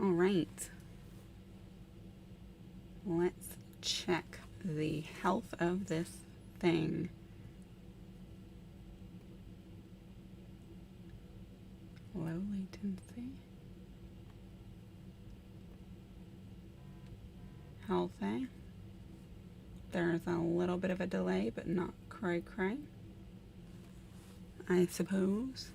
All right. Let's check the health of this thing. Low latency. Healthy. There's a little bit of a delay, but not cray cray, I suppose.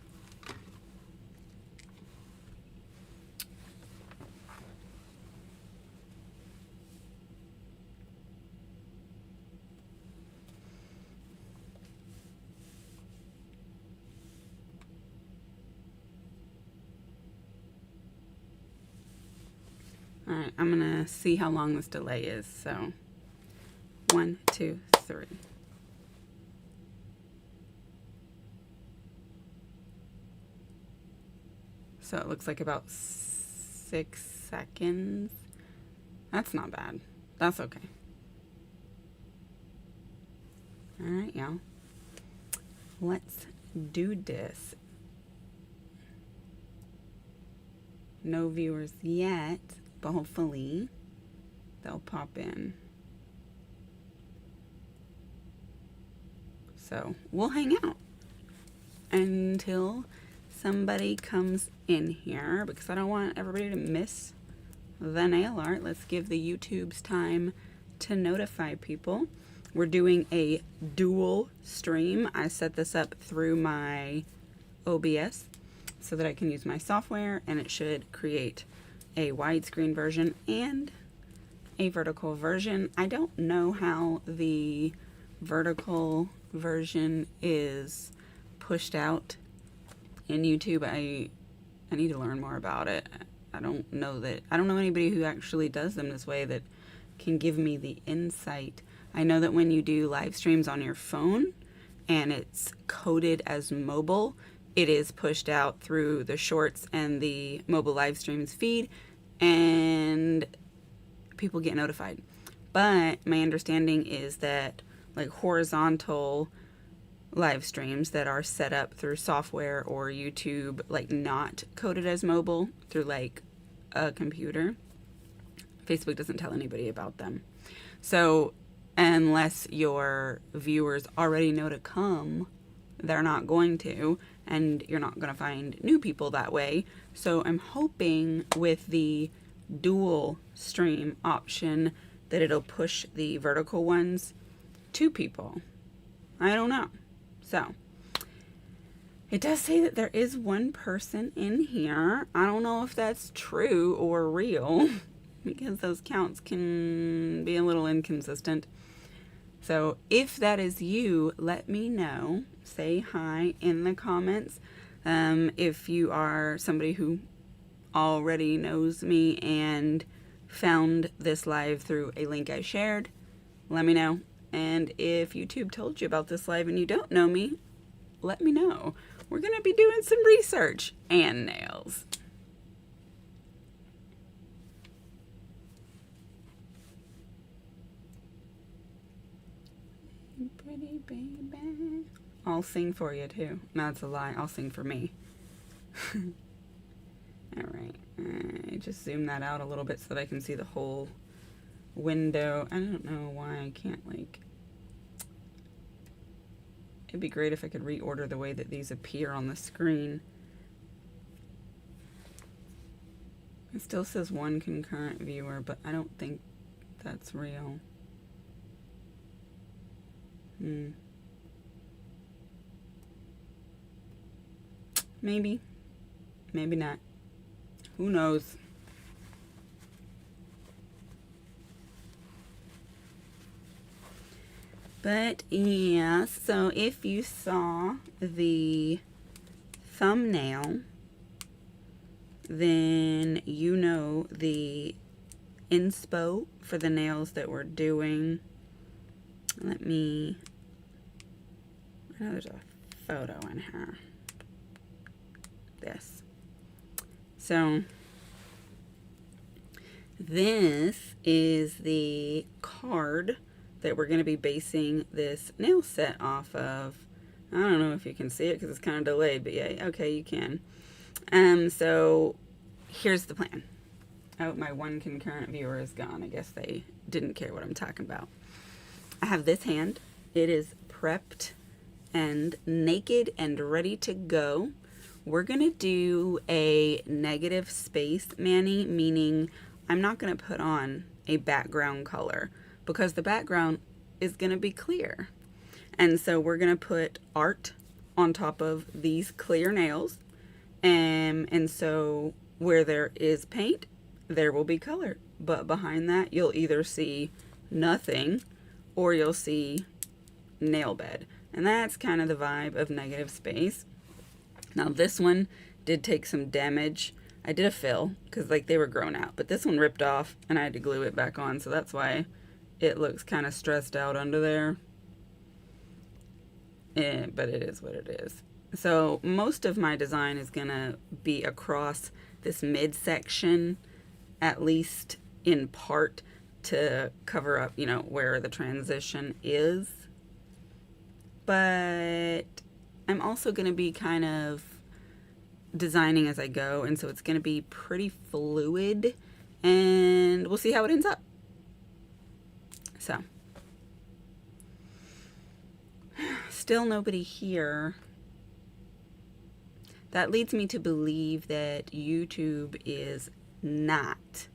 All right, I'm gonna see how long this delay is. So 1, 2, 3. So it looks like about 6 seconds. That's not bad. That's okay. All right, y'all. Let's do this. No viewers yet, but hopefully they'll pop in. So we'll hang out until somebody comes in here, because I don't want everybody to miss the nail art. Let's give the YouTubes time to notify people. We're doing a dual stream. I set this up through my OBS so that I can use my software, and it should create a widescreen version and a vertical version. I don't know how the vertical version is pushed out in YouTube. I need to learn more about it. I don't know anybody who actually does them this way that can give me the insight. I know that when you do live streams on your phone and it's coded as mobile, it is pushed out through the shorts and the mobile live streams feed, and people get notified. But my understanding is that like horizontal live streams that are set up through software or YouTube, like not coded as mobile through like a computer, Facebook doesn't tell anybody about them. So unless your viewers already know to come, they're not going to, and you're not going to find new people that way. So I'm hoping with the dual stream option that it'll push the vertical ones to people. I don't know. So it does say that there is one person in here. I don't know if that's true or real because those counts can be a little inconsistent. So if that is you, let me know. Say hi in the comments. If you are somebody who already knows me and found this live through a link I shared, let me know. And if YouTube told you about this live and you don't know me, let me know. We're going to be doing some research and nails. Pretty baby. I'll sing for you too. No, that's a lie. I'll sing for me. All right. I just zoom that out a little bit so that I can see the whole window. I don't know why I can't, like... It'd be great if I could reorder the way that these appear on the screen. It still says one concurrent viewer, but I don't think that's real. Maybe. Maybe not. Who knows? But yeah, so if you saw the thumbnail, then you know the inspo for the nails that we're doing. I know there's a photo in here. This. So this is the card that we're going to be basing this nail set off of. I don't know if you can see it because it's kind of delayed, but yeah, okay, you can. So here's the plan. Oh, my one concurrent viewer is gone. I guess they didn't care what I'm talking about. I have this hand. It is prepped and naked and ready to go. We're going to do a negative space mani, meaning I'm not going to put on a background color because the background is going to be clear. And so we're going to put art on top of these clear nails. And so where there is paint, there will be color. But behind that, you'll either see nothing or you'll see nail bed. And that's kind of the vibe of negative space. Now this one did take some damage. I did a fill because like they were grown out, but this one ripped off and I had to glue it back on. So that's why it looks kind of stressed out under there. But it is what it is. So most of my design is gonna be across this midsection, at least in part, to cover up, you know, where the transition is. But I'm also going to be kind of designing as I go, and so it's going to be pretty fluid, and we'll see how it ends up. So, still nobody here. That leads me to believe that YouTube is not,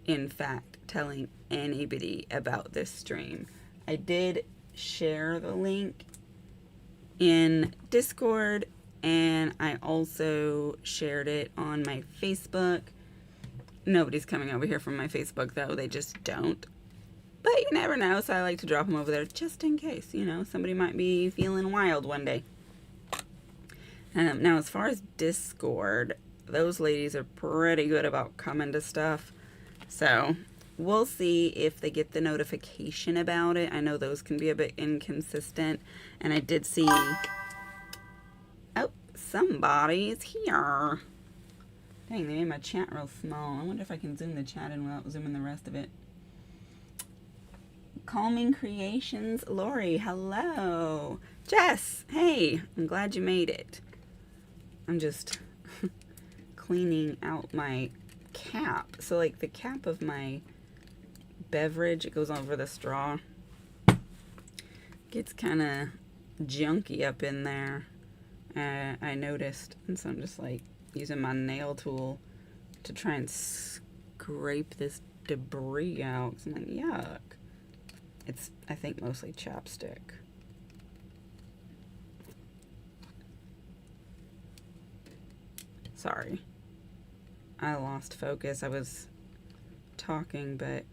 in fact, telling anybody about this stream. I did share the link in Discord, and I also shared it on my Facebook. Nobody's coming over here from my Facebook, though. They just don't. But you never know, so I like to drop them over there just in case. You know, somebody might be feeling wild one day. Now, as far as Discord, those ladies are pretty good about coming to stuff. So we'll see if they get the notification about it. I know those can be a bit inconsistent. And I did see... Oh, somebody's here. Dang, they made my chat real small. I wonder if I can zoom the chat in without zooming the rest of it. Calming Creations, Lori, hello. Jess, hey, I'm glad you made it. I'm just cleaning out my cap. So like the cap of my beverage, it goes over the straw. Gets kind of junky up in there. I noticed, and so I'm just like using my nail tool to try and scrape this debris out. 'Cause I'm like, yuck. It's, I think, mostly chapstick. Sorry. I lost focus. I was talking, but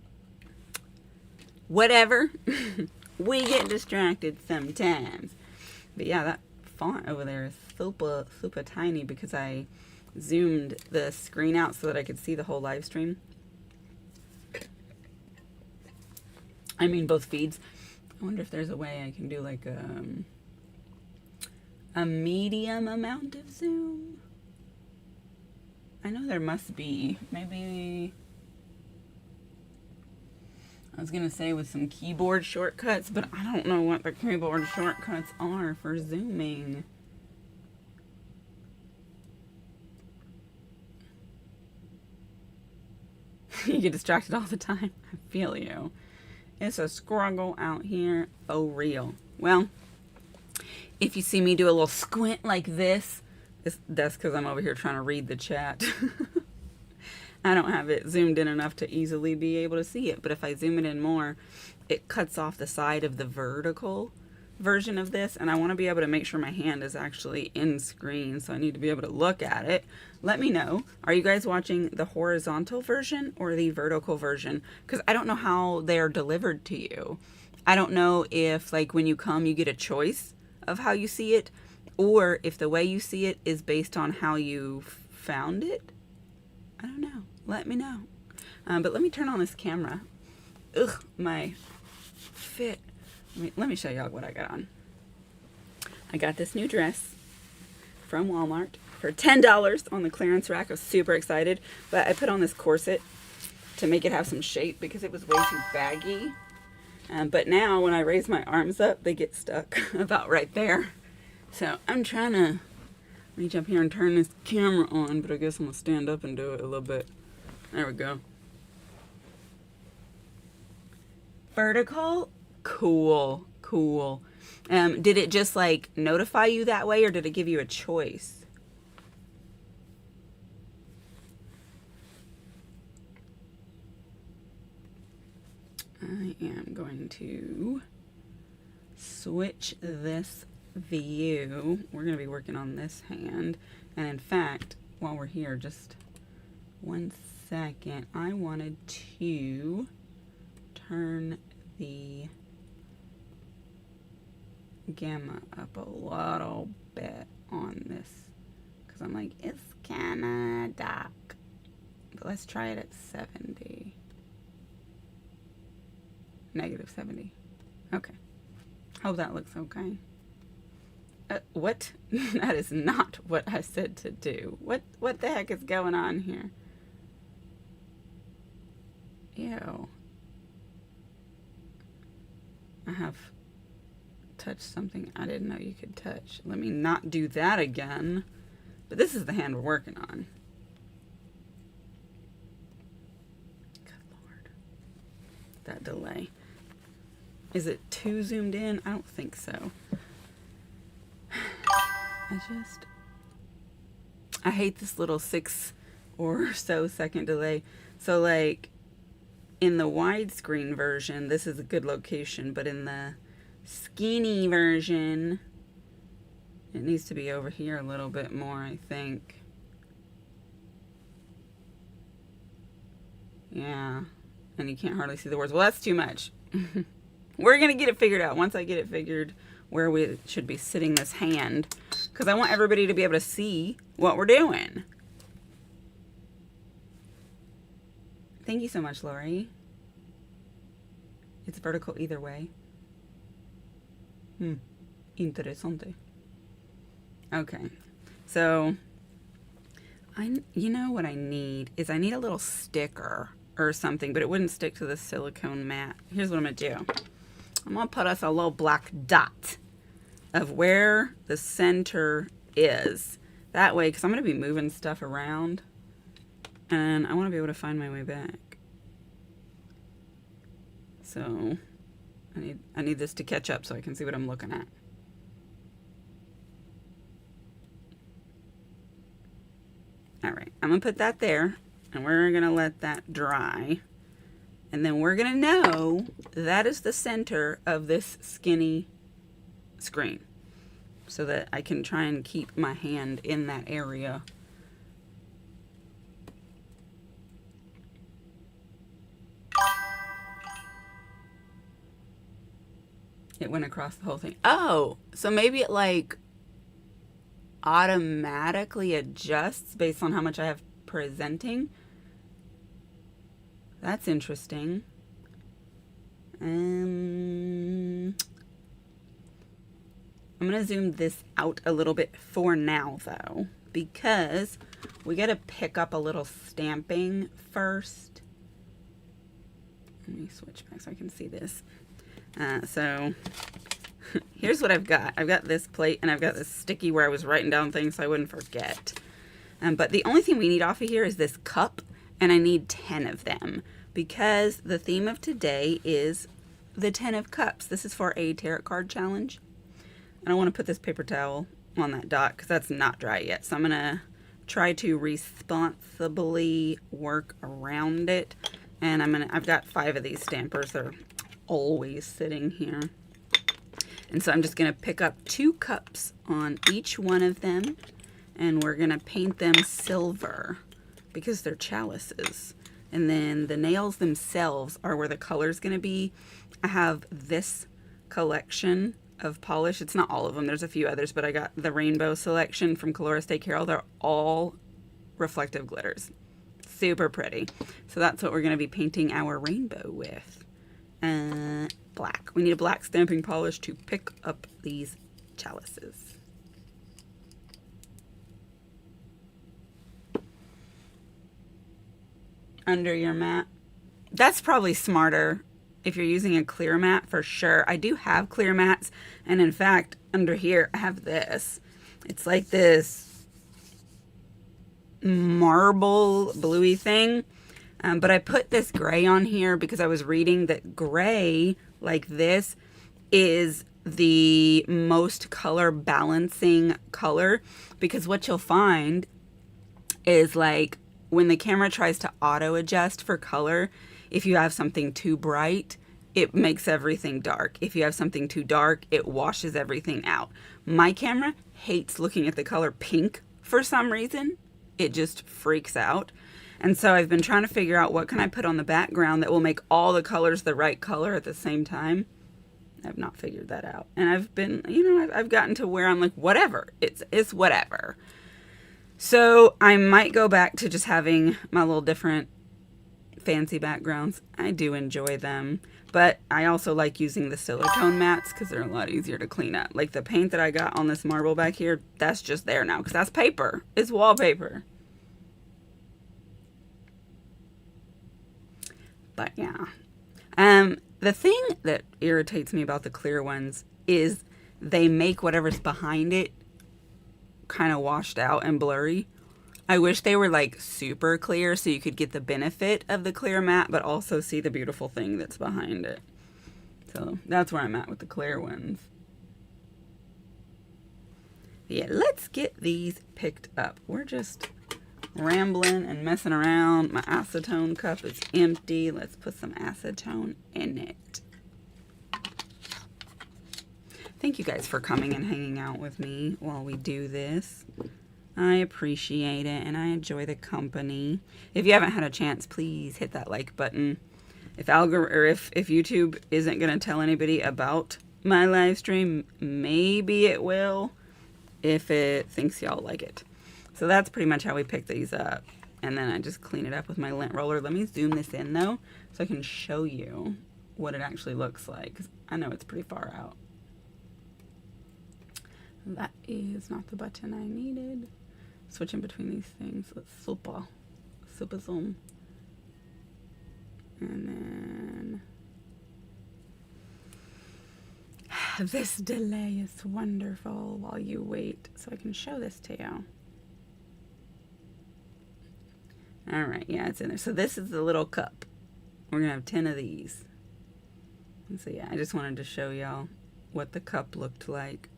whatever. We get distracted sometimes. But yeah, that font over there is super, super tiny because I zoomed the screen out so that I could see the whole live stream. I mean, both feeds. I wonder if there's a way I can do like a medium amount of zoom. I know there must be. Maybe... I was going to say with some keyboard shortcuts, but I don't know what the keyboard shortcuts are for zooming. You get distracted all the time. I feel you. It's a struggle out here. Oh, real. Well, if you see me do a little squint like this, that's because I'm over here trying to read the chat. I don't have it zoomed in enough to easily be able to see it. But if I zoom it in more, it cuts off the side of the vertical version of this. And I want to be able to make sure my hand is actually in screen. So I need to be able to look at it. Let me know. Are you guys watching the horizontal version or the vertical version? Because I don't know how they're delivered to you. I don't know if, like, when you come, you get a choice of how you see it. Or if the way you see it is based on how you found it. I don't know. Let me know. But let me turn on this camera. Ugh, my fit. Let me show y'all what I got on. I got this new dress from Walmart for $10 on the clearance rack. I was super excited. But I put on this corset to make it have some shape because it was way too baggy. But now when I raise my arms up, they get stuck about right there. So I'm trying to reach up here and turn this camera on, but I guess I'm going to stand up and do it a little bit. There we go. Vertical? Cool, cool. Did it just like notify you that way, or did it give you a choice? I am going to switch this view. We're going to be working on this hand. And in fact, while we're here, just 1 second, I wanted to turn the gamma up a little bit on this, because I'm like, it's kind of dark. But let's try it at 70. Negative 70. Okay. Hope that looks okay. What? That is not what I said to do. What the heck is going on here? Ew. I have touched something I didn't know you could touch. Let me not do that again. But this is the hand we're working on. Good Lord. That delay. Is it too zoomed in? I don't think so. I hate this little 6 or so second delay. So like in the widescreen version, this is a good location, but in the skinny version, it needs to be over here a little bit more, I think. Yeah, and you can't hardly see the words. Well, that's too much. We're gonna get it figured out once I get it figured where we should be sitting this hand, because I want everybody to be able to see what we're doing. Thank you so much, Lori. It's vertical either way. Interesante. Okay, so you know what I need is I need a little sticker or something, but it wouldn't stick to the silicone mat. Here's what I'm gonna do. I'm gonna put us a little black dot of where the center is. That way, because I'm gonna be moving stuff around, and I want to be able to find my way back. So I need this to catch up so I can see what I'm looking at. All right, I'm gonna put that there, and we're gonna let that dry. And then we're gonna know that is the center of this skinny screen, so that I can try and keep my hand in that area. It went across the whole thing. Oh, so maybe it like automatically adjusts based on how much I have presenting. That's interesting. I'm gonna zoom this out a little bit for now though, because we gotta pick up a little stamping first. Let me switch back so I can see this. So here's what I've got. I've got this plate and I've got this sticky where I was writing down things so I wouldn't forget. But the only thing we need off of here is this cup, and I need 10 of them because the theme of today is the 10 of cups. This is for a tarot card challenge. And I want to put this paper towel on that dot because that's not dry yet. So I'm going to try to responsibly work around it. And I've got 5 of these stampers. They're always sitting here. And so I'm just going to pick up 2 cups on each one of them. And we're going to paint them silver because they're chalices. And then the nails themselves are where the color's going to be. I have this collection of polish. It's not all of them. There's a few others, but I got the rainbow selection from Colores de Carol. They're all reflective glitters. Super pretty. So that's what we're going to be painting our rainbow with. Black. We need a black stamping polish to pick up these chalices. Under your mat. That's probably smarter if you're using a clear mat for sure. I do have clear mats, and in fact, under here I have this. It's like this marble bluey thing. But I put this gray on here because I was reading that gray like this is the most color balancing color, because what you'll find is like when the camera tries to auto adjust for color, if you have something too bright, it makes everything dark. If you have something too dark, it washes everything out. My camera hates looking at the color pink for some reason. It just freaks out. And so I've been trying to figure out what can I put on the background that will make all the colors the right color at the same time. I've not figured that out. And I've been, I've gotten to where I'm like, whatever. It's whatever. So I might go back to just having my little different fancy backgrounds. I do enjoy them. But I also like using the silicone mats because they're a lot easier to clean up. Like the paint that I got on this marble back here, that's just there now because that's paper. It's wallpaper. But yeah. The thing that irritates me about the clear ones is they make whatever's behind it kind of washed out and blurry. I wish they were like super clear so you could get the benefit of the clear matte but also see the beautiful thing that's behind it. So that's where I'm at with the clear ones. Yeah, let's get these picked up. We're just rambling and messing around. My acetone cup is empty. Let's put some acetone in it. Thank you guys for coming and hanging out with me while we do this. I appreciate it and I enjoy the company. If you haven't had a chance, please hit that like button. If YouTube isn't going to tell anybody about my live stream, maybe it will if it thinks y'all like it. So that's pretty much how we pick these up. And then I just clean it up with my lint roller. Let me zoom this in though so I can show you what it actually looks like, 'cause I know it's pretty far out. That is not the button I needed. Switching between these things. Let's super zoom. And then this delay is wonderful while you wait so I can show this to you. All right, yeah, it's in there. So this is the little cup. We're gonna have 10 of these. And so yeah, I just wanted to show y'all what the cup looked like.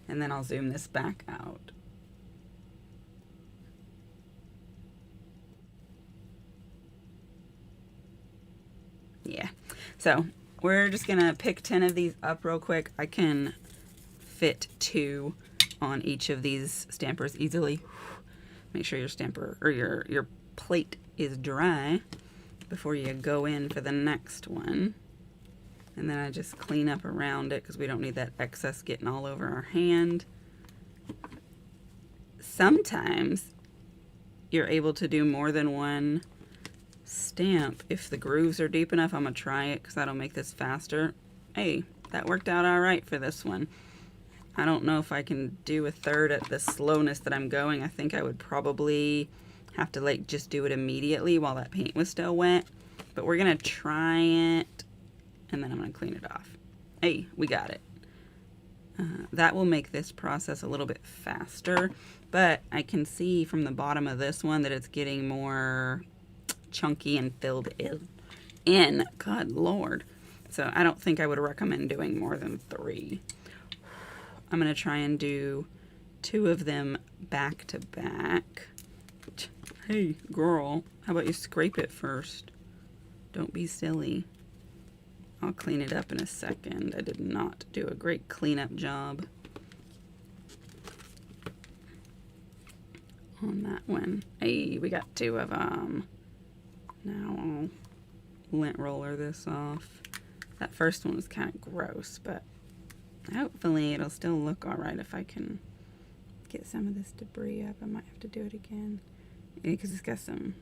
And then I'll zoom this back out. Yeah, so we're just gonna pick 10 of these up real quick. I can fit 2 on each of these stampers easily. Make sure your stamper or your plate is dry before you go in for the next one. And then I just clean up around it because we don't need that excess getting all over our hand. Sometimes you're able to do more than one stamp. If the grooves are deep enough, I'm going to try it because that'll make this faster. Hey, that worked out all right for this one. I don't know if I can do a third at the slowness that I'm going. I think I would probably have to like just do it immediately while that paint was still wet. But we're going to try it. And then I'm going to clean it off. Hey, we got it. That will make this process a little bit faster. But I can see from the bottom of this one that it's getting more chunky and filled in. God Lord. So I don't think I would recommend doing more than 3. I'm going to try and do 2 of them back to back. Hey, girl, how about you scrape it first? Don't be silly. I'll clean it up in a second. I did not do a great cleanup job on that one. Hey, we got 2 of them. Now I'll lint roller this off. That first one was kind of gross, but hopefully it'll still look all right if I can get some of this debris up. I might have to do it again because it's got some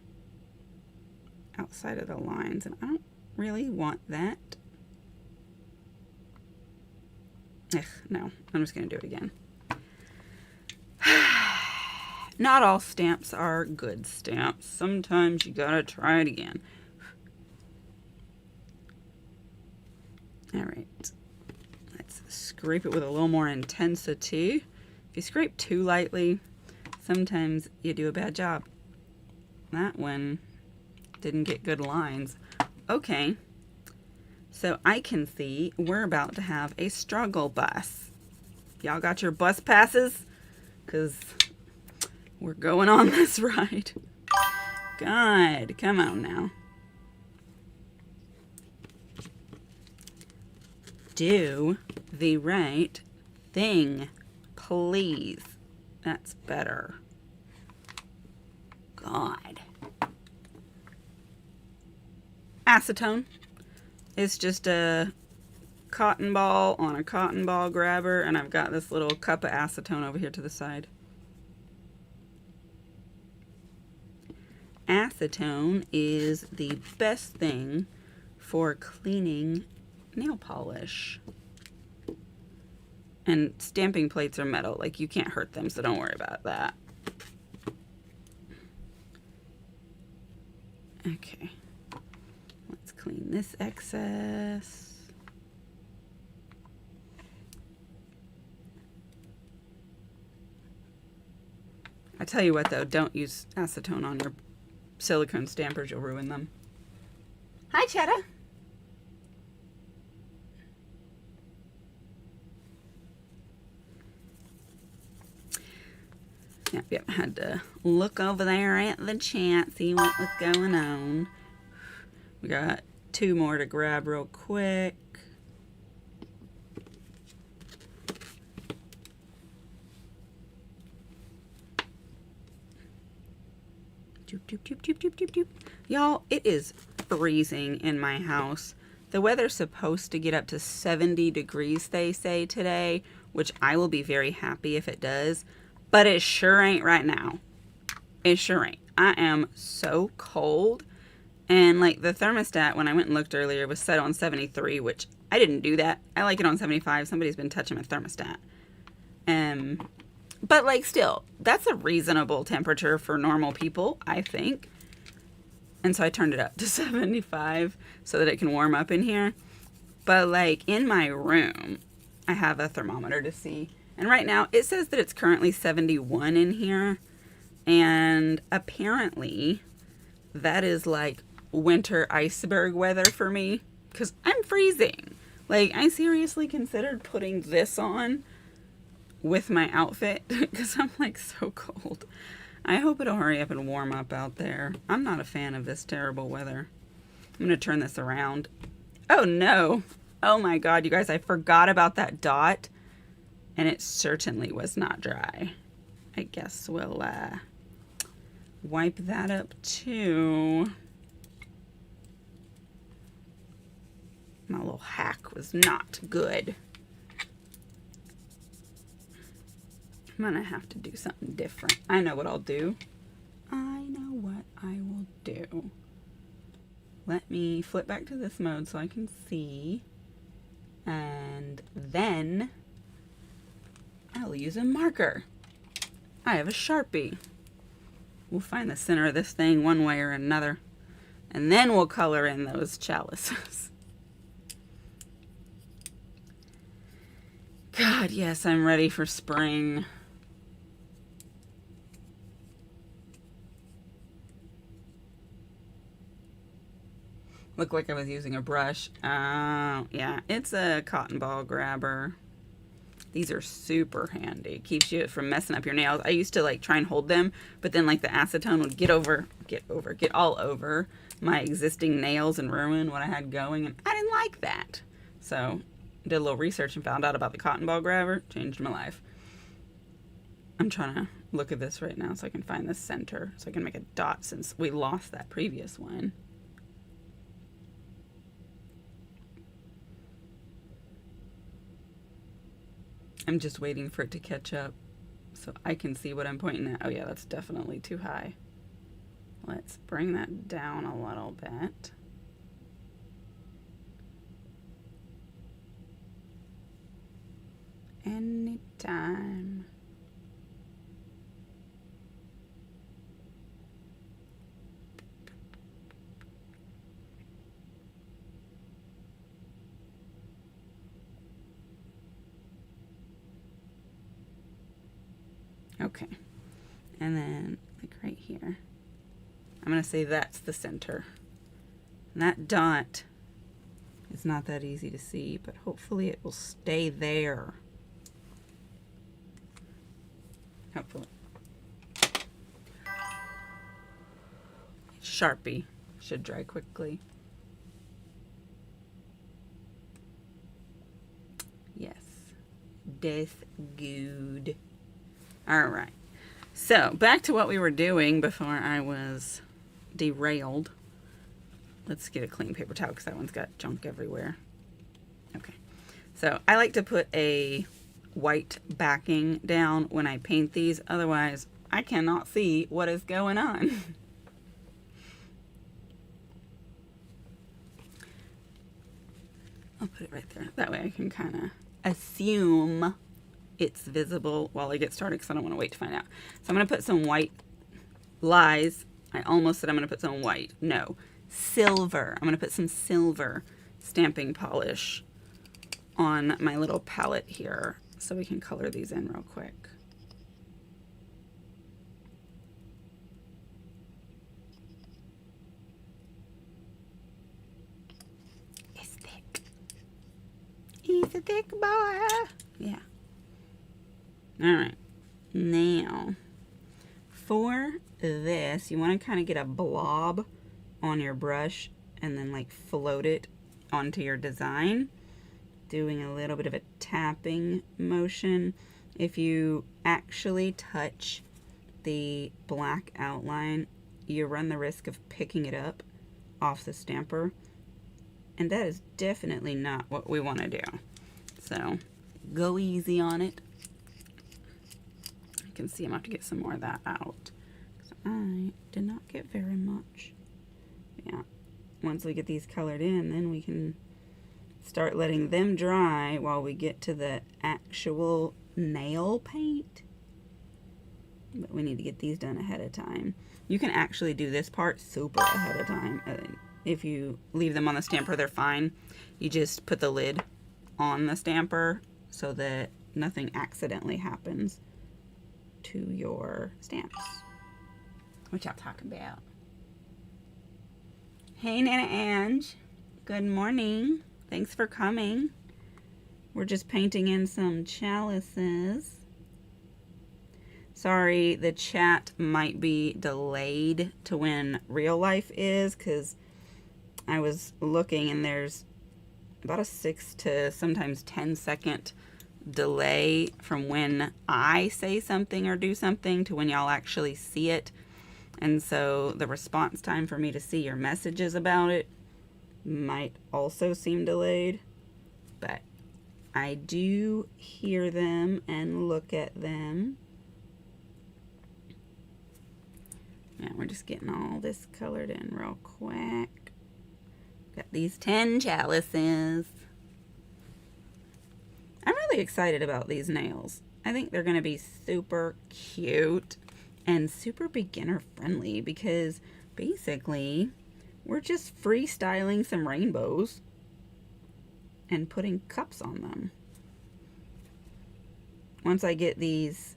outside of the lines, and I don't really want that. Ugh, no, I'm just going to do it again. Not all stamps are good stamps. Sometimes you got to try it again. All right. Let's scrape it with a little more intensity. If you scrape too lightly, sometimes you do a bad job. That one didn't get good lines. Okay. So I can see we're about to have a struggle bus. Y'all got your bus passes? Because we're going on this ride. God, come on now. Do the right thing, please. That's better. God. Acetone. It's just a cotton ball on a cotton ball grabber, and I've got this little cup of acetone over here to the side. Acetone is the best thing for cleaning nail polish. And stamping plates are metal, like you can't hurt them, so don't worry about that. Okay. Let's clean this excess. I tell you what though, don't use acetone on your silicone stampers, you'll ruin them. Hi, Cheddar. Yep, had to look over there at the chat, see what was going on. We got 2 more to grab real quick. Doop, doop, doop, doop, doop, doop, doop. Y'all, it is freezing in my house. The weather's supposed to get up to 70 degrees, they say today, which I will be very happy if it does. But it sure ain't right now. It sure ain't. I am so cold. And like the thermostat, when I went and looked earlier, was set on 73, which I didn't do that. I like it on 75. Somebody's been touching my thermostat. But like still, that's a reasonable temperature for normal people, I think. And so I turned it up to 75 so that it can warm up in here. But like in my room, I have a thermometer to see. And right now it says that it's currently 71 in here. And apparently that is like winter iceberg weather for me because I'm freezing. Like I seriously considered putting this on with my outfit because I'm like so cold. I hope it'll hurry up and warm up out there. I'm not a fan of this terrible weather. I'm going to turn this around. Oh no. Oh my God, you guys, I forgot about that dot. And it certainly was not dry. I guess we'll wipe that up too. My little hack was not good. I'm gonna have to do something different. I know what I'll do. I know what I will do. Let me flip back to this mode so I can see. And then I'll use a marker. I have a Sharpie. We'll find the center of this thing one way or another. And then we'll color in those chalices. God, yes, I'm ready for spring. Looked like I was using a brush. Yeah, it's a cotton ball grabber. These are super handy. It keeps you from messing up your nails. I used to like try and hold them, but then like the acetone would get all over my existing nails and ruin what I had going, and I didn't like that. So did a little research and found out about the cotton ball grabber. Changed my life. I'm trying to look at this right now so I can find the center so I can make a dot since we lost that previous one. I'm just waiting for it to catch up so I can see what I'm pointing at. Oh yeah, that's definitely too high. Let's bring that down a little bit. Anytime. Okay, and then like right here, I'm going to say that's the center. And that dot is not that easy to see, but hopefully it will stay there. Hopefully. Sharpie should dry quickly. Yes, that's good. All right. So back to what we were doing before I was derailed. Let's get a clean paper towel because that one's got junk everywhere. Okay. So I like to put a white backing down when I paint these. Otherwise, I cannot see what is going on. I'll put it right there. That way I can kind of assume it's visible while I get started because I don't want to wait to find out. So I'm going to put some white. Lies. I almost said I'm going to put some white. No. Silver. I'm going to put some silver stamping polish on my little palette here so we can color these in real quick. It's thick. He's a thick boy. Yeah. All right. Now, for this, you want to kind of get a blob on your brush and then like float it onto your design, doing a little bit of a tapping motion. If you actually touch the black outline, you run the risk of picking it up off the stamper, and that is definitely not what we want to do. So go easy on it. I can see I'm going to have to get some more of that out. I did not get very much. Yeah, once we get these colored in, then we can start letting them dry while we get to the actual nail paint. But we need to get these done ahead of time. You can actually do this part super ahead of time. If you leave them on the stamper, they're fine. You just put the lid on the stamper so that nothing accidentally happens to your stamps. What y'all talking about? Hey, Nana Ange. Good morning. Thanks for coming. We're just painting in some chalices. Sorry, the chat might be delayed to when real life is, because I was looking and there's about a 6 to sometimes 10-second delay from when I say something or do something to when y'all actually see it. And so the response time for me to see your messages about it might also seem delayed, but I do hear them and look at them. Yeah, we're just getting all this colored in real quick. Got these 10 chalices. I'm really excited about these nails. I think they're going to be super cute and super beginner friendly because basically we're just freestyling some rainbows and putting cups on them. Once I get these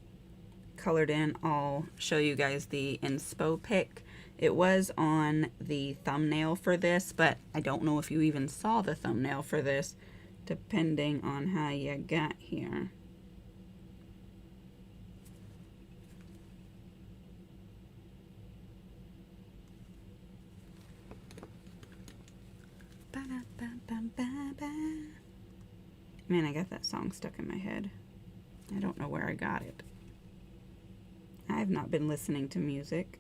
colored in, I'll show you guys the inspo pic. It was on the thumbnail for this, but I don't know if you even saw the thumbnail for this, depending on how you got here. Man, I got that song stuck in my head. I don't know where I got it. I have not been listening to music.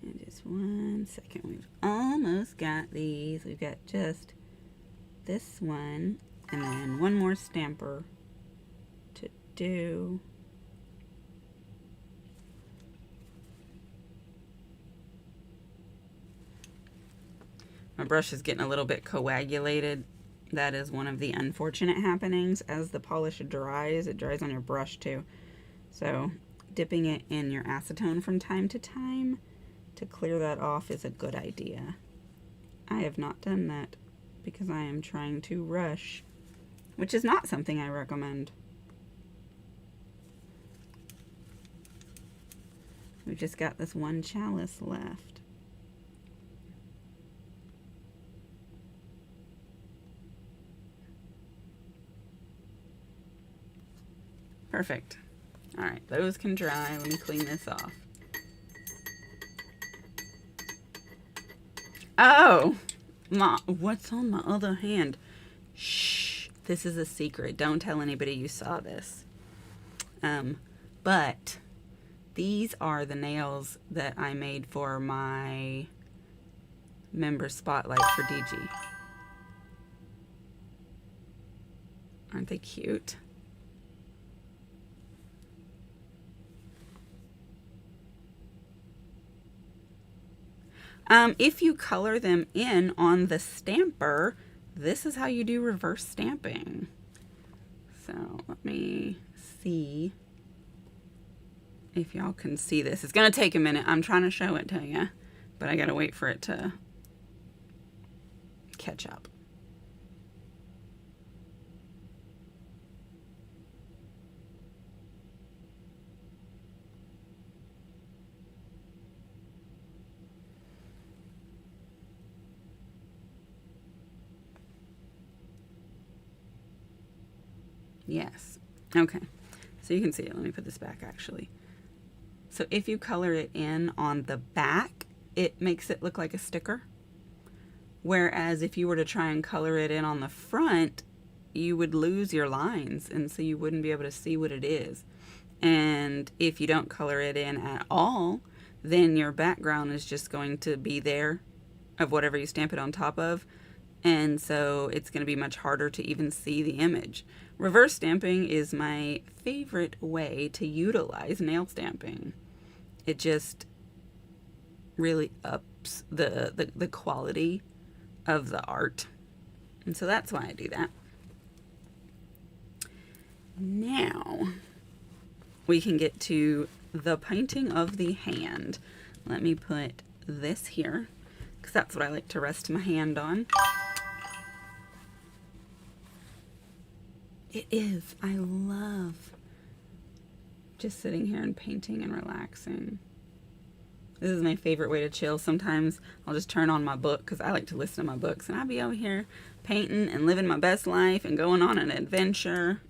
And just 1 second. We've almost got these. We've got just this one and then one more stamper to do. My brush is getting a little bit coagulated That is one of the unfortunate happenings. As the polish dries, it dries on your brush too. So dipping it in your acetone from time to time to clear that off is a good idea. I have not done that because I am trying to rush, which is not something I recommend. We've just got this one chalice left. Perfect. All right, those can dry. Let me clean this off. Oh, what's on my other hand? Shh, this is a secret. Don't tell anybody you saw this. But these are the nails that I made for my member spotlight for DG. Aren't they cute? If you color them in on the stamper, this is how you do reverse stamping. So let me see if y'all can see this. It's gonna take a minute. I'm trying to show it to you, but I gotta wait for it to catch up. Yes. Okay. So you can see it. Let me put this back actually. So if you color it in on the back, it makes it look like a sticker. Whereas if you were to try and color it in on the front, you would lose your lines, and so you wouldn't be able to see what it is. And if you don't color it in at all, then your background is just going to be there of whatever you stamp it on top of. And so it's going to be much harder to even see the image. Reverse stamping is my favorite way to utilize nail stamping. It just really ups the quality of the art. And so that's why I do that. Now we can get to the painting of the hand. Let me put this here because that's what I like to rest my hand on. It is. I love just sitting here and painting and relaxing. This is my favorite way to chill. Sometimes I'll just turn on my book because I like to listen to my books, and I'll be over here painting and living my best life and going on an adventure.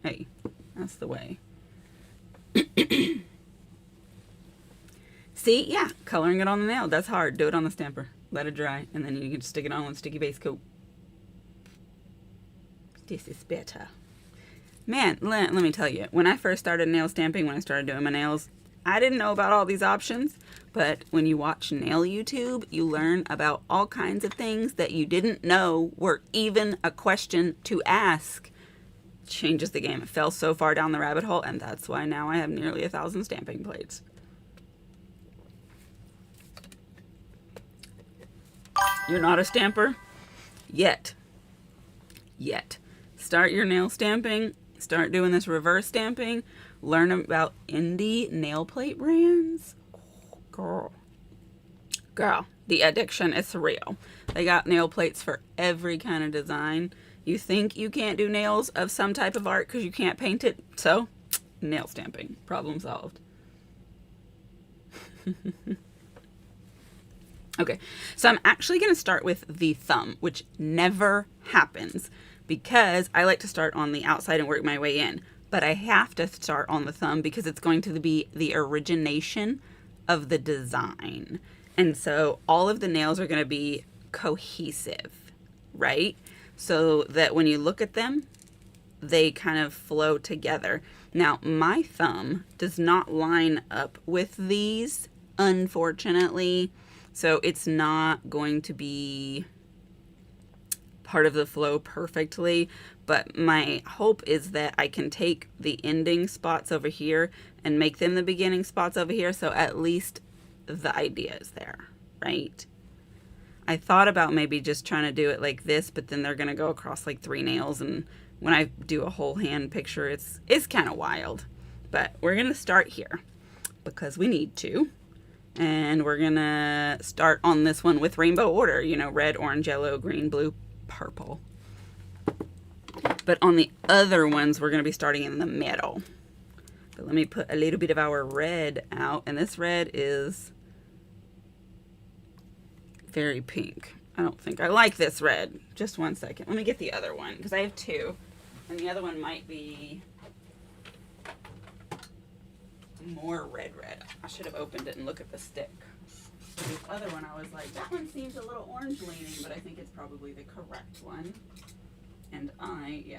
Hey, that's the way. See, yeah, coloring it on the nail. That's hard. Do it on the stamper. Let it dry, and then you can stick it on with sticky base coat. This is better. Man, let me tell you, when I first started nail stamping, when I started doing my nails, I didn't know about all these options, but when you watch nail YouTube, you learn about all kinds of things that you didn't know were even a question to ask. Changes the game. It fell so far down the rabbit hole, and that's why now I have nearly 1,000 stamping plates. You're not a stamper? Yet. Start your nail stamping. Start doing this reverse stamping. Learn about indie nail plate brands. Oh, girl, the addiction is real. They got nail plates for every kind of design. You think you can't do nails of some type of art because you can't paint it? So, nail stamping. Problem solved. Okay, so I'm actually going to start with the thumb, which never happens because I like to start on the outside and work my way in. But I have to start on the thumb because it's going to be the origination of the design. And so all of the nails are going to be cohesive, right? So that when you look at them, they kind of flow together. Now, my thumb does not line up with these, unfortunately. So it's not going to be part of the flow perfectly, but my hope is that I can take the ending spots over here and make them the beginning spots over here, so at least the idea is there, right? I thought about maybe just trying to do it like this, but then they're going to go across like 3 nails. And when I do a whole hand picture, it's kind of wild. But we're going to start here because we need to. And we're going to start on this one with rainbow order, you know, red, orange, yellow, green, blue, purple. But on the other ones, we're going to be starting in the middle. But let me put a little bit of our red out. And this red is very pink. I don't think I like this red. Just one second. Let me get the other one because I have 2. And the other one might be more red. I should have opened it and looked at the stick. The other one, I was like, that one seems a little orange leaning, but I think it's probably the correct one. And I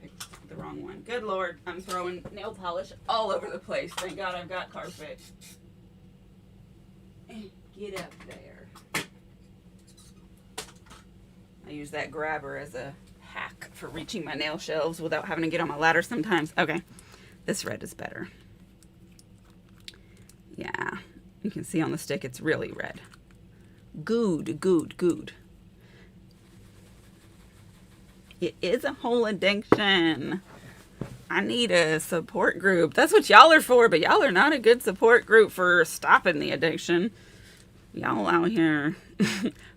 picked the wrong one. Good Lord, I'm throwing nail polish all over the place. Thank God I've got carpet. Get up there. I use that grabber as a hack for reaching my nail shelves without having to get on my ladder sometimes. Okay, this red is better. Yeah, you can see on the stick it's really red. Good. It is a whole addiction. I need a support group. That's what y'all are for, but y'all are not a good support group for stopping the addiction. Y'all out here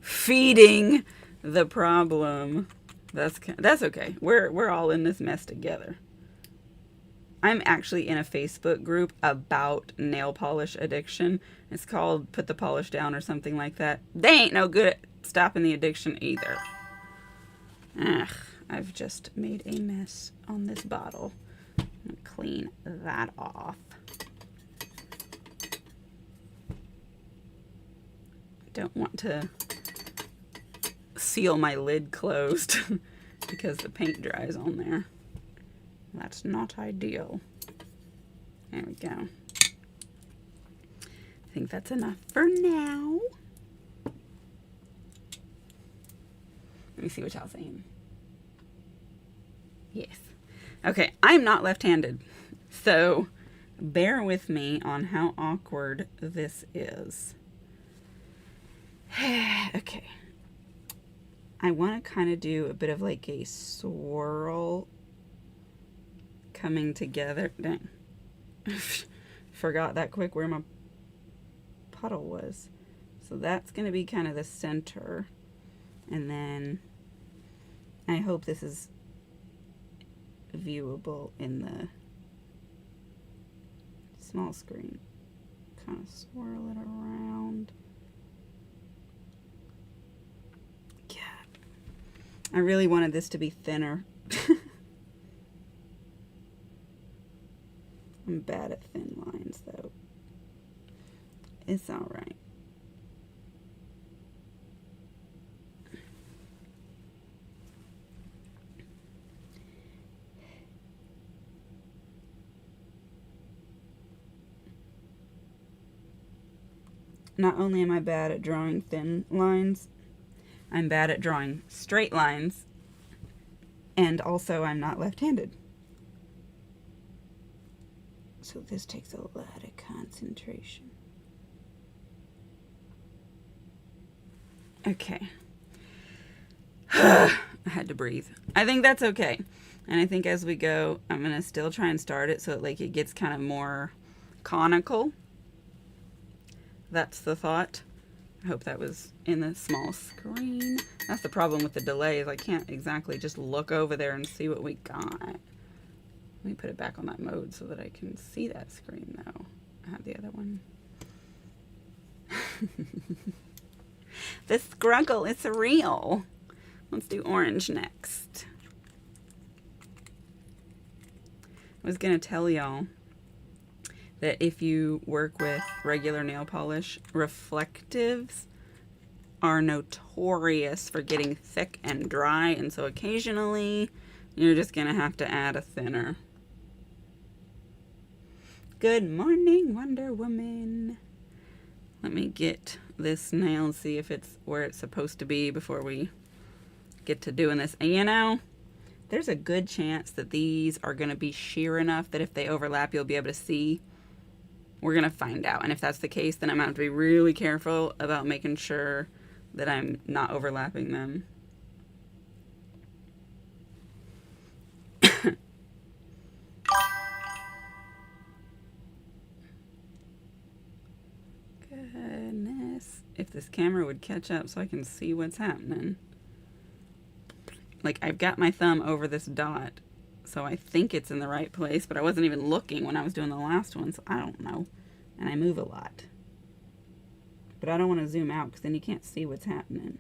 feeding the problem. That's okay. We're all in this mess together. I'm actually in a Facebook group about nail polish addiction. It's called Put the Polish Down or something like that. They ain't no good at stopping the addiction either. Ugh, I've just made a mess on this bottle. I'm gonna clean that off. Don't want to seal my lid closed because the paint dries on there. That's not ideal. There we go. I think that's enough for now. Let me see what y'all saying. Yes. Okay, I'm not left-handed, so bear with me on how awkward this is. Okay. I want to kind of do a bit of like a swirl coming together. Dang. Forgot that quick where my puddle was. So that's going to be kind of the center. And then I hope this is viewable in the small screen. Kind of swirl it around. Yeah. I really wanted this to be thinner. I'm bad at thin lines, though. It's all right. Not only am I bad at drawing thin lines, I'm bad at drawing straight lines, and also I'm not left-handed. So this takes a lot of concentration. Okay. I had to breathe. I think that's okay. And I think as we go, I'm going to still try and start it so that like it gets kind of more conical. That's the thought. I hope that was in the small screen. That's the problem with the delay is I can't exactly just look over there and see what we got. Let me put it back on that mode so that I can see that screen though. I have the other one. The struggle is real. Let's do orange next. I was going to tell y'all that if you work with regular nail polish, reflectives are notorious for getting thick and dry, and so occasionally you're just going to have to add a thinner. Good morning, Wonder Woman. Let me get this nail and see if it's where it's supposed to be before we get to doing this. And you know, there's a good chance that these are going to be sheer enough that if they overlap, you'll be able to see. We're going to find out. And if that's the case, then I'm going to have to be really careful about making sure that I'm not overlapping them. Goodness. If this camera would catch up so I can see what's happening. Like, I've got my thumb over this dot, so I think it's in the right place, but I wasn't even looking when I was doing the last one, so I don't know. And I move a lot. But I don't want to zoom out because then you can't see what's happening.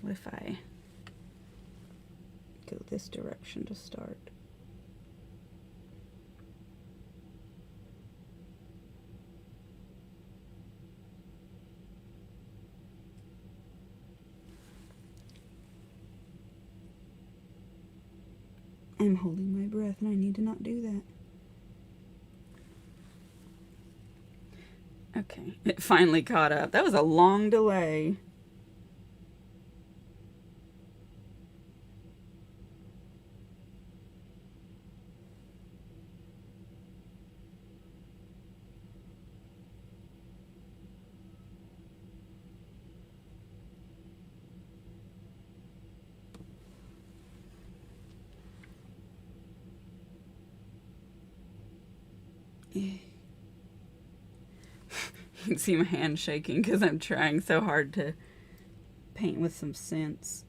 What if I go this direction to start? I'm holding my breath and I need to not do that. Okay, it finally caught up. That was a long delay. You can see my hand shaking because I'm trying so hard to paint with some sense.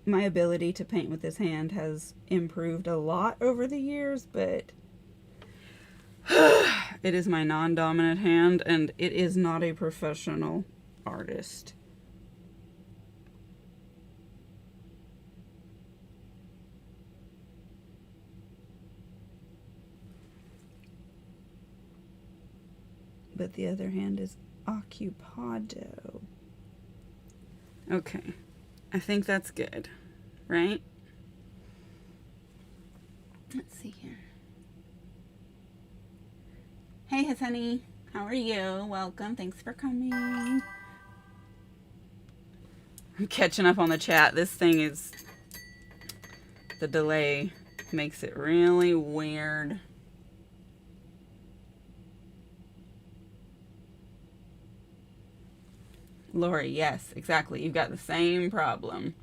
My ability to paint with this hand has improved a lot over the years, but it is my non-dominant hand and it is not a professional artist. But the other hand is occupado. Okay, I think that's good, right? Let's see here. Hey, honey, how are you? Welcome, thanks for coming. I'm catching up on the chat. This thing is, the delay makes it really weird. Lori, yes, exactly. You've got the same problem.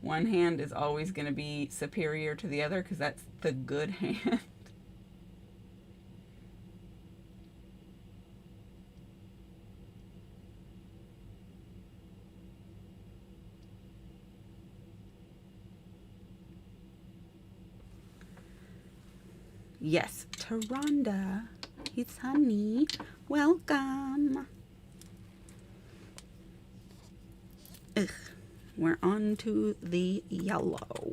One hand is always going to be superior to the other because that's the good hand. Yes, Taronda. It's honey. Welcome. Ugh. We're on to the yellow.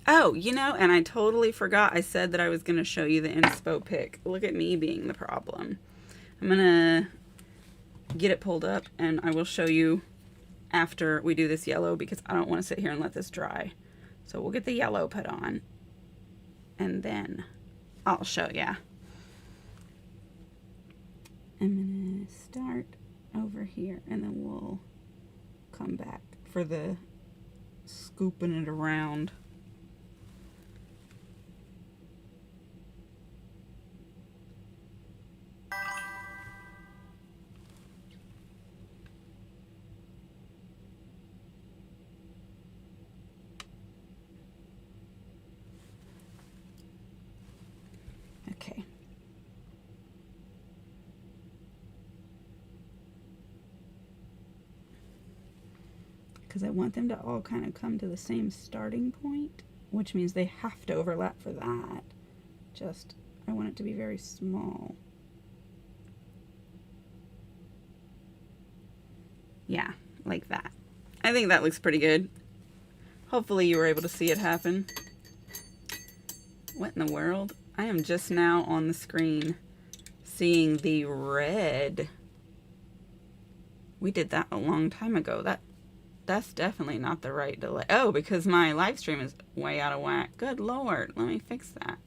Oh, you know, and I totally forgot I said that I was going to show you the inspo pic. Look at me being the problem. I'm going to get it pulled up and I will show you after we do this yellow because I don't want to sit here and let this dry. So we'll get the yellow put on and then I'll show ya. I'm going to start over here and then we'll come back for the scooping it around. Okay. Because I want them to all kind of come to the same starting point, which means they have to overlap for that. Just, I want it to be very small. Yeah, like that. I think that looks pretty good. Hopefully you were able to see it happen. What in the world? I am just now on the screen seeing the red. We did that a long time ago. That's definitely not the right delay. Oh, because my live stream is way out of whack. Good Lord, let me fix that.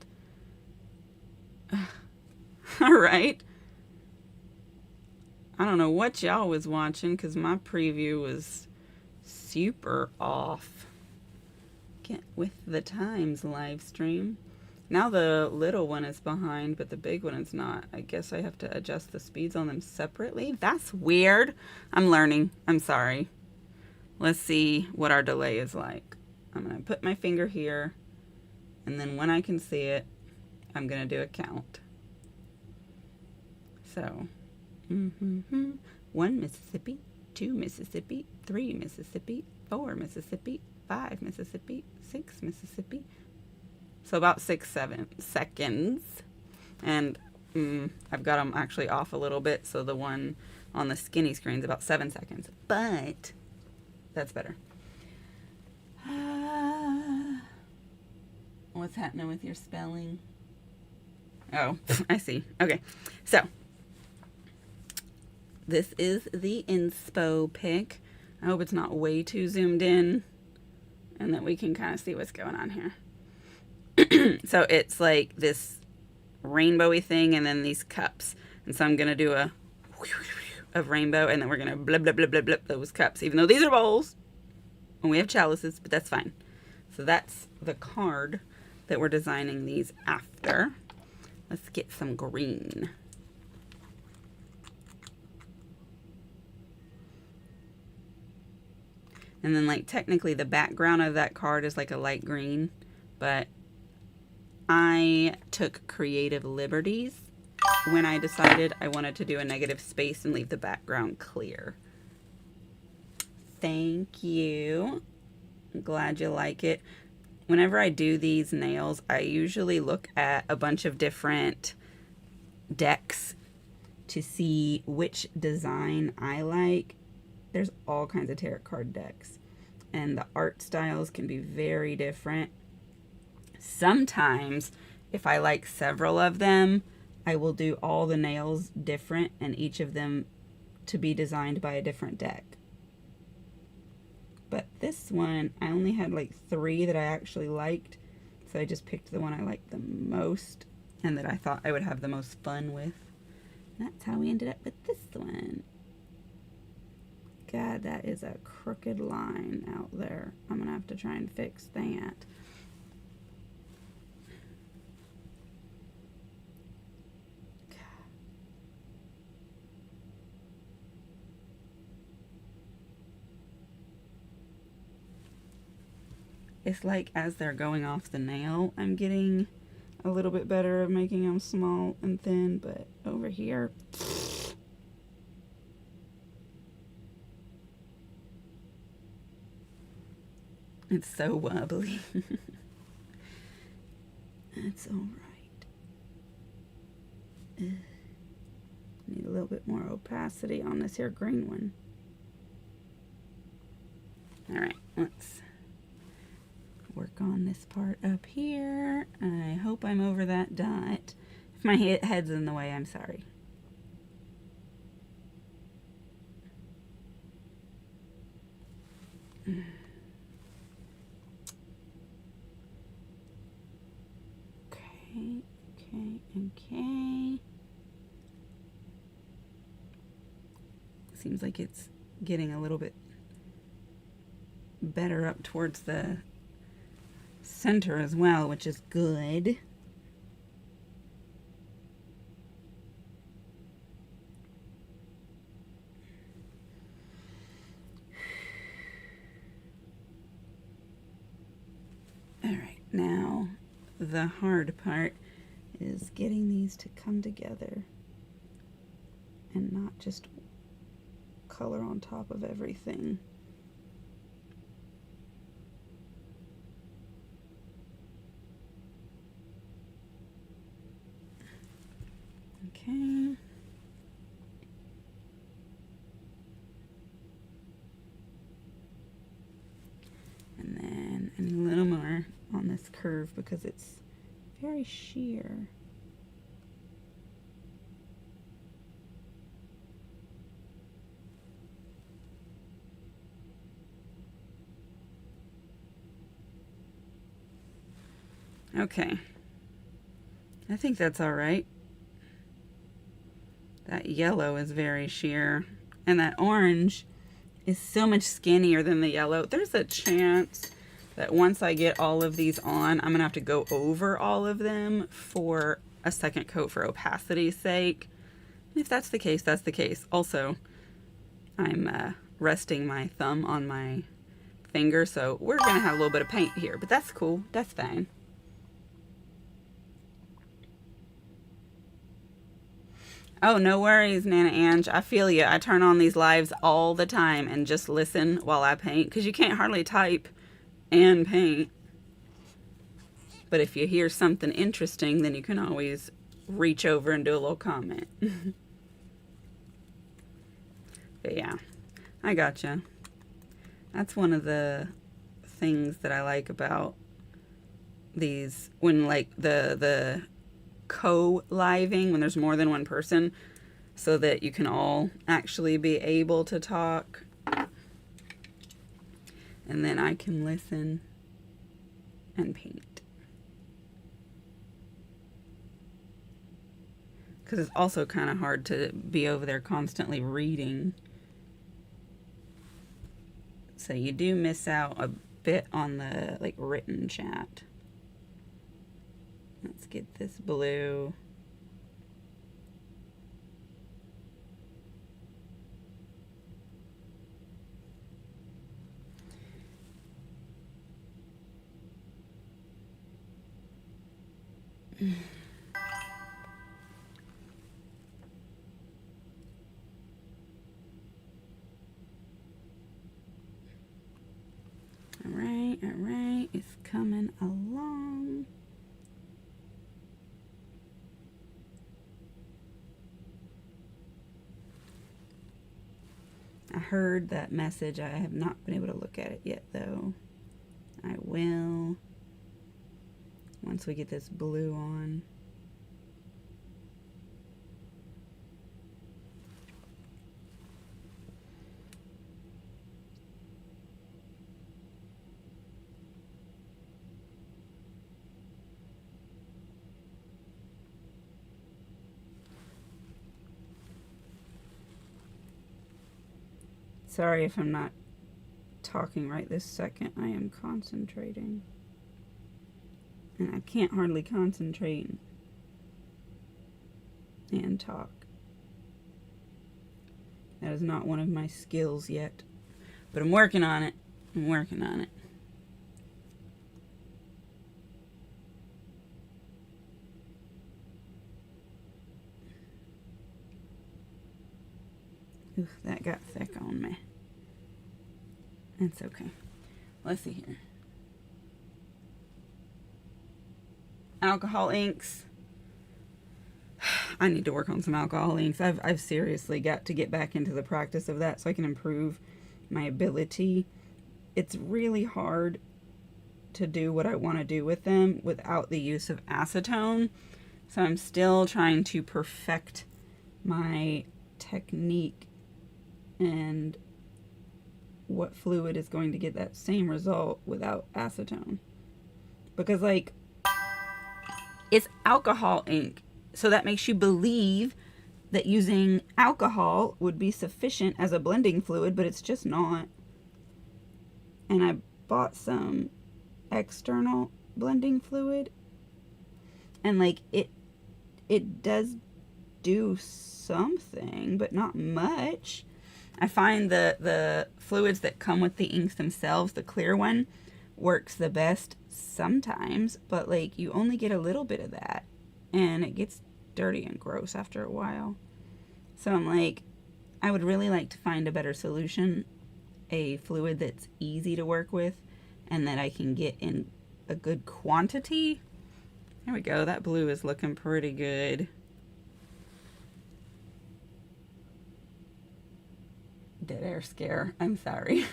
All right. I don't know what y'all was watching because my preview was super off. Get with the times, live stream. Now the little one is behind, but the big one is not. I guess I have to adjust the speeds on them separately. That's weird. I'm learning. I'm sorry. Let's see what our delay is like. I'm going to put my finger here, and then when I can see it, I'm going to do a count. So, 1 Mississippi, 2 Mississippi, 3 Mississippi, 4 Mississippi, 5 Mississippi, 6 Mississippi. So about 7 seconds. And I've got them actually off a little bit, so the one on the skinny screen is about 7 seconds. But that's better. What's happening with your spelling? Oh, I see. Okay, so this is the inspo pic. I hope it's not way too zoomed in and that we can kind of see what's going on here. So it's like this rainbowy thing and then these cups. And so I'm going to do a of rainbow, and then we're going to blub, blub, blub, blub, blub those cups, even though these are bowls and we have chalices, but that's fine. So that's the card that we're designing these after. Let's get some green. And then, like, technically the background of that card is like a light green, but I took creative liberties when I decided I wanted to do a negative space and leave the background clear. Thank you. I'm glad you like it. Whenever I do these nails, I usually look at a bunch of different decks to see which design I like. There's all kinds of tarot card decks, and the art styles can be very different. Sometimes, if I like several of them, I will do all the nails different and each of them to be designed by a different deck. But this one, I only had like 3 that I actually liked, so I just picked the one I liked the most and that I thought I would have the most fun with. And that's how we ended up with this one. God, that is a crooked line out there. I'm gonna have to try and fix that. It's like as they're going off the nail, I'm getting a little bit better at making them small and thin, but over here, it's so wobbly. That's all right. Need a little bit more opacity on this here green one. All right, let's work on this part up here. I hope I'm over that dot. If my head's in the way, I'm sorry. Okay. Seems like it's getting a little bit better up towards the center as well, which is good. All right, now the hard part is getting these to come together and not just color on top of everything. Okay. And then a little more on this curve because it's very sheer. Okay. I think that's all right. That yellow is very sheer. And that orange is so much skinnier than the yellow. There's a chance that once I get all of these on, I'm going to have to go over all of them for a second coat for opacity's sake. If that's the case, that's the case. Also, I'm resting my thumb on my finger, so we're going to have a little bit of paint here, but that's cool. That's fine. Oh, no worries, Nana Ange. I feel you. I turn on these lives all the time and just listen while I paint, because you can't hardly type and paint. But if you hear something interesting, then you can always reach over and do a little comment. But yeah, I gotcha. That's one of the things that I like about these, when like the co-living, when there's more than one person, so that you can all actually be able to talk. And then I can listen and paint. Because it's also kind of hard to be over there constantly reading. So you do miss out a bit on the like written chat. Let's get this blue. All right, it's coming along. I heard that message. I have not been able to look at it yet, though. I will once we get this blue on. Sorry if I'm not talking right this second. I am concentrating. And I can't hardly concentrate and talk. That is not one of my skills yet. But I'm working on it. I'm working on it. Ooh, that got thick on me. It's okay. Let's see here. Alcohol inks. I need to work on some alcohol inks. I've seriously got to get back into the practice of that so I can improve my ability. It's really hard to do what I want to do with them without the use of acetone. So I'm still trying to perfect my technique and what fluid is going to get that same result without acetone. Because like, it's alcohol ink. So that makes you believe that using alcohol would be sufficient as a blending fluid, but it's just not. And I bought some external blending fluid, and like it does do something, but not much. I find the fluids that come with the inks themselves, the clear one, works the best sometimes, but like you only get a little bit of that and it gets dirty and gross after a while. So I'm like, I would really like to find a better solution, a fluid that's easy to work with and that I can get in a good quantity. There we go. That blue is looking pretty good. Dead air scare. I'm sorry.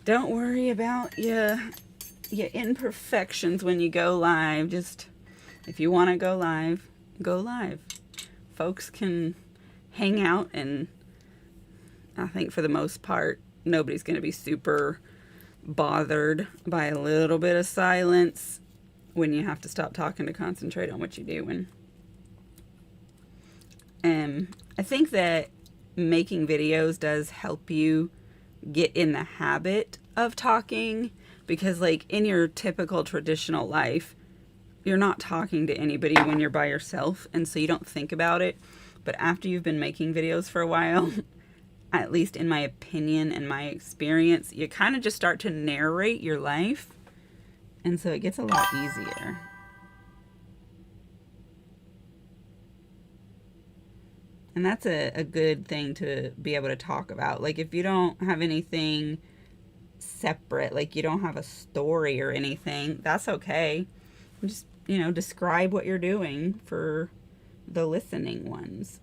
Don't worry about your imperfections when you go live. Just, if you want to go live, go live. Folks can hang out, and I think for the most part, nobody's going to be super bothered by a little bit of silence when you have to stop talking to concentrate on what you're doing. I think that making videos does help you get in the habit of talking, because like in your typical traditional life, you're not talking to anybody when you're by yourself, and so you don't think about it. But after you've been making videos for a while, at least in my opinion and my experience, you kind of just start to narrate your life, and so it gets a lot easier. And that's a good thing to be able to talk about. Like if you don't have anything separate, like you don't have a story or anything, that's okay. Just, you know, describe what you're doing for the listening ones.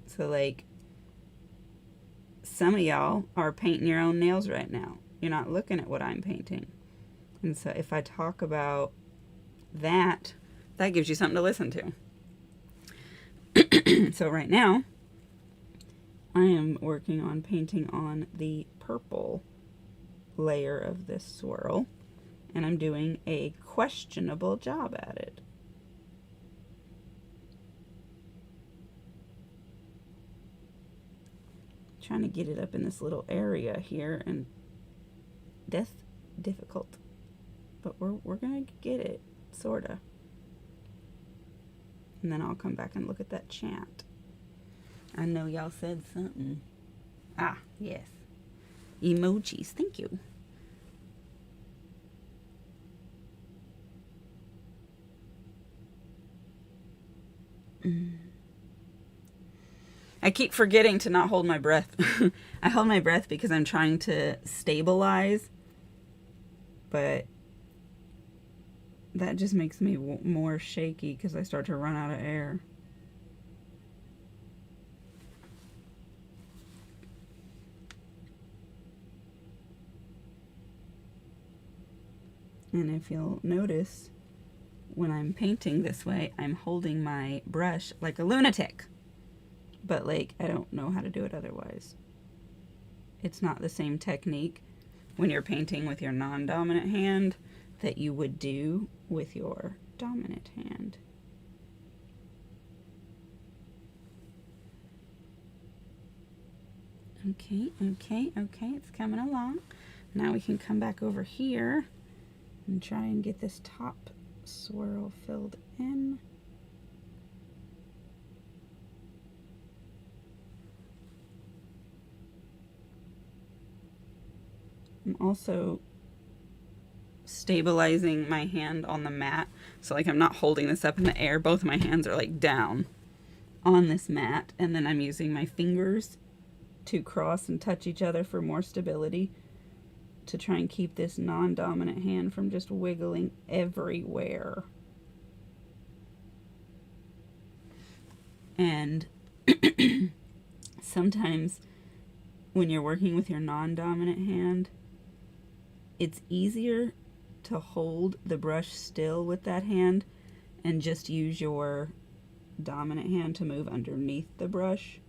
So like some of y'all are painting your own nails right now. You're not looking at what I'm painting. And so if I talk about that, that gives you something to listen to. So right now, I am working on painting on the purple layer of this swirl, and I'm doing a questionable job at it. Trying to get it up in this little area here, and that's difficult, but we're gonna get it, sorta. And then I'll come back and look at that chant. I know y'all said something. Ah, yes. Emojis, thank you. I keep forgetting to not hold my breath. I hold my breath because I'm trying to stabilize, but that just makes me more shaky because I start to run out of air. And if you'll notice, when I'm painting this way, I'm holding my brush like a lunatic. But like, I don't know how to do it otherwise. It's not the same technique when you're painting with your non-dominant hand that you would do with your dominant hand. Okay, it's coming along. Now we can come back over here and try and get this top swirl filled in. I'm also stabilizing my hand on the mat, so like I'm not holding this up in the air. Both of my hands are like down on this mat, and then I'm using my fingers to cross and touch each other for more stability, to try and keep this non-dominant hand from just wiggling everywhere. And sometimes when you're working with your non-dominant hand, it's easier to hold the brush still with that hand and just use your dominant hand to move underneath the brush.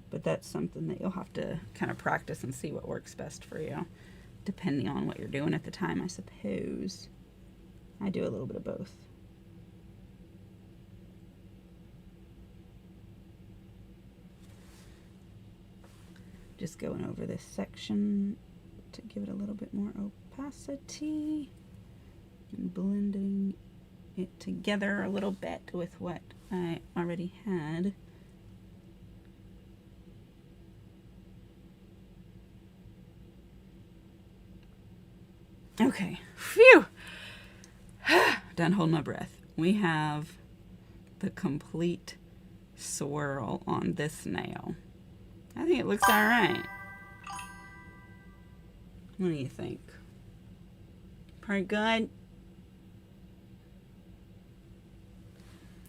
But that's something that you'll have to kind of practice and see what works best for you, depending on what you're doing at the time, I suppose. I do a little bit of both. Just going over this section to give it a little bit more opacity and blending it together a little bit with what I already had. Okay, phew, done holding my breath. We have the complete swirl on this nail. I think it looks all right. What do you think? Pretty good?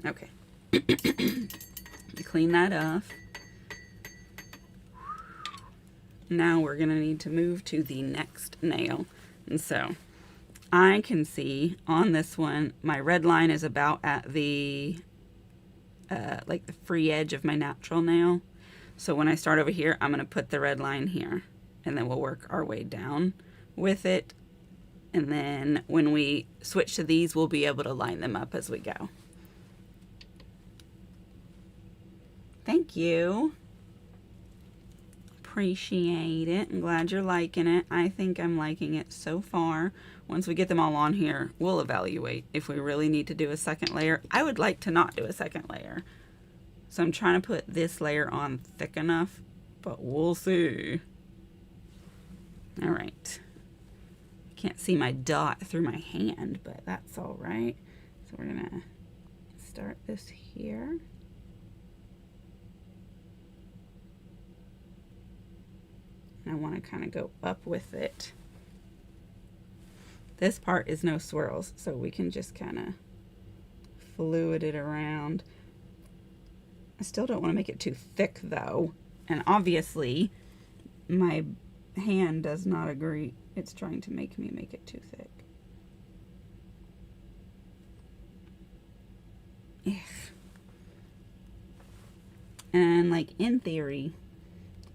Okay. Clean that off. Now we're going to need to move to the next nail. And so I can see on this one, my red line is about at the, like the free edge of my natural nail. So when I start over here, I'm going to put the red line here, and then we'll work our way down with it And then when we switch to these, we'll be able to line them up as we go. Thank you. Appreciate it. I'm glad you're liking it. I think I'm liking it so far. Once we get them all on here, we'll evaluate if we really need to do a second layer. I would like to not do a second layer. So I'm trying to put this layer on thick enough, but we'll see. All right. Can't see my dot through my hand, but that's all right. So we're gonna start this here. And I want to kind of go up with it. This part is no swirls, so we can just kind of fluid it around. I still don't want to make it too thick though, and obviously my hand does not agree. It's trying to make me make it too thick. Ugh. And like in theory,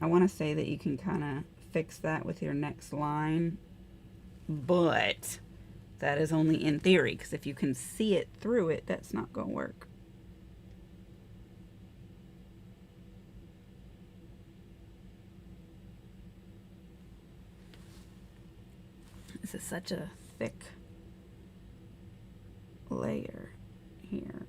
I want to say that you can kind of fix that with your next line, but that is only in theory, because if you can see it through it, that's not going to work. This is such a thick layer here.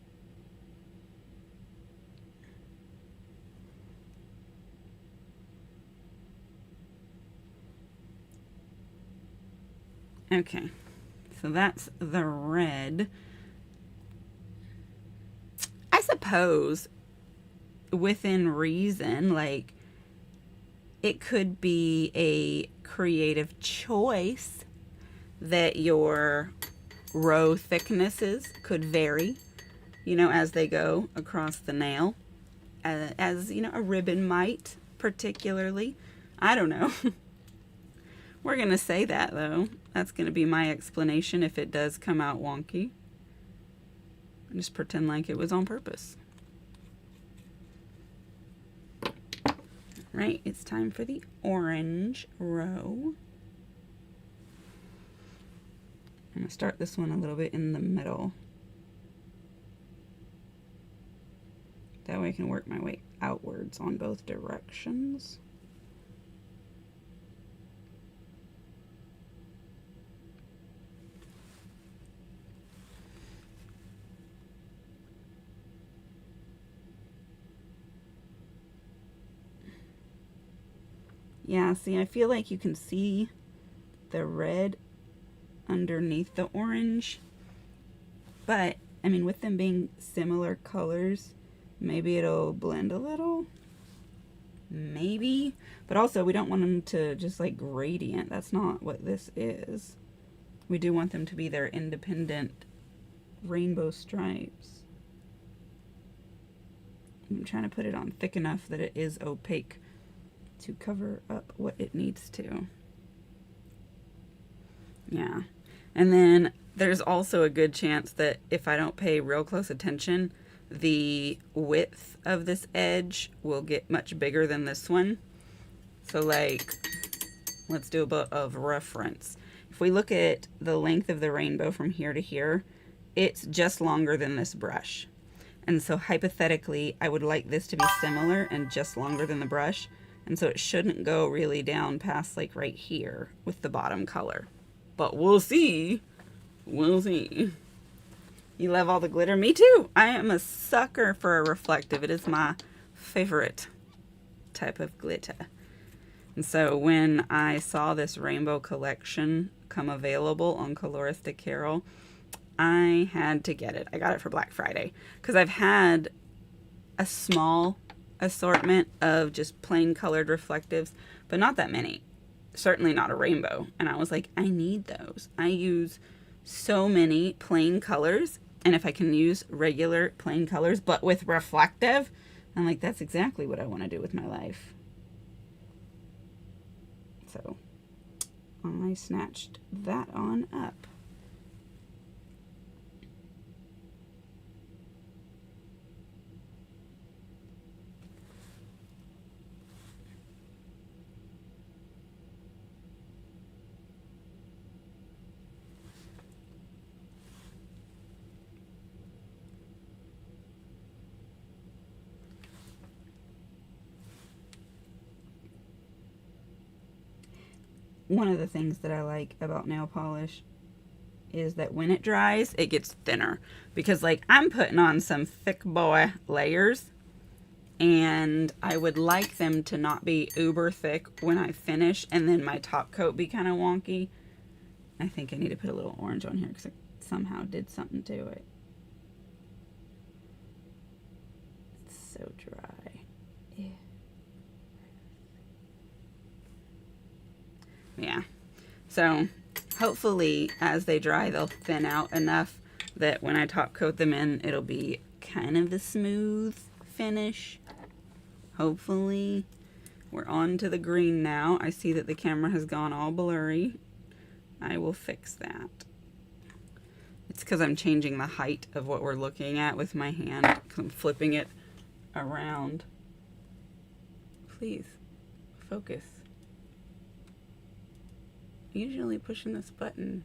Okay, so that's the red. I suppose within reason, like it could be a creative choice that your row thicknesses could vary, you know, as they go across the nail, as you know, a ribbon might particularly. I don't know. We're going to say that, though. That's going to be my explanation if it does come out wonky. Just pretend like it was on purpose. Right, it's time for the orange row. I'm going to start this one a little bit in the middle. That way I can work my way outwards on both directions. Yeah, see, I feel like you can see the red underneath the orange, but I mean, with them being similar colors, maybe it'll blend a little, maybe, but also we don't want them to just like gradient. That's not what this is. We do want them to be their independent rainbow stripes. I'm trying to put it on thick enough that it is opaque to cover up what it needs to. Yeah. And then there's also a good chance that if I don't pay real close attention, the width of this edge will get much bigger than this one. So like, let's do a bit of reference. If we look at the length of the rainbow from here to here, it's just longer than this brush. And so hypothetically, I would like this to be similar and just longer than the brush. And so it shouldn't go really down past like right here with the bottom color. But we'll see. We'll see. You love all the glitter? Me too. I am a sucker for a reflective. It is my favorite type of glitter. And so when I saw this rainbow collection come available on Coloristic Carol, I had to get it. I got it for Black Friday because I've had a small assortment of just plain colored reflectives, but not that many. Certainly not a rainbow. And I was like, I need those. I use so many plain colors, and if I can use regular plain colors but with reflective, I'm like, that's exactly what I want to do with my life. So I snatched that on up. one of the things that I like about nail polish is that when it dries, it gets thinner. Because like I'm putting on some thick boy layers, and I would like them to not be uber thick when I finish, and then my top coat be kind of wonky. I think I need to put a little orange on here because I somehow did something to it. It's so dry. Yeah. So hopefully as they dry, they'll thin out enough that when I top coat them in, it'll be kind of a smooth finish. Hopefully. We're on to the green now. I see that the camera has gone all blurry. I will fix that. It's because I'm changing the height of what we're looking at with my hand, because I'm flipping it around. Please, focus. Usually pushing this button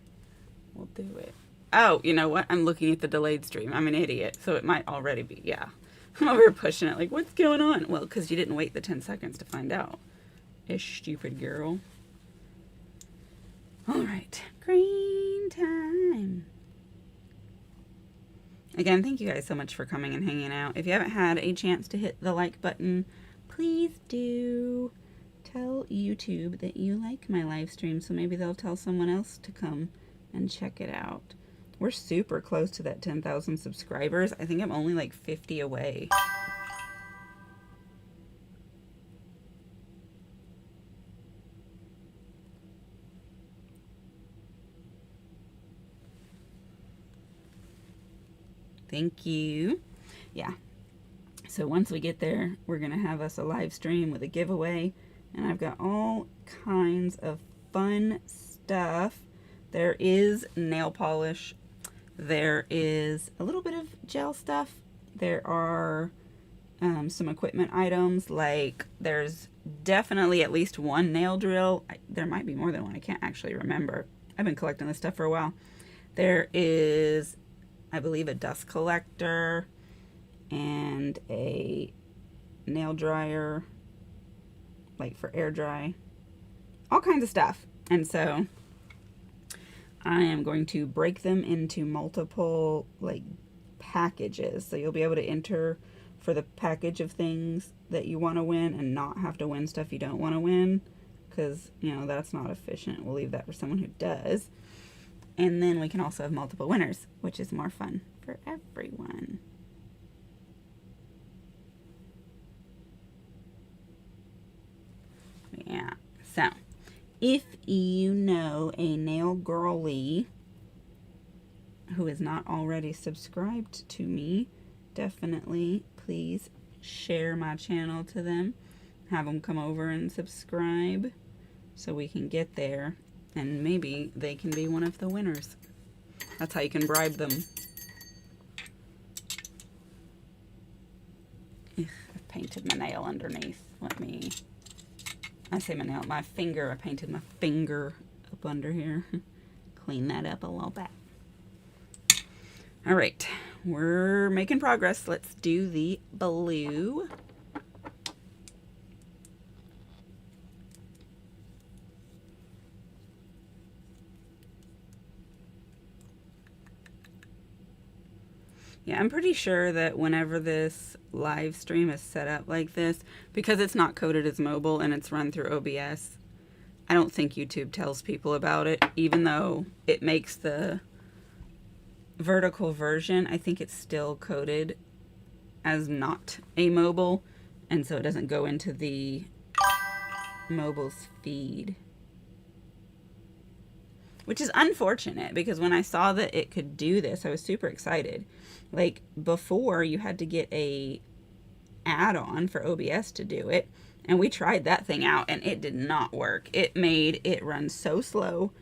will do it. Oh, you know what? I'm looking at the delayed stream. I'm an idiot, so it might already be, yeah. I'm over here pushing it like, what's going on? Well, because you didn't wait the 10 seconds to find out. Ish, stupid girl. All right, green time. Again, thank you guys so much for coming and hanging out. If you haven't had a chance to hit the like button, please do. Tell YouTube that you like my live stream, so maybe they'll tell someone else to come and check it out. We're super close to that 10,000 subscribers. I think I'm only like 50 away. Thank you. Yeah. So once we get there, we're going to have us a live stream with a giveaway. And I've got all kinds of fun stuff. There is nail polish. There is a little bit of gel stuff. There are some equipment items. Like there's definitely at least one nail drill. There might be more than one. I can't actually remember. I've been collecting this stuff for a while. There is, I believe, a dust collector and a nail dryer, like for air dry, all kinds of stuff. And so I am going to break them into multiple like packages. So you'll be able to enter for the package of things that you want to win and not have to win stuff you don't want to win, because, you know, that's not efficient. We'll leave that for someone who does. And then we can also have multiple winners, which is more fun for everyone. Yeah, so if you know a nail girly who is not already subscribed to me, definitely please share my channel to them. Have them come over and subscribe so we can get there, and maybe they can be one of the winners. That's how you can bribe them. Ugh, I've painted my nail underneath. I say my nail, my finger. I painted my finger up under here. Clean that up a little bit. All right, we're making progress. Let's do the blue. Yeah, I'm pretty sure that whenever this live stream is set up like this, because it's not coded as mobile and it's run through OBS, I don't think YouTube tells people about it, even though it makes the vertical version. I think it's still coded as not a mobile, and so it doesn't go into the mobile's feed. Which is unfortunate, because when I saw that it could do this, I was super excited. Like, before, you had to get a add-on for OBS to do it, and we tried that thing out, and it did not work. It made it run so slow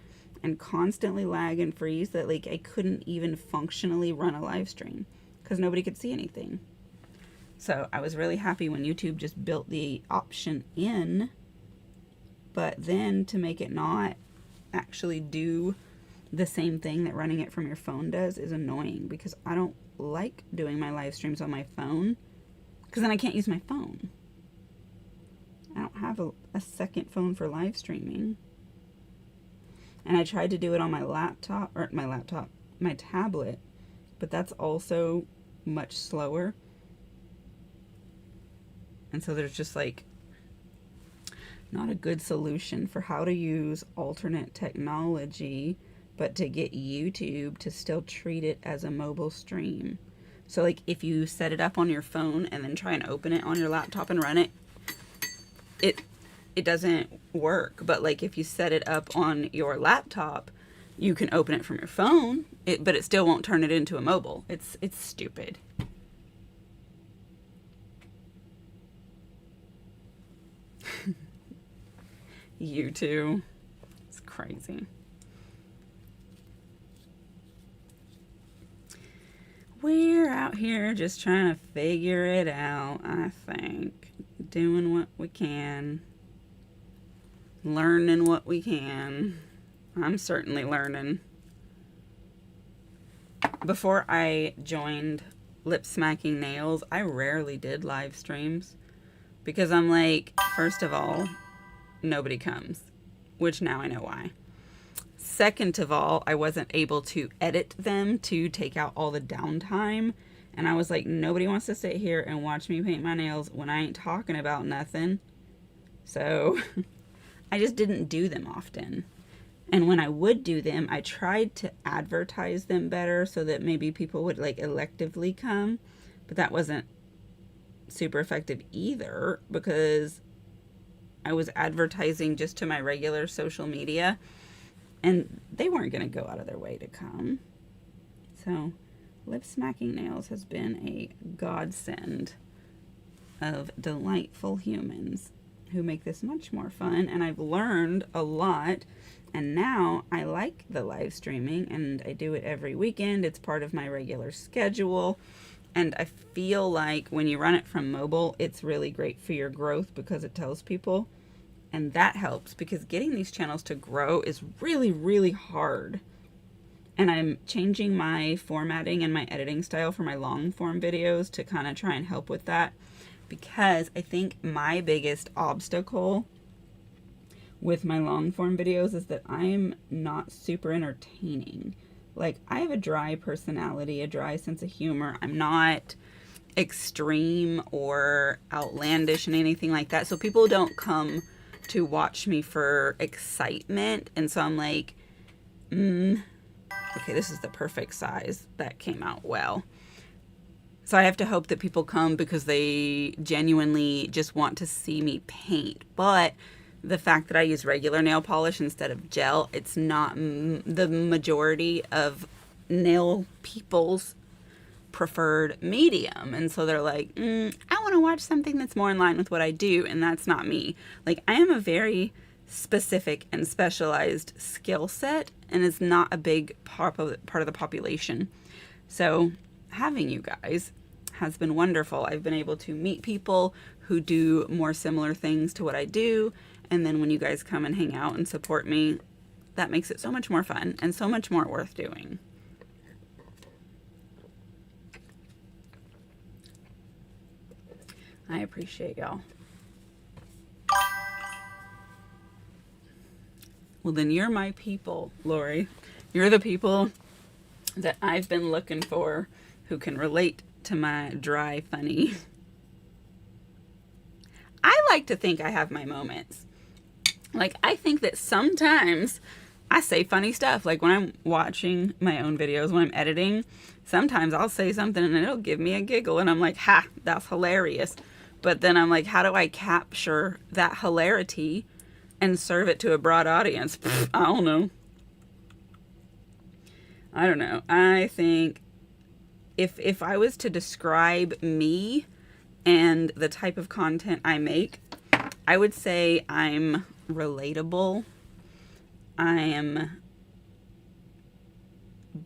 and constantly lag and freeze that, like, I couldn't even functionally run a live stream because nobody could see anything. So I was really happy when YouTube just built the option in, but then to make it not actually do the same thing that running it from your phone does is annoying, because I don't like doing my live streams on my phone, because then I can't use my phone. I don't have a second phone for live streaming. And I tried to do it on my my tablet, but that's also much slower. And so there's just like not a good solution for how to use alternate technology, but to get YouTube to still treat it as a mobile stream. So like if you set it up on your phone and then try and open it on your laptop and run it, it doesn't work. But like if you set it up on your laptop, you can open it from your phone, but it still won't turn it into a mobile. It's stupid. You too. It's crazy. We're out here just trying to figure it out, I think. Doing what we can. Learning what we can. I'm certainly learning. Before I joined Lip Smacking Nails, I rarely did live streams. Because I'm like, first of all, nobody comes. Which now I know why. Second of all, I wasn't able to edit them to take out all the downtime. And I was like, nobody wants to sit here and watch me paint my nails when I ain't talking about nothing. So I just didn't do them often. And when I would do them, I tried to advertise them better so that maybe people would like electively come. But that wasn't super effective either, because I was advertising just to my regular social media and they weren't going to go out of their way to come. So Lip Smacking Nails has been a godsend of delightful humans who make this much more fun, and I've learned a lot, and now I like the live streaming and I do it every weekend. It's part of my regular schedule. And I feel like when you run it from mobile, it's really great for your growth because it tells people. And that helps because getting these channels to grow is really, really hard. And I'm changing my formatting and my editing style for my long form videos to kind of try and help with that. Because I think my biggest obstacle with my long form videos is that I'm not super entertaining. Like, I have a dry personality, a dry sense of humor. I'm not extreme or outlandish and anything like that. So people don't come to watch me for excitement. And so I'm like, okay, this is the perfect size. That came out well. So I have to hope that people come because they genuinely just want to see me paint. But the fact that I use regular nail polish instead of gel, it's not the majority of nail people's preferred medium. And so they're like, I want to watch something that's more in line with what I do. And that's not me. Like, I am a very specific and specialized skill set, and it's not a big part of the population. So having you guys has been wonderful. I've been able to meet people who do more similar things to what I do. And then when you guys come and hang out and support me, that makes it so much more fun and so much more worth doing. I appreciate y'all. Well, then you're my people, Lori. You're the people that I've been looking for who can relate to my dry funny. I like to think I have my moments. Like, I think that sometimes I say funny stuff. Like, when I'm watching my own videos, when I'm editing, sometimes I'll say something and it'll give me a giggle. And I'm like, ha, that's hilarious. But then I'm like, how do I capture that hilarity and serve it to a broad audience? I don't know. I think if I was to describe me and the type of content I make, I would say I'm relatable. I am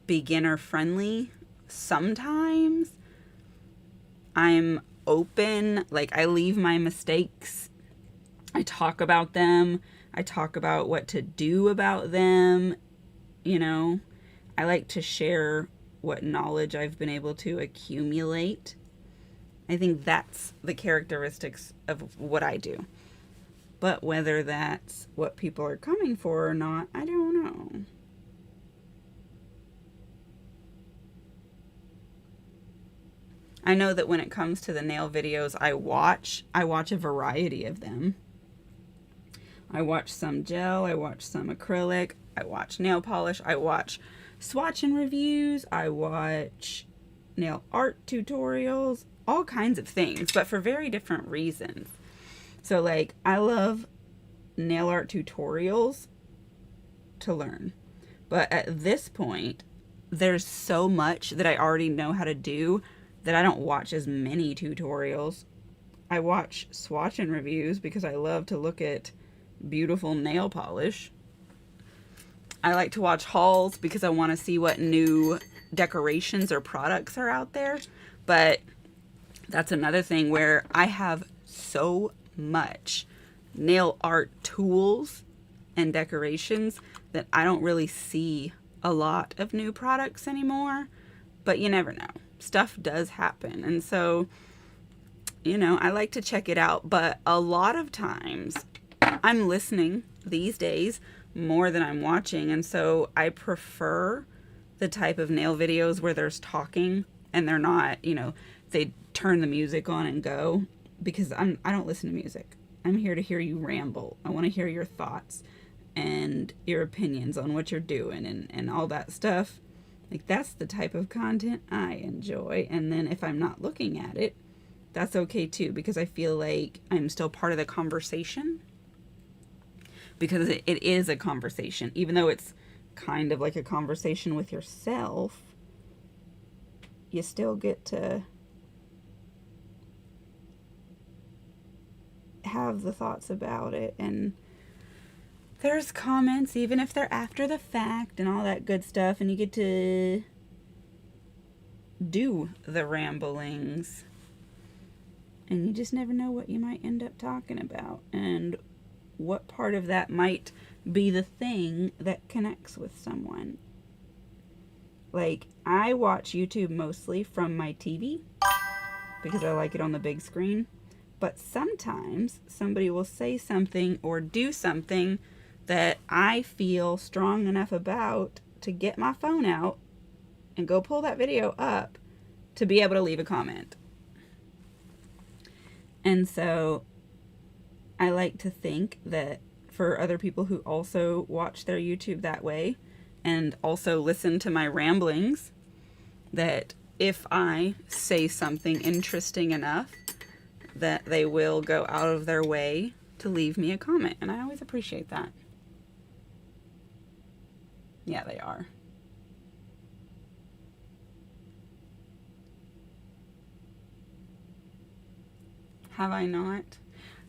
beginner friendly sometimes. I'm open. Like, I leave my mistakes. I talk about them. I talk about what to do about them. You know, I like to share what knowledge I've been able to accumulate. I think that's the characteristics of what I do. But whether that's what people are coming for or not, I don't know. I know that when it comes to the nail videos I watch a variety of them. I watch some gel, I watch some acrylic, I watch nail polish, I watch swatch and reviews, I watch nail art tutorials, all kinds of things, but for very different reasons. So like, I love nail art tutorials to learn, but at this point, there's so much that I already know how to do that I don't watch as many tutorials. I watch swatch and reviews because I love to look at beautiful nail polish. I like to watch hauls because I want to see what new decorations or products are out there. But that's another thing where I have so much nail art tools and decorations that I don't really see a lot of new products anymore. But you never know. Stuff does happen. And so, you know, I like to check it out. But a lot of times I'm listening these days more than I'm watching. And so I prefer the type of nail videos where there's talking and they're not, you know, they turn the music on and go, because I don't listen to music. I'm here to hear you ramble. I want to hear your thoughts and your opinions on what you're doing and all that stuff. Like, that's the type of content I enjoy. And then if I'm not looking at it, that's okay too, because I feel like I'm still part of the conversation. Because it is a conversation, even though it's kind of like a conversation with yourself, you still get to have the thoughts about it. And there's comments, even if they're after the fact and all that good stuff, and you get to do the ramblings. And you just never know what you might end up talking about and what part of that might be the thing that connects with someone. Like, I watch YouTube mostly from my TV because I like it on the big screen. But sometimes somebody will say something or do something that I feel strong enough about to get my phone out and go pull that video up to be able to leave a comment. And so I like to think that for other people who also watch their YouTube that way and also listen to my ramblings, that if I say something interesting enough, that they will go out of their way to leave me a comment. And I always appreciate that. Yeah, they are. Have I not?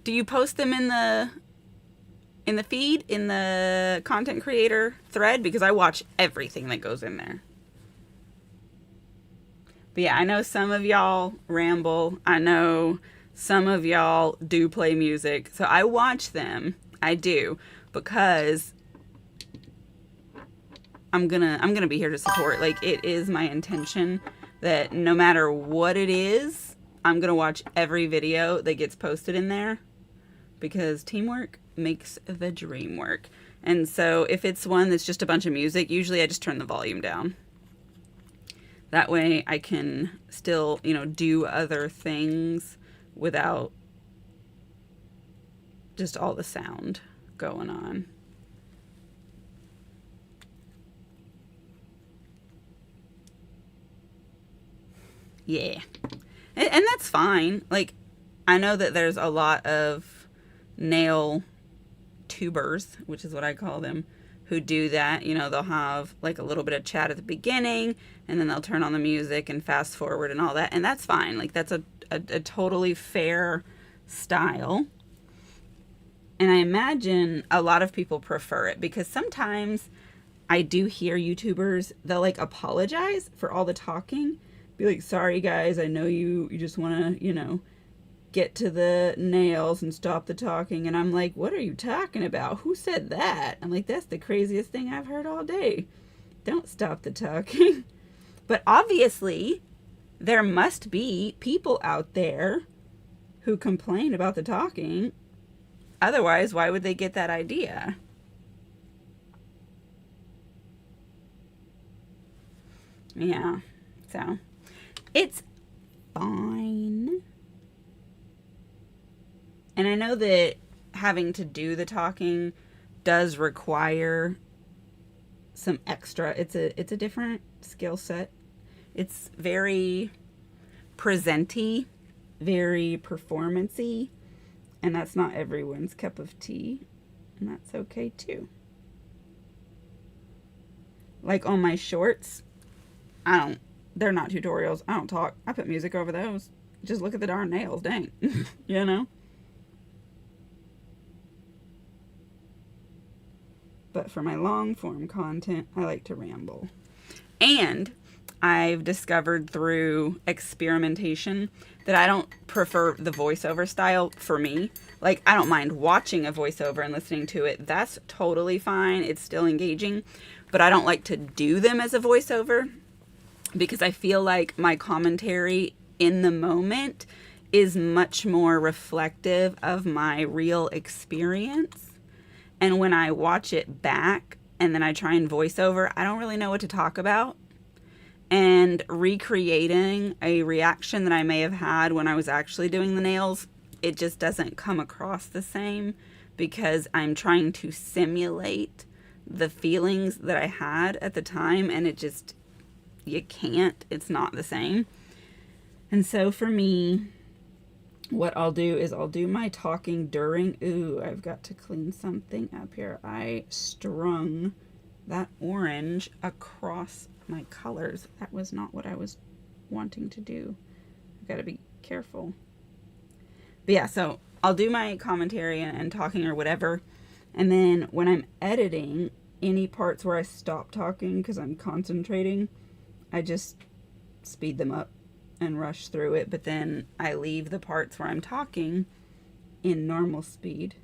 Do you post them in the feed, in the content creator thread? Because I watch everything that goes in there. But yeah, I know some of y'all ramble. I know some of y'all do play music. So I watch them. I do, because I'm gonna be here to support. Like, it is my intention that no matter what it is, I'm gonna watch every video that gets posted in there, because teamwork makes the dream work. And so if it's one that's just a bunch of music, usually I just turn the volume down. That way I can still, you know, do other things without just all the sound going on. Yeah. And that's fine. Like, I know that there's a lot of nail tubers, which is what I call them, who do that. You know, they'll have like a little bit of chat at the beginning, and then they'll turn on the music and fast forward and all that. And that's fine. Like, that's a totally fair style. And I imagine a lot of people prefer it, because sometimes I do hear YouTubers, they'll like apologize for all the talking. Be like, sorry guys, I know you just want to, you know, get to the nails and stop the talking. And I'm like, what are you talking about? Who said that? I'm like, that's the craziest thing I've heard all day. Don't stop the talking. But obviously, there must be people out there who complain about the talking. Otherwise, why would they get that idea? Yeah, so it's fine. And I know that having to do the talking does require some extra. It's a different skill set. It's very presenty, very performancy, and that's not everyone's cup of tea, and that's okay too. Like on my shorts, they're not tutorials. I don't talk. I put music over those. Just look at the darn nails, dang. You know? But for my long form content, I like to ramble. And I've discovered through experimentation that I don't prefer the voiceover style for me. Like, I don't mind watching a voiceover and listening to it. That's totally fine. It's still engaging. But I don't like to do them as a voiceover because I feel like my commentary in the moment is much more reflective of my real experience. And when I watch it back and then I try and voice over, I don't really know what to talk about. And recreating a reaction that I may have had when I was actually doing the nails, it just doesn't come across the same because I'm trying to simulate the feelings that I had at the time, and it just, you can't. It's not the same. And so for me, what I'll do is I'll do my talking during. Ooh, I've got to clean something up here. I strung that orange across my colors. That was not what I was wanting to do. I've got to be careful. But yeah, so I'll do my commentary and talking or whatever. And then when I'm editing, any parts where I stop talking because I'm concentrating, I just speed them up and rush through it. But then I leave the parts where I'm talking in normal speed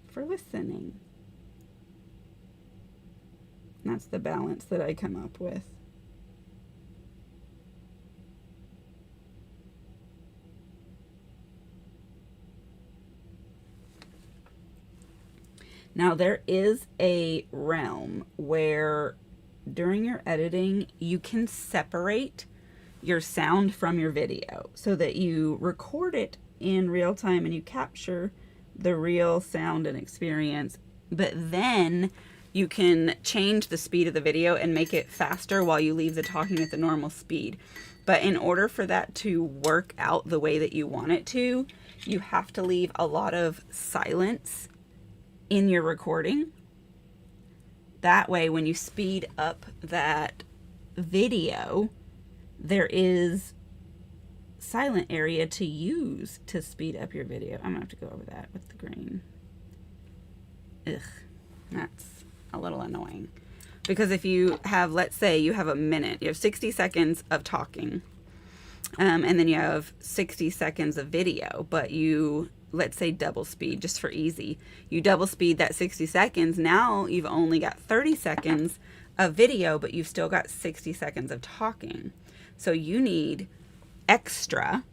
for listening. And that's the balance that I come up with. Now there is a realm where during your editing you can separate your sound from your video so that you record it in real time and you capture the real sound and experience, but then you can change the speed of the video and make it faster while you leave the talking at the normal speed. But in order for that to work out the way that you want it to, you have to leave a lot of silence in your recording. That way, when you speed up that video, there is silent area to use to speed up your video. I'm gonna have to go over that with the green. Ugh, that's a little annoying. Because if you have, let's say you have a minute, you have 60 seconds of talking, and then you have 60 seconds of video, but you, let's say double speed, just for easy. You double speed that 60 seconds. Now you've only got 30 seconds of video, but you've still got 60 seconds of talking. So you need extra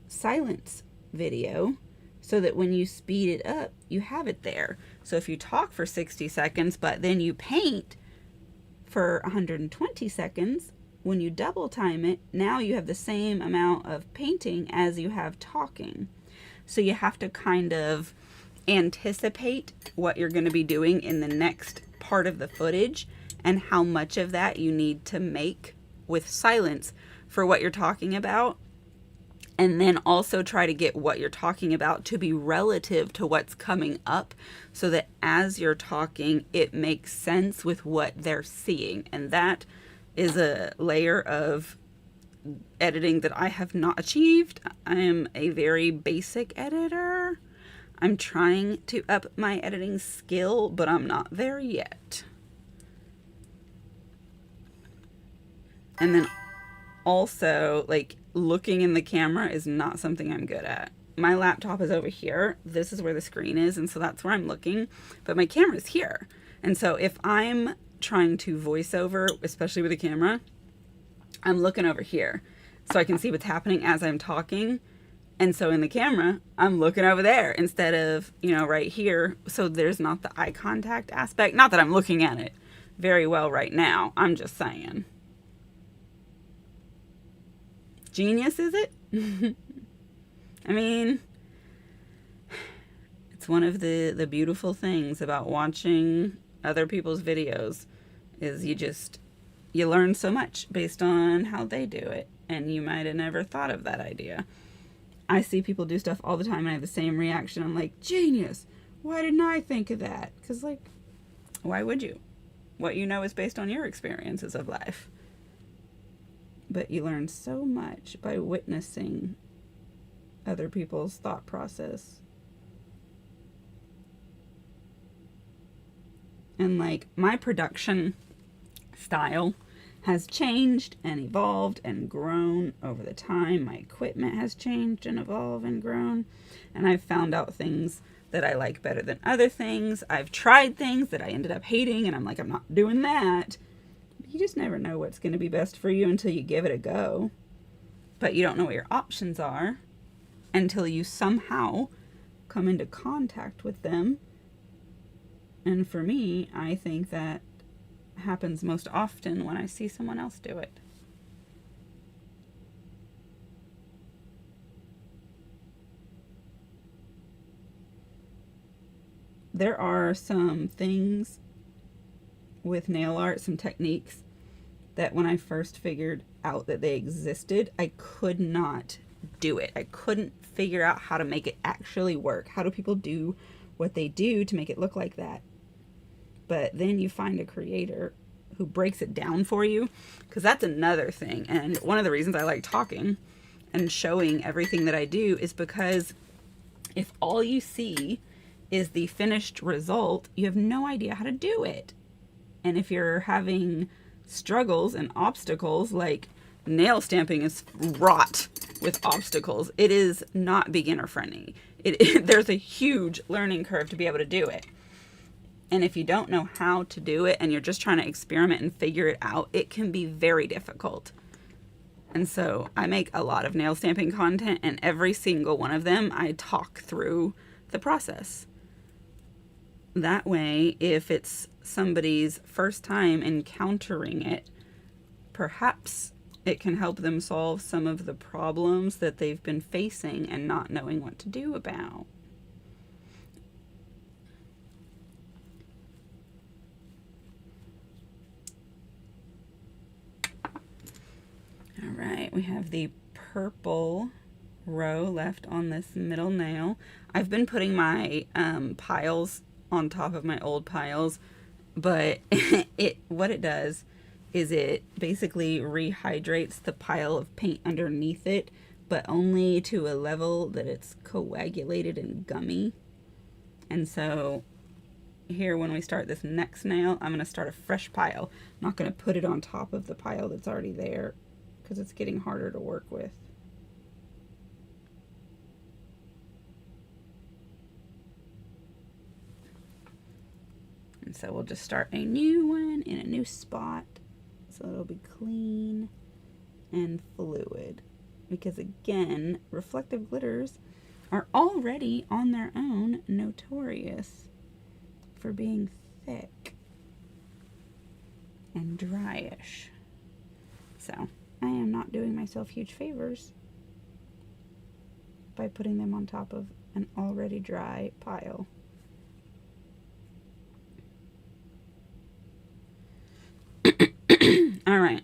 silence video so that when you speed it up, you have it there. So if you talk for 60 seconds, but then you paint for 120 seconds, when you double time it, now you have the same amount of painting as you have talking. So you have to kind of anticipate what you're going to be doing in the next part of the footage and how much of that you need to make with silence for what you're talking about. And then also try to get what you're talking about to be relative to what's coming up so that as you're talking, it makes sense with what they're seeing. And that is a layer of editing that I have not achieved. I am a very basic editor. I'm trying to up my editing skill, but I'm not there yet. And then also, like, looking in the camera is not something I'm good at. My laptop is over here. This is where the screen is, and so that's where I'm looking. But my camera's here. And so if I'm trying to voice over, especially with a camera, I'm looking over here so I can see what's happening as I'm talking. And so in the camera, I'm looking over there instead of, you know, right here. So there's not the eye contact aspect. Not that I'm looking at it very well right now. I'm just saying. genius, is it? I mean, it's one of the beautiful things about watching other people's videos is you learn so much based on how they do it, and you might have never thought of that idea. I see people do stuff all the time and I have the same reaction. I'm like, genius, why didn't I think of that? Because, like, why would you? What you know is based on your experiences of life. But you learn so much by witnessing other people's thought process. And, like, my production style has changed and evolved and grown over the time. My equipment has changed and evolved and grown. And I've found out things that I like better than other things. I've tried things that I ended up hating, and I'm like, I'm not doing that. You just never know what's going to be best for you until you give it a go. But you don't know what your options are until you somehow come into contact with them. And for me, I think that happens most often when I see someone else do it. There are some things with nail art, some techniques that when I first figured out that they existed, I could not do it. I couldn't figure out how to make it actually work. How do people do what they do to make it look like that? But then you find a creator who breaks it down for you, because that's another thing. And one of the reasons I like talking and showing everything that I do is because if all you see is the finished result, you have no idea how to do it. And if you're having struggles and obstacles, like nail stamping is wrought with obstacles. It is not beginner friendly. There's a huge learning curve to be able to do it. And if you don't know how to do it and you're just trying to experiment and figure it out, it can be very difficult. And so I make a lot of nail stamping content, and every single one of them I talk through the process. That way, if it's somebody's first time encountering it, perhaps it can help them solve some of the problems that they've been facing and not knowing what to do about. All right, we have the purple row left on this middle nail. I've been putting my piles on top of my old piles, but what it does is it basically rehydrates the pile of paint underneath it, but only to a level that it's coagulated and gummy. And so here, when we start this next nail, I'm going to start a fresh pile. I'm not going to put it on top of the pile that's already there, because it's getting harder to work with. And so we'll just start a new one in a new spot, so it'll be clean and fluid. Because again, reflective glitters are already on their own notorious for being thick and dryish. So I am not doing myself huge favors by putting them on top of an already dry pile. All right.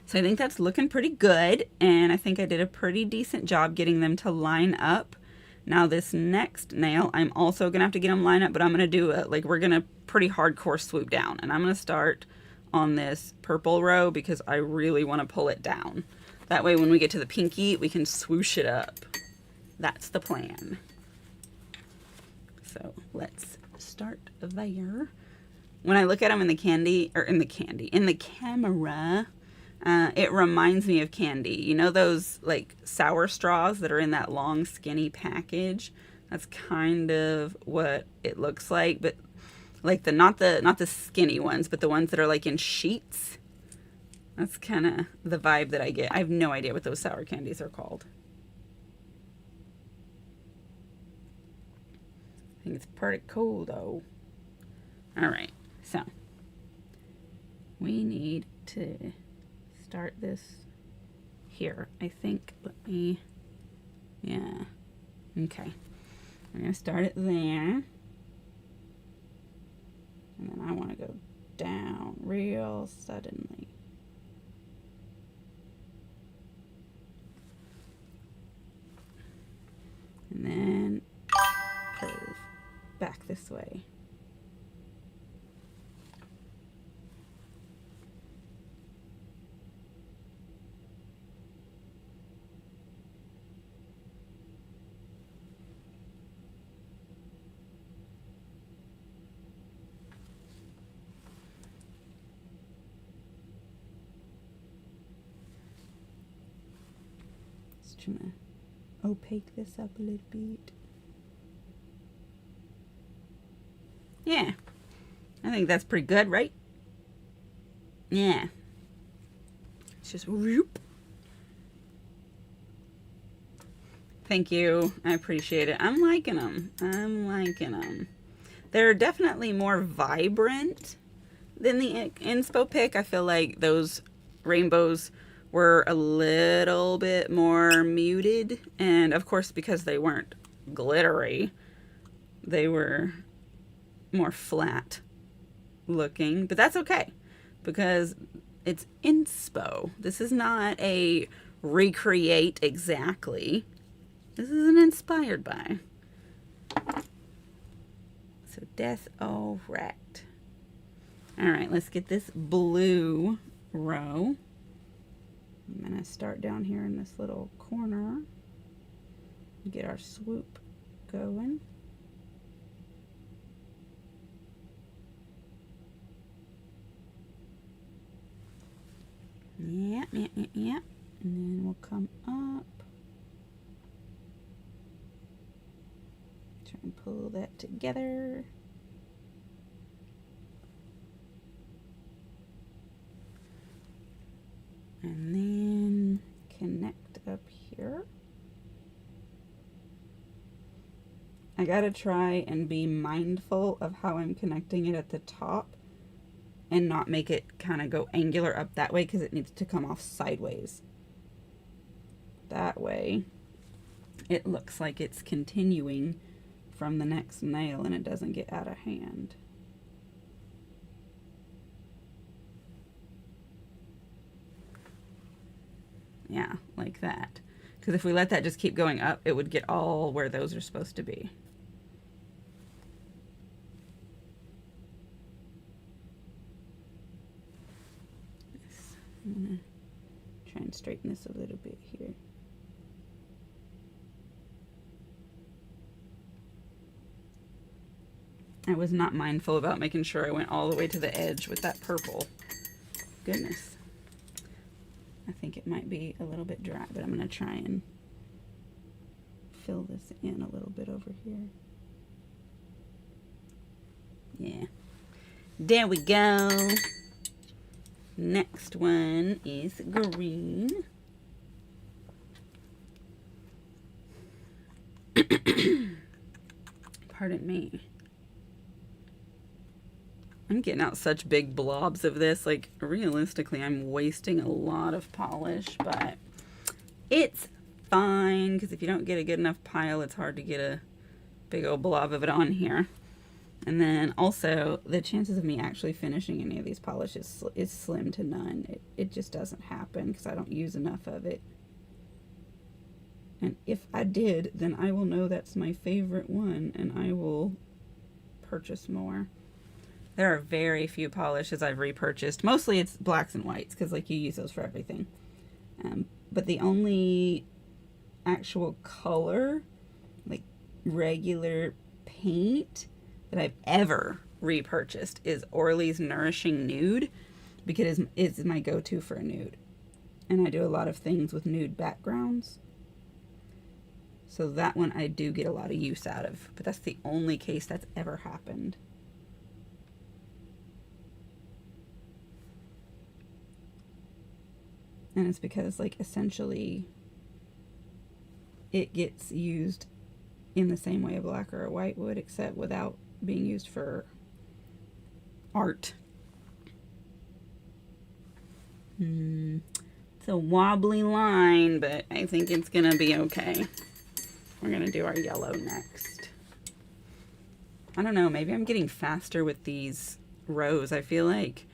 So I think that's looking pretty good, and I think I did a pretty decent job getting them to line up. Now this next nail, I'm also going to have to get them lined up, but I'm going to do we're going to pretty hardcore swoop down, and I'm going to start on this purple row because I really want to pull it down. That way when we get to the pinky, we can swoosh it up. That's the plan. So let's start there. When I look at them in the camera, it reminds me of candy. You know those like sour straws that are in that long skinny package? That's kind of what it looks like, but like not the skinny ones, but the ones that are like in sheets. That's kind of the vibe that I get. I have no idea what those sour candies are called. I think it's pretty cool though. All right. So, we need to start this here, I think. Let me, yeah, okay. I'm gonna start it there. And then I want to go down real suddenly. And then curve back this way. Just trying to opaque this up a little bit. Yeah, I think that's pretty good, right? Yeah. It's just whoop. Thank you. I appreciate it. I'm liking them. I'm liking them. They're definitely more vibrant than the inspo pick. I feel like those rainbows were a little bit more muted. And of course, because they weren't glittery, they were more flat looking. But that's okay, because it's inspo. This is not a recreate exactly. This is an inspired by. So that's all right. All right, let's get this blue row. I'm gonna start down here in this little corner. Get our swoop going. Yep. And then we'll come up. Try and pull that together. And then connect up here. I gotta try and be mindful of how I'm connecting it at the top and not make it kind of go angular up that way, because it needs to come off sideways. That way it looks like it's continuing from the next nail and it doesn't get out of hand. Yeah, like that. Because if we let that just keep going up, it would get all where those are supposed to be. I'm gonna try and straighten this a little bit here. I was not mindful about making sure I went all the way to the edge with that purple. Goodness. I think it might be a little bit dry, but I'm gonna try and fill this in a little bit over here. Yeah. There we go. Next one is green. Pardon me. I'm getting out such big blobs of this. Like, realistically, I'm wasting a lot of polish, but it's fine, because if you don't get a good enough pile, it's hard to get a big old blob of it on here. And then also, the chances of me actually finishing any of these polishes is slim to none. It just doesn't happen because I don't use enough of it. And if I did, then I will know that's my favorite one, and I will purchase more. There are very few polishes I've repurchased. Mostly it's blacks and whites, because like you use those for everything. But the only actual color, like regular paint, that I've ever repurchased is Orly's Nourishing Nude, because it's my go-to for a nude. And I do a lot of things with nude backgrounds. So that one I do get a lot of use out of. But that's the only case that's ever happened. And it's because, like, essentially it gets used in the same way a black or a white would, except without being used for art. It's a wobbly line, but I think it's gonna be okay. We're gonna do our yellow next. I don't know, maybe I'm getting faster with these rows. I feel like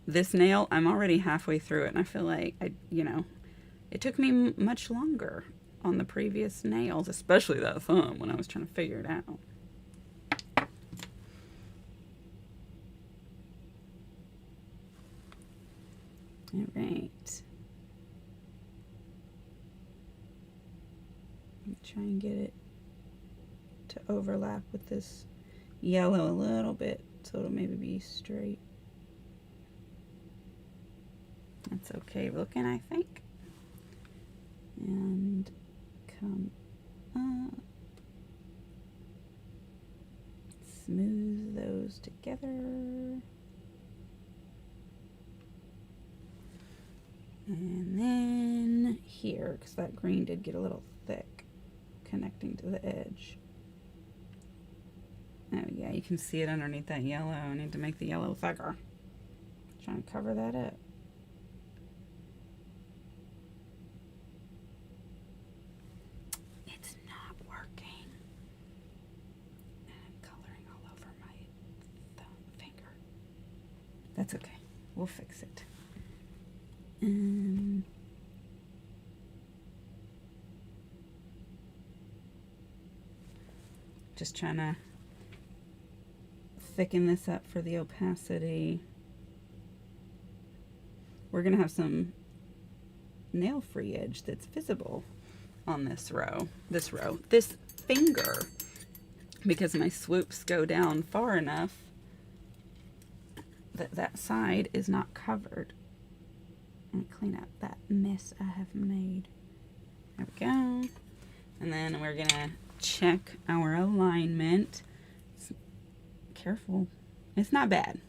this nail, I'm already halfway through it, and I feel like, it took me much longer on the previous nails, especially that thumb, when I was trying to figure it out. All right. Try and get it to overlap with this yellow a little bit, so it'll maybe be straight. That's okay looking, I think. And come up. Smooth those together. And then here, because that green did get a little thick, connecting to the edge. Oh yeah, you can see it underneath that yellow. I need to make the yellow thicker. Trying to cover that up. It's not working. And I'm coloring all over my finger. That's okay. We'll fix it. Just trying to thicken this up for the opacity. We're going to have some nail-free edge that's visible on this finger, because my swoops go down far enough that that side is not covered. Let me clean up that mess I have made. There we go. And then we're gonna check our alignment. Careful. It's not bad.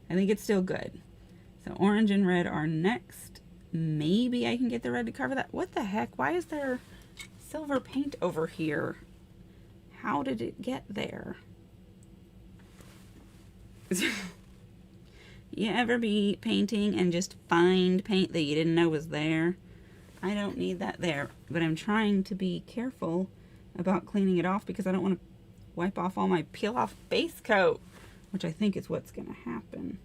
I think it's still good. So orange and red are next. Maybe I can get the red to cover that. What the heck? Why is there silver paint over here? How did it get there? You ever be painting and just find paint that you didn't know was there? I don't need that there, but I'm trying to be careful about cleaning it off because I don't want to wipe off all my peel-off base coat, which I think is what's going to happen.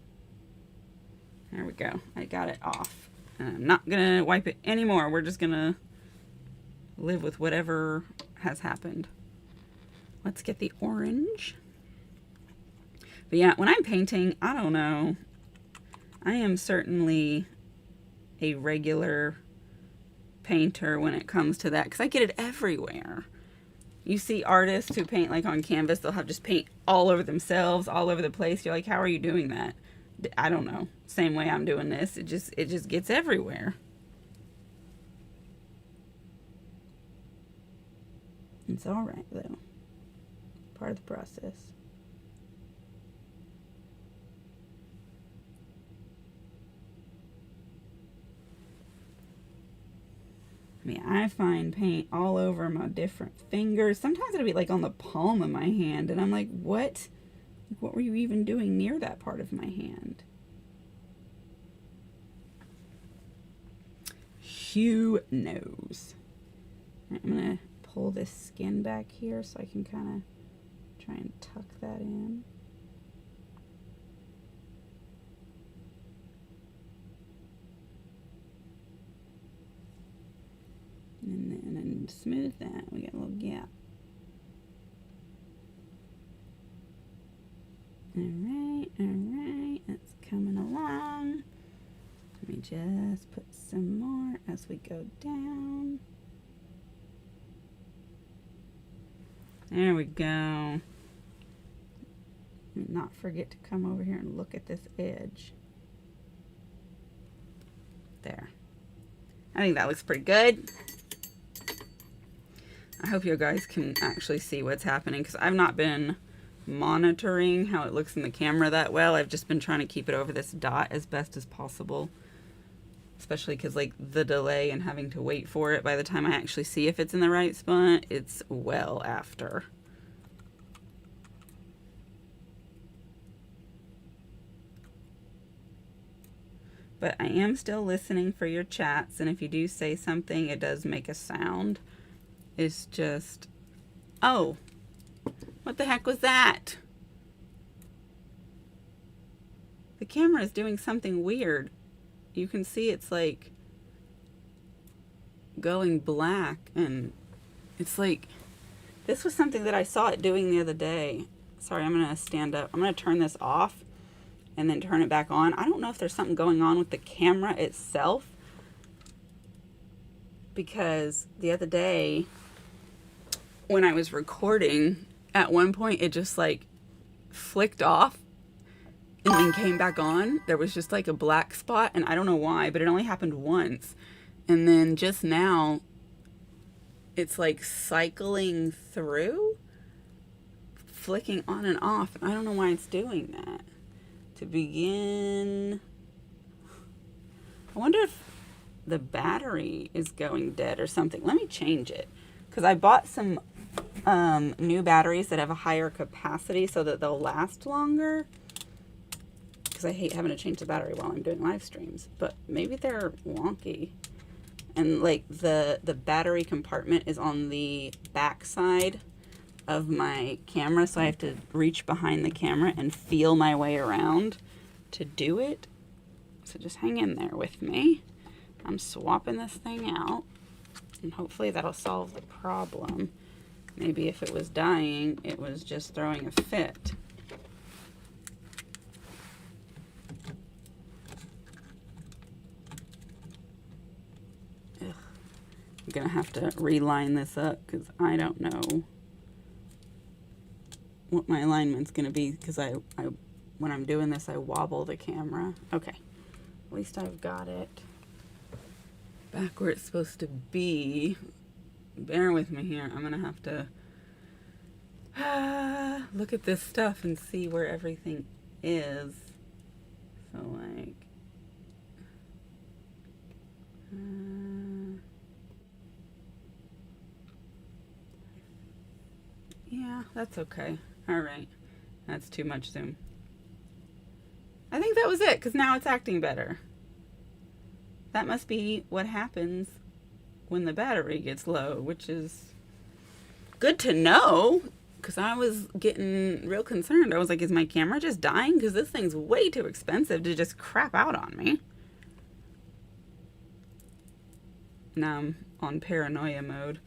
There we go. I got it off. And I'm not going to wipe it anymore. We're just going to live with whatever has happened. Let's get the orange. But yeah, when I'm painting, I don't know. I am certainly a regular painter when it comes to that, because I get it everywhere. You see artists who paint like on canvas, they'll have just paint all over themselves, all over the place. You're like, how are you doing that? I don't know. Same way I'm doing this. It just gets everywhere. It's all right though. Part of the process. I mean, I find paint all over my different fingers. Sometimes it'll be like on the palm of my hand, and I'm like, what? What were you even doing near that part of my hand? Who knows? I'm gonna pull this skin back here so I can kind of try and tuck that in. And then smooth that. We got a little gap. Alright, that's coming along. Let me just put some more as we go down. There we go. Not forget to come over here and look at this edge. There. I think that looks pretty good. I hope you guys can actually see what's happening, because I've not been monitoring how it looks in the camera that well. I've just been trying to keep it over this dot as best as possible, especially because like the delay and having to wait for it by the time I actually see if it's in the right spot, it's well after. But I am still listening for your chats, and if you do say something, it does make a sound. It's just, oh, what the heck was that? The camera is doing something weird. You can see it's like going black, and it's like, this was something that I saw it doing the other day. Sorry, I'm gonna stand up. I'm gonna turn this off and then turn it back on. I don't know if there's something going on with the camera itself, because the other day when I was recording, at one point it just like flicked off and then came back on. There was just like a black spot, and I don't know why, but it only happened once. And then just now it's like cycling through, flicking on and off. I don't know why it's doing that. To begin, I wonder if the battery is going dead or something. Let me change it, because I bought some new batteries that have a higher capacity so that they'll last longer, because I hate having to change the battery while I'm doing live streams. But maybe they're wonky, and like the battery compartment is on the back side of my camera, so I have to reach behind the camera and feel my way around to do it. So just hang in there with me. I'm swapping this thing out, and hopefully that'll solve the problem. Maybe if it was dying, it was just throwing a fit. Ugh. I'm gonna have to reline this up, because I don't know what my alignment's gonna be, because I when I'm doing this I wobble the camera. Okay, at least I've got it back where it's supposed to be. Bear with me here. I'm gonna have to look at this stuff and see where everything is. So like yeah, that's okay. All right, that's too much zoom. I think that was it, because now it's acting better. That must be what happens when the battery gets low, which is good to know, because I was getting real concerned. I was like, is my camera just dying? Because this thing's way too expensive to just crap out on me. Now I'm on paranoia mode.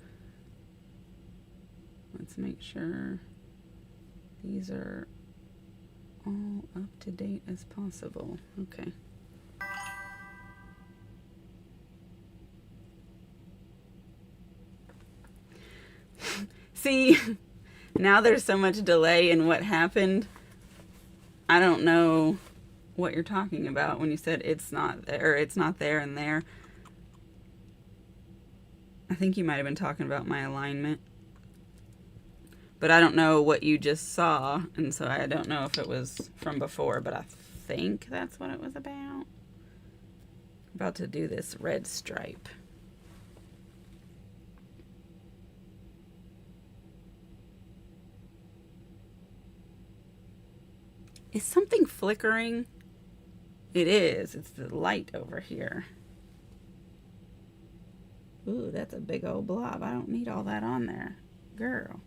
Let's make sure these are all up to date as possible. Okay. See, now there's so much delay in what happened. I don't know what you're talking about when you said it's not there, or it's not there and there. I think you might have been talking about my alignment. But I don't know what you just saw, and so I don't know if it was from before, but I think that's what it was about. About to do this red stripe. Is something flickering? It is. It's the light over here. Ooh, that's a big old blob. I don't need all that on there. Girl.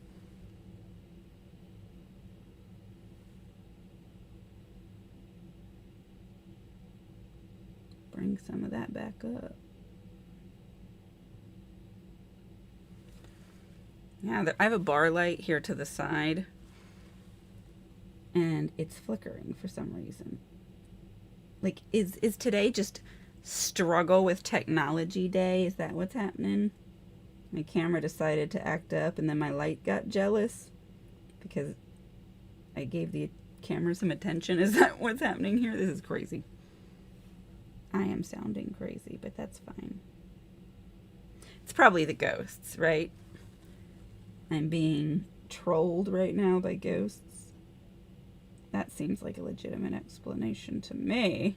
Bring some of that back up. Yeah, I have a bar light here to the side, and it's flickering for some reason. Like, is today just struggle with technology day? Is that what's happening? My camera decided to act up, and then my light got jealous because I gave the camera some attention. Is that what's happening here? This is crazy. I am sounding crazy, but that's fine. It's probably the ghosts, right? I'm being trolled right now by ghosts. That seems like a legitimate explanation to me.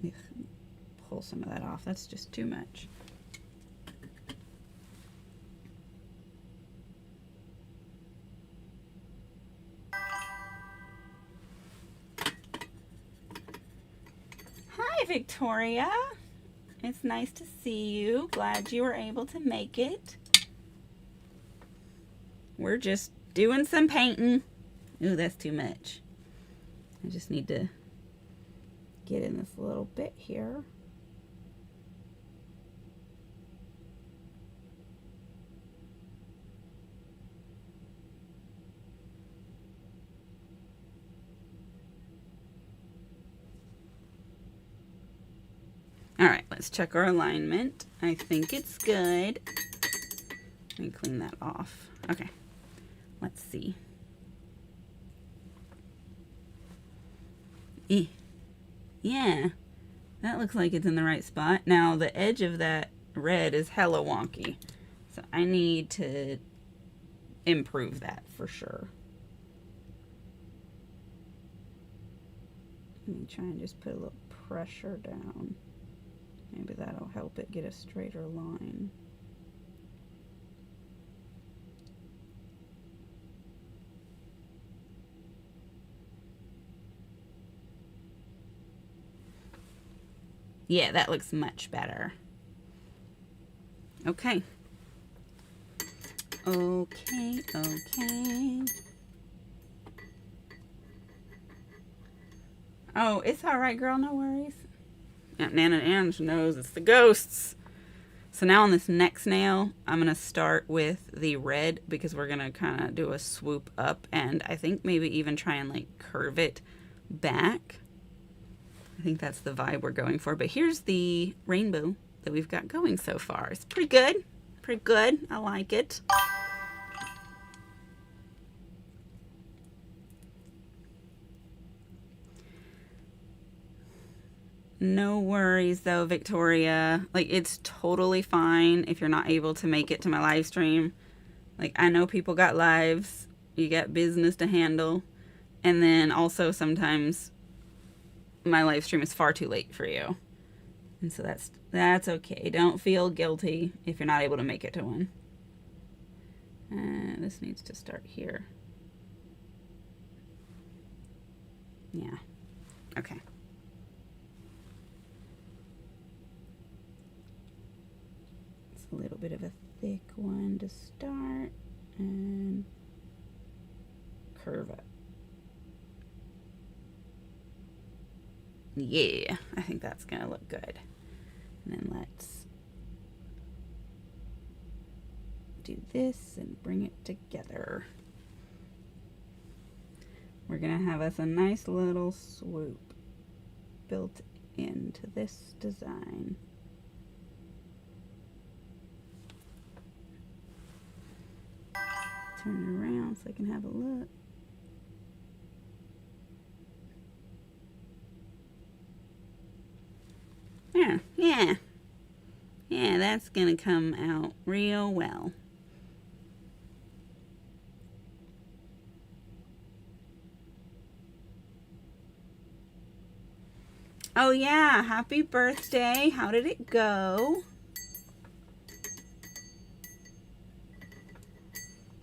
Ugh, pull some of that off. That's just too much. Victoria. It's nice to see you. Glad you were able to make it. We're just doing some painting. Ooh, that's too much. I just need to get in this little bit here. All right, let's check our alignment. I think it's good. Let me clean that off. Okay, let's see. Yeah, that looks like it's in the right spot. Now, the edge of that red is hella wonky, so I need to improve that for sure. Let me try and just put a little pressure down. Maybe that'll help it get a straighter line. Yeah, that looks much better. Okay. Okay. Oh, it's all right, girl. No worries. Nana Ange knows it's the ghosts. So now on this next nail, I'm going to start with the red because we're going to kind of do a swoop up and I think maybe even try and like curve it back. I think that's the vibe we're going for. But here's the rainbow that we've got going so far. It's pretty good. Pretty good. I like it. No worries though, Victoria. Like, it's totally fine if you're not able to make it to my live stream. Like, I know people got lives. You got business to handle. And then also sometimes my live stream is far too late for you. And so that's okay. Don't feel guilty if you're not able to make it to one. This needs to start here. Yeah. Okay. It's a little bit of a thick one to start and curve up. Yeah, I think that's gonna look good. And then let's do this and bring it together. We're gonna have us a nice little swoop built into this design. Turn it around so I can have a look. Yeah, that's gonna come out real well. Oh yeah, happy birthday. How did it go?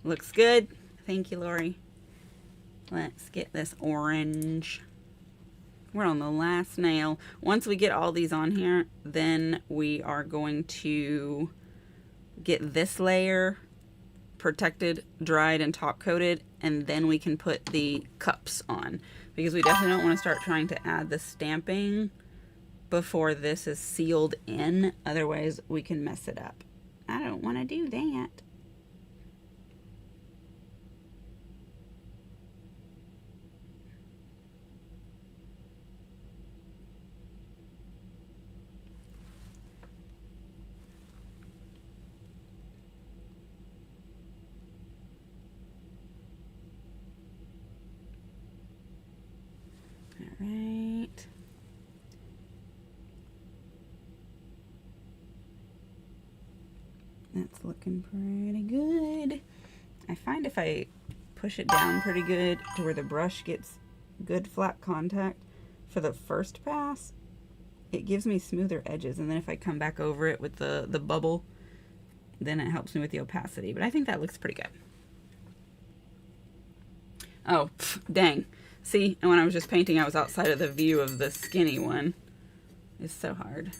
Looks good. Thank you, Lori. Let's get this orange. We're on the last nail. Once we get all these on here, then we are going to get this layer protected, dried, and top coated, and then we can put the cups on, because we definitely don't want to start trying to add the stamping before this is sealed in. Otherwise, we can mess it up. I don't want to do that. Right. That's looking pretty good. I find if I push it down pretty good to where the brush gets good flat contact for the first pass, it gives me smoother edges. And then if I come back over it with the bubble, then it helps me with the opacity. But I think that looks pretty good. Oh, dang. See, and when I was just painting, I was outside of the view of the skinny one. is so hard.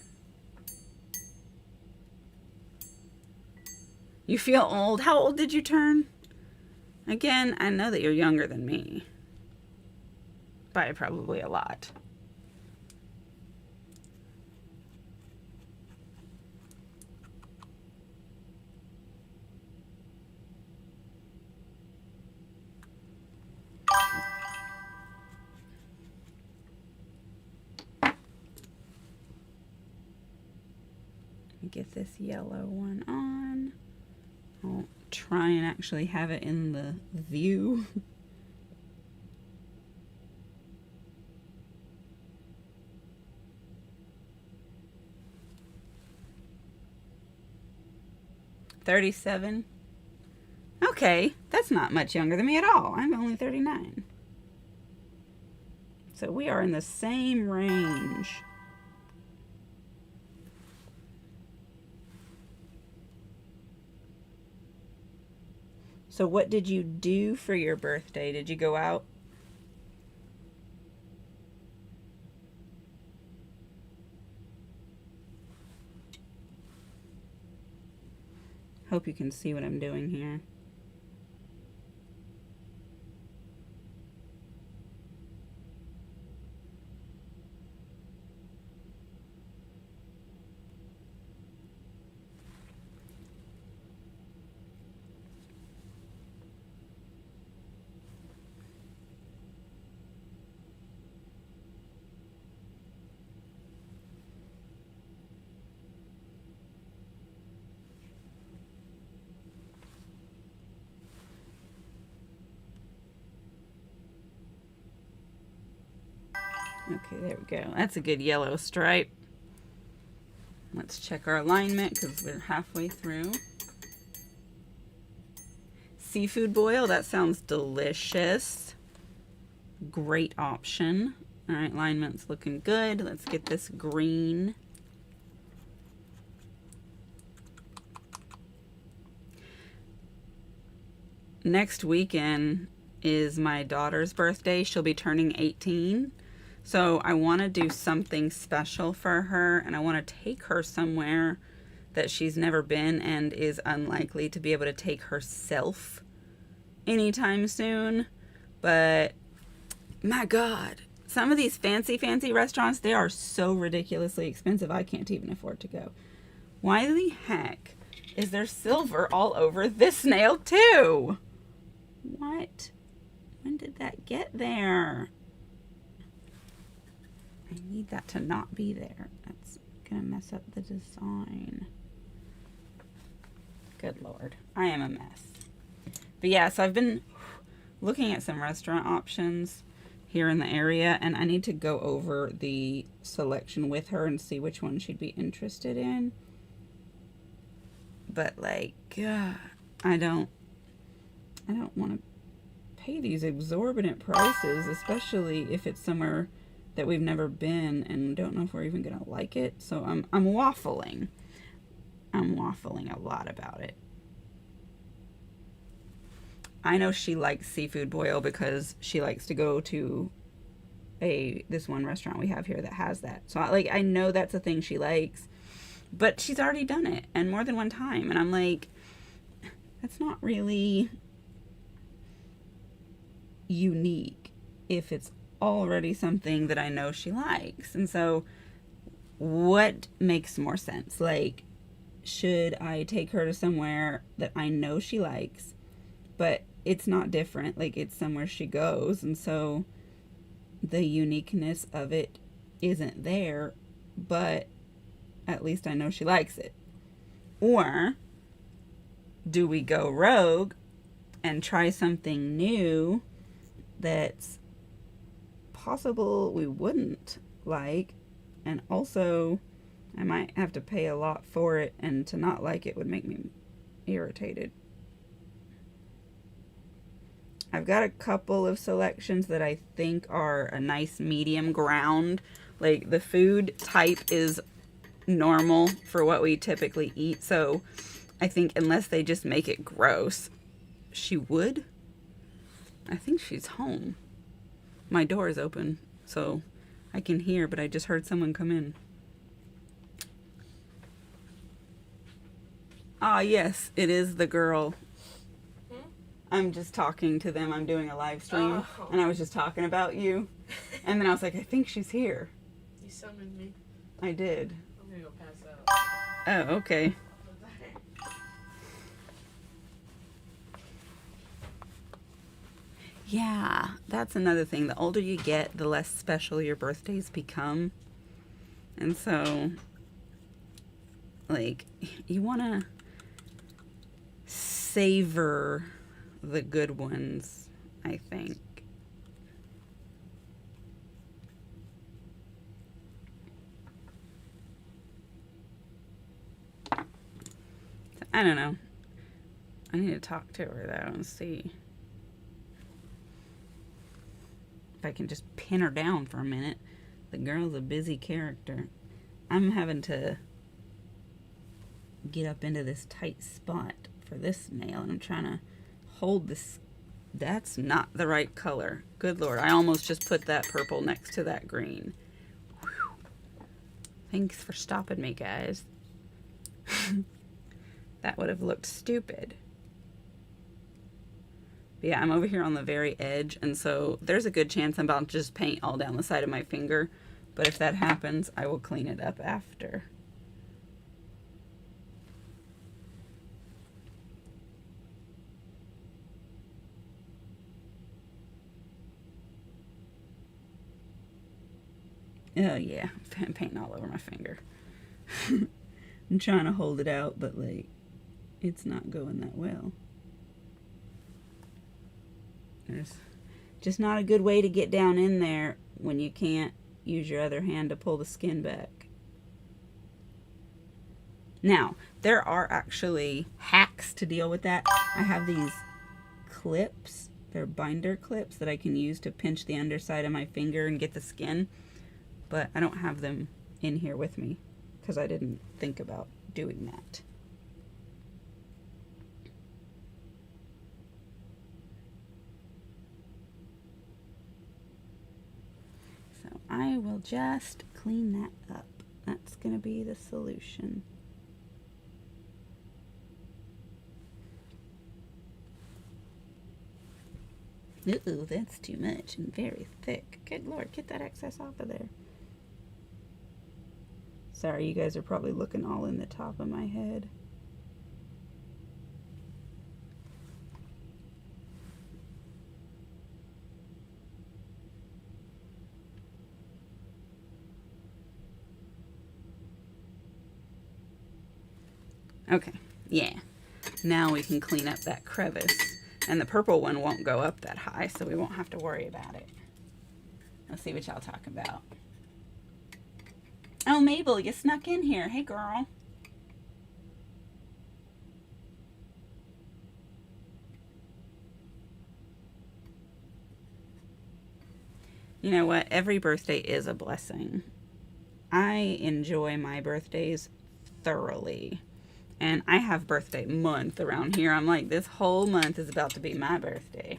You feel old? How old did you turn? Again, I know that you're younger than me. By probably a lot. Get this yellow one on. I'll try and actually have it in the view. $37. Okay, that's not much younger than me at all. I'm only 39. So we are in the same range. So what did you do for your birthday? Did you go out? Hope you can see what I'm doing here. Okay, there we go. That's a good yellow stripe. Let's check our alignment because we're halfway through. Seafood boil, that sounds delicious. Great option. All right, alignment's looking good. Let's get this green. Next weekend is my daughter's birthday. She'll be turning 18. So I want to do something special for her, and I want to take her somewhere that she's never been and is unlikely to be able to take herself anytime soon. But my God, some of these fancy restaurants, they are so ridiculously expensive. I can't even afford to go. Why the heck is there silver all over this nail too? What? When did that get there? I need that to not be there. That's gonna mess up the design. Good Lord. I am a mess. But yeah, so I've been looking at some restaurant options here in the area, and I need to go over the selection with her and see which one she'd be interested in. But like, I don't want to pay these exorbitant prices, especially if it's somewhere that we've never been and don't know if we're even gonna like it. So I'm waffling. I'm waffling a lot about it. I know she likes seafood boil because she likes to go to this one restaurant we have here that has that. So I know that's a thing she likes, but she's already done it and more than one time. And I'm like, that's not really unique if it's already something that I know she likes. And so what makes more sense? Like, should I take her to somewhere that I know she likes, but it's not different, like it's somewhere she goes, and so the uniqueness of it isn't there, but at least I know she likes it? Or do we go rogue and try something new that's possible we wouldn't like, and also I might have to pay a lot for it, and to not like it would make me irritated. I've got a couple of selections that I think are a nice medium ground. Like the food type is normal for what we typically eat, so I think unless they just make it gross, she would. I think she's home. My door is open, so I can hear, but I just heard someone come in. Ah, yes, it is the girl. Hmm? I'm just talking to them. I'm doing a live stream, Oh. and I was just talking about you. And then I was like, I think she's here. You summoned me. I did. I'm gonna go pass out. Oh, okay. Yeah, that's another thing. The older you get, the less special your birthdays become. And so, like, you want to savor the good ones, I think. I don't know. I need to talk to her, though, and see if I can just pin her down for a minute. The girl's a busy character. I'm having to get up into this tight spot for this nail, and I'm trying to hold this. That's not the right color. Good Lord, I almost just put that purple next to that green. Whew. Thanks for stopping me, guys. That would have looked stupid. But yeah, I'm over here on the very edge, and so there's a good chance I'm about to just paint all down the side of my finger. But if that happens, I will clean it up after. Oh yeah, I'm painting all over my finger. I'm trying to hold it out, but like, it's not going that well. There's just not a good way to get down in there when you can't use your other hand to pull the skin back. Now, there are actually hacks to deal with that. I have these clips. They're binder clips that I can use to pinch the underside of my finger and get the skin. But I don't have them in here with me because I didn't think about doing that. So I will just clean that up. That's going to be the solution. Ooh, that's too much and very thick. Good Lord, get that excess off of there. Sorry, you guys are probably looking all in the top of my head. Okay, yeah. Now we can clean up that crevice. And the purple one won't go up that high, so we won't have to worry about it. Let's see what y'all talk about. Oh, Mabel, you snuck in here. Hey, girl. You know what? Every birthday is a blessing. I enjoy my birthdays thoroughly. And I have birthday month around here. I'm like, this whole month is about to be my birthday.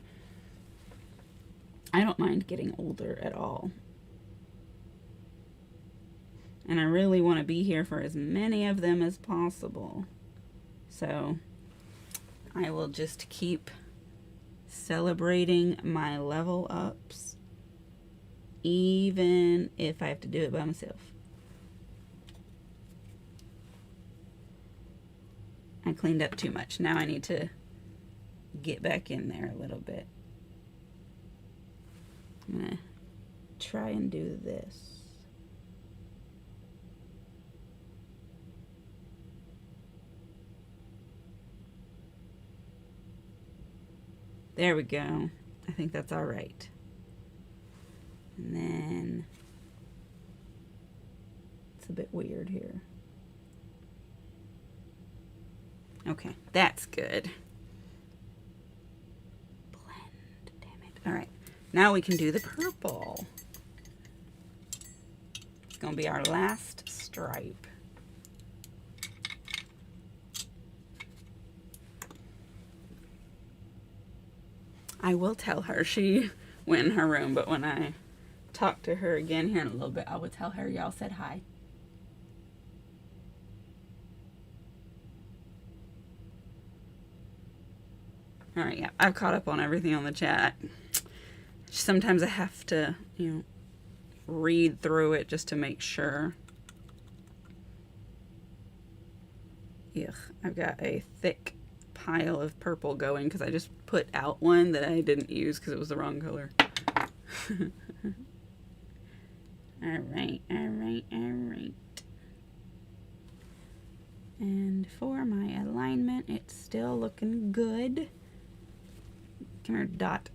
I don't mind getting older at all. And I really want to be here for as many of them as possible. So I will just keep celebrating my level ups, even if I have to do it by myself. I cleaned up too much. Now I need to get back in there a little bit. I'm going to try and do this. There we go. I think that's all right. And then it's a bit weird here. Okay, that's good. Blend, damn it. All right, now we can do the purple. It's gonna be our last stripe. I will tell her. She went in her room, but when I talk to her again here in a little bit, I will tell her y'all said hi. All right, yeah, I've caught up on everything on the chat. Sometimes I have to, you know, read through it just to make sure. Ugh, I've got a thick pile of purple going because I just put out one that I didn't use because it was the wrong color. All right, all right, all right. And for my alignment, it's still looking good. Come here, Dot.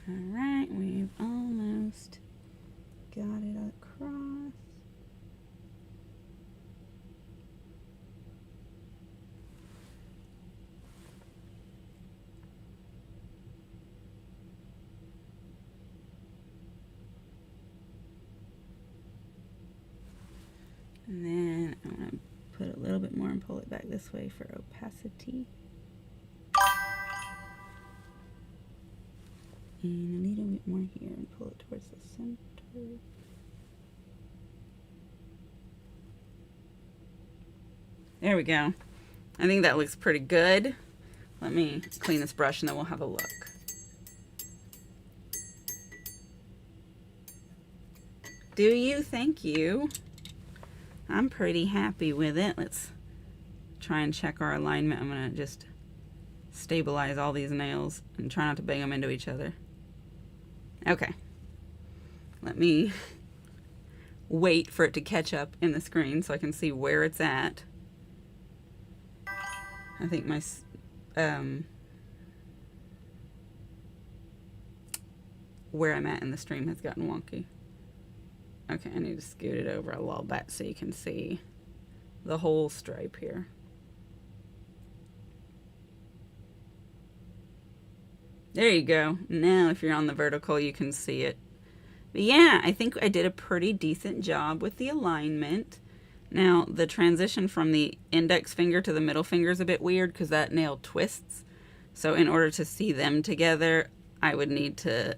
All right, we've almost got it across. And then I'm going to put a little bit more and pull it back this way for opacity. And a little bit more here and pull it towards the center. There we go. I think that looks pretty good. Let me clean this brush and then we'll have a look. Do you? Thank you. I'm pretty happy with it. Let's try and check our alignment. I'm going to just stabilize all these nails and try not to bang them into each other. Okay. Let me wait for it to catch up in the screen so I can see where it's at. I think my where I'm at in the stream has gotten wonky. Okay, I need to scoot it over a little bit so you can see the whole stripe here. There you go. Now if you're on the vertical, you can see it. But yeah, I think I did a pretty decent job with the alignment. Now, the transition from the index finger to the middle finger is a bit weird because that nail twists. So in order to see them together, I would need to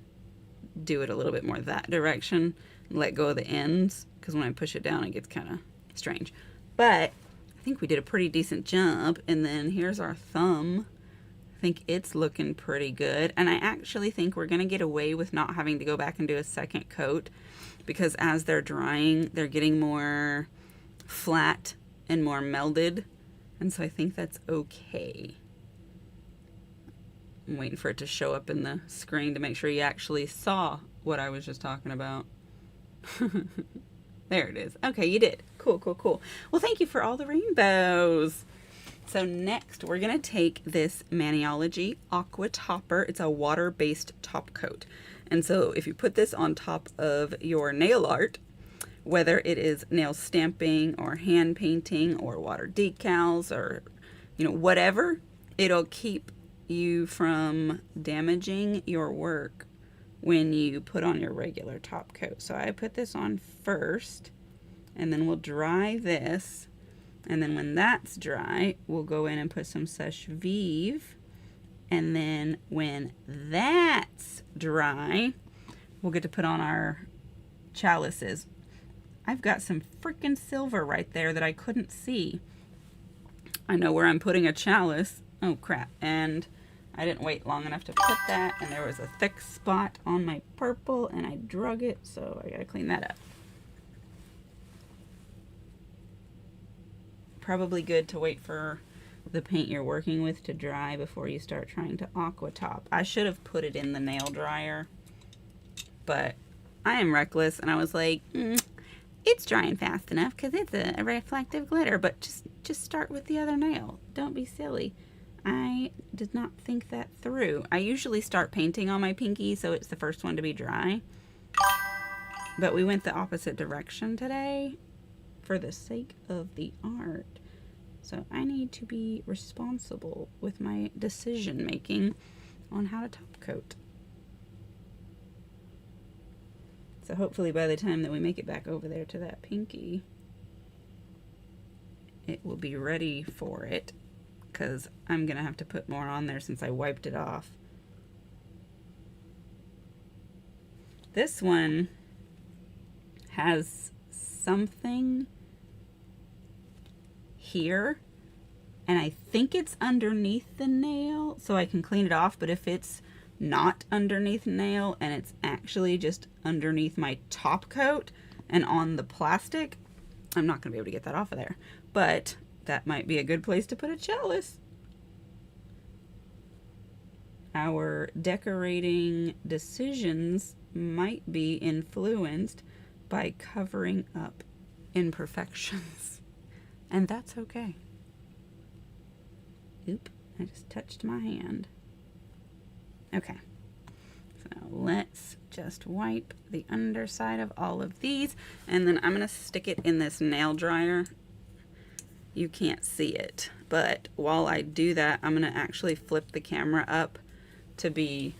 do it a little bit more that direction. Let go of the ends because when I push it down, it gets kind of strange. But I think we did a pretty decent job. And then here's our thumb. I think it's looking pretty good. And I actually think we're going to get away with not having to go back and do a second coat because as they're drying, they're getting more flat and more melded. And so I think that's okay. I'm waiting for it to show up in the screen to make sure you actually saw what I was just talking about. There it is. Okay, you did. Cool, cool, cool. Well, thank you for all the rainbows. So next, we're going to take this Maniology Aqua Topper. It's a water-based top coat. And so if you put this on top of your nail art, whether it is nail stamping or hand painting or water decals or, you know, whatever, it'll keep you from damaging your work when you put on your regular top coat. So I put this on first, and then we'll dry this. And then when that's dry, we'll go in and put some Sèche Vive. And then when that's dry, we'll get to put on our chalices. I've got some freaking silver right there that I couldn't see. I know where I'm putting a chalice. Oh crap. And I didn't wait long enough to put that, and there was a thick spot on my purple, and I drug it, so I gotta clean that up. Probably good to wait for the paint you're working with to dry before you start trying to aqua top. I should have put it in the nail dryer, but I am reckless, and I was like, it's drying fast enough because it's a reflective glitter, but just start with the other nail. Don't be silly. I did not think that through. I usually start painting on my pinky, so it's the first one to be dry. But we went the opposite direction today for the sake of the art. So I need to be responsible with my decision making on how to top coat. So hopefully by the time that we make it back over there to that pinky, it will be ready for it, because I'm going to have to put more on there since I wiped it off. This one has something here, and I think it's underneath the nail, so I can clean it off. But if it's not underneath the nail and it's actually just underneath my top coat and on the plastic, I'm not going to be able to get that off of there. But that might be a good place to put a chalice. Our decorating decisions might be influenced by covering up imperfections. And that's okay. Oop, I just touched my hand. Okay, so let's just wipe the underside of all of these, and then I'm gonna stick it in this nail dryer. You can't see it, but while I do that, I'm gonna actually flip the camera up to be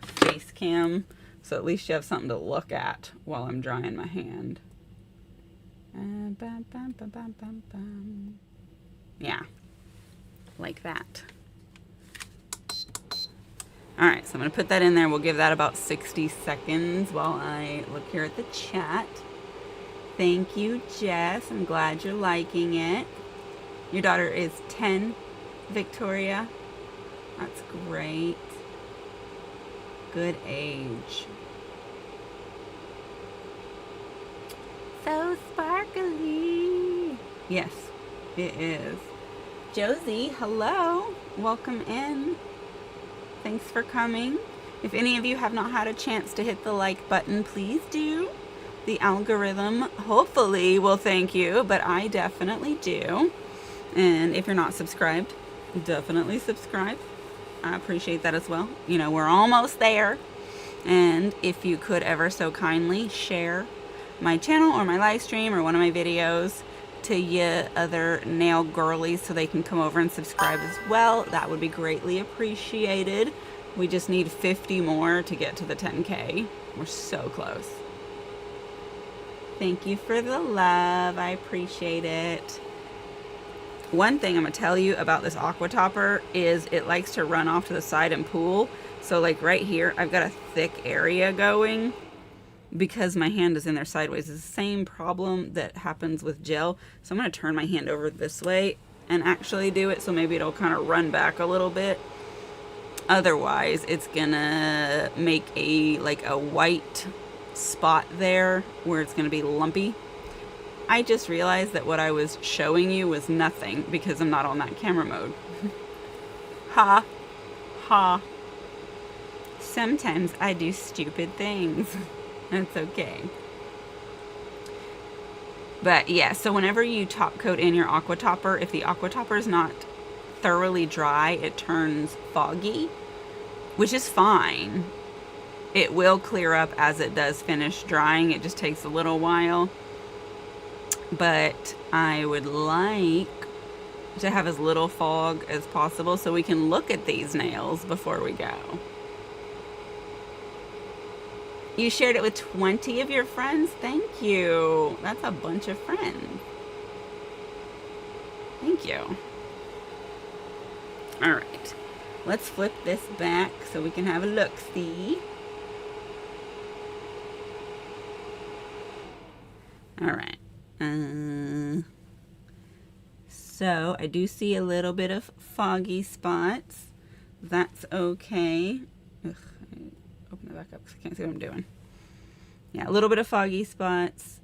face cam, so at least you have something to look at while I'm drying my hand. Yeah, like that. All right, so I'm gonna put that in there. We'll give that about 60 seconds while I look here at the chat. Thank you, Jess. I'm glad you're liking it. Your daughter is 10, Victoria. That's great. Good age. So sparkly. Yes, it is. Josie, hello. Welcome in. Thanks for coming. If any of you have not had a chance to hit the like button, please do. The algorithm hopefully will thank you, but I definitely do. And if you're not subscribed, definitely subscribe. I appreciate that as well. You know, we're almost there. And if you could ever so kindly share my channel or my live stream or one of my videos to your other nail girlies so they can come over and subscribe as well, that would be greatly appreciated. We just need 50 more to get to the 10K. We're so close. Thank you for the love. I appreciate it. One thing I'm gonna tell you about this aqua topper is it likes to run off to the side and pool. So like right here, I've got a thick area going because my hand is in there sideways. It's the same problem that happens with gel. So I'm gonna turn my hand over this way and actually do it, so maybe it'll kind of run back a little bit. Otherwise, it's gonna make a white spot there where it's gonna be lumpy. I just realized that what I was showing you was nothing because I'm not on that camera mode. Ha. Ha. Sometimes I do stupid things. That's okay. But yeah, so whenever you top coat in your aqua topper, if the aqua topper is not thoroughly dry, it turns foggy, which is fine. It will clear up as it does finish drying. It just takes a little while. But I would like to have as little fog as possible so we can look at these nails before we go. You shared it with 20 of your friends? Thank you. That's a bunch of friends. Thank you. All right. Let's flip this back so we can have a look-see. All right. So I do see a little bit of foggy spots. That's okay. Ugh, open it back up because I can't see what I'm doing. Yeah, a little bit of foggy spots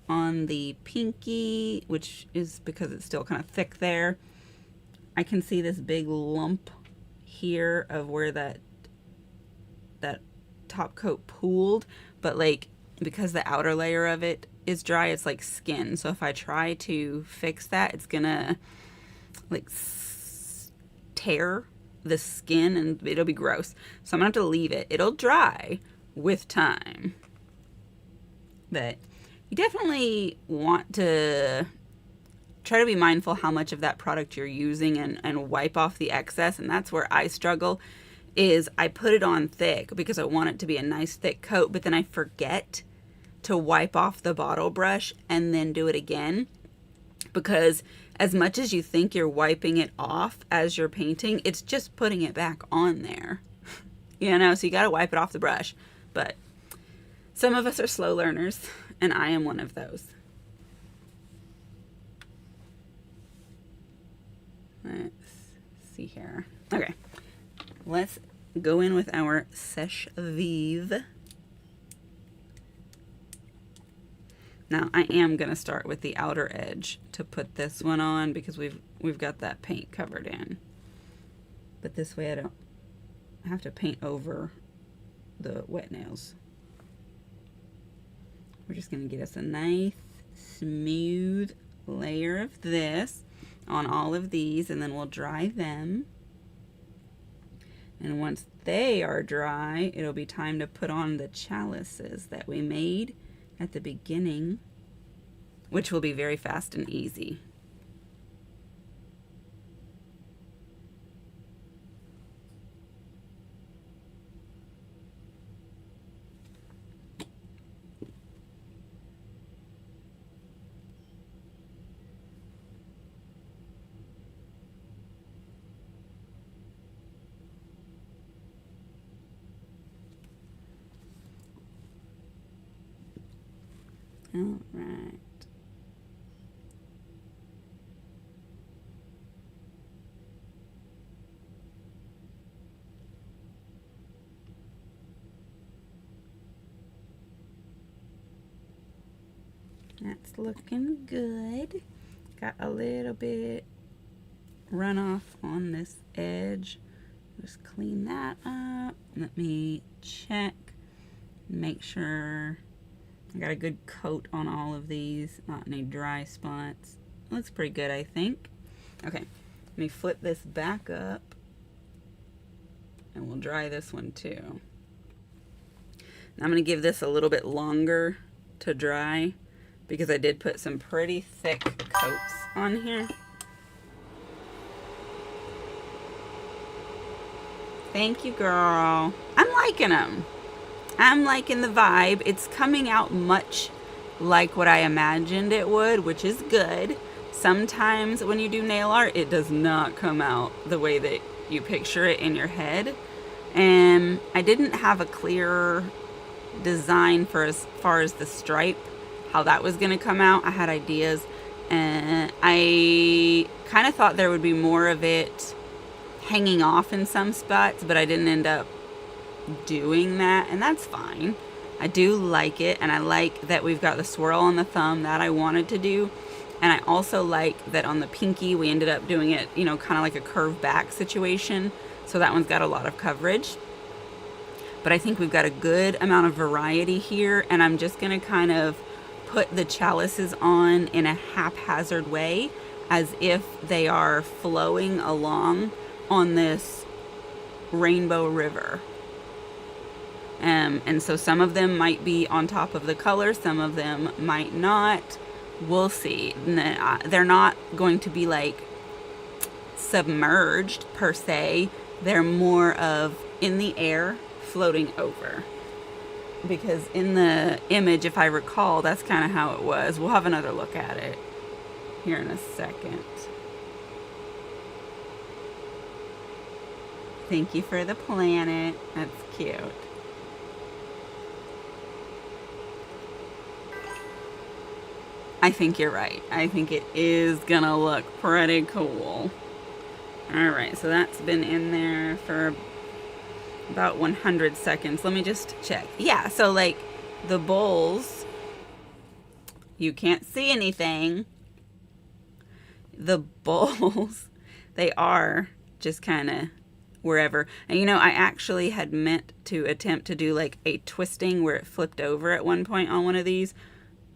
on the pinky, which is because it's still kind of thick there. I can see this big lump here of where that top coat pooled, but like because the outer layer of it is dry, it's like skin. So if I try to fix that, it's gonna like tear the skin and it'll be gross. So I'm gonna have to leave it. It'll dry with time. But you definitely want to try to be mindful how much of that product you're using and wipe off the excess. And that's where I struggle, is I put it on thick because I want it to be a nice thick coat, but then I forget to wipe off the bottle brush and then do it again, because as much as you think you're wiping it off as you're painting, it's just putting it back on there. You know, so you got to wipe it off the brush. But some of us are slow learners, and I am one of those. Let's see here. Okay, let's go in with our Sèche Vive. Now I am gonna start with the outer edge to put this one on because we've got that paint covered in. But this way I don't have to paint over the wet nails. We're just gonna get us a nice smooth layer of this on all of these, and then we'll dry them. And once they are dry, it'll be time to put on the chalices that we made at the beginning, which will be very fast and easy. All right. That's looking good. Got a little bit runoff on this edge. Just clean that up. Let me check, make sure I got a good coat on all of these, not any dry spots. Looks pretty good, I think. Okay, let me flip this back up and we'll dry this one too. Now I'm gonna give this a little bit longer to dry because I did put some pretty thick coats on here. Thank you, girl. I'm liking them. I'm liking the vibe. It's coming out much like what I imagined it would, which is good. Sometimes when you do nail art, it does not come out the way that you picture it in your head. And I didn't have a clear design for as far as the stripe, how that was going to come out. I had ideas, and I kind of thought there would be more of it hanging off in some spots, but I didn't end up doing that, and that's fine. I do like it, and I like that we've got the swirl on the thumb that I wanted to do, and I also like that on the pinky we ended up doing it, you know, kind of like a curved back situation, so that one's got a lot of coverage. But I think we've got a good amount of variety here, and I'm just gonna kind of put the chalices on in a haphazard way as if they are flowing along on this rainbow river. And so some of them might be on top of the color, some of them might not. We'll see. They're not going to be like submerged per se. They're more of in the air, floating over. Because in the image, if I recall, that's kind of how it was. We'll have another look at it here in a second. Thank you for the planet. That's cute. I think you're right. I think it is gonna look pretty cool. Alright, so that's been in there for about 100 seconds. Let me just check. Yeah, so like the bowls, you can't see anything. The bowls, they are just kind of wherever. And you know, I actually had meant to attempt to do like a twisting where it flipped over at one point on one of these,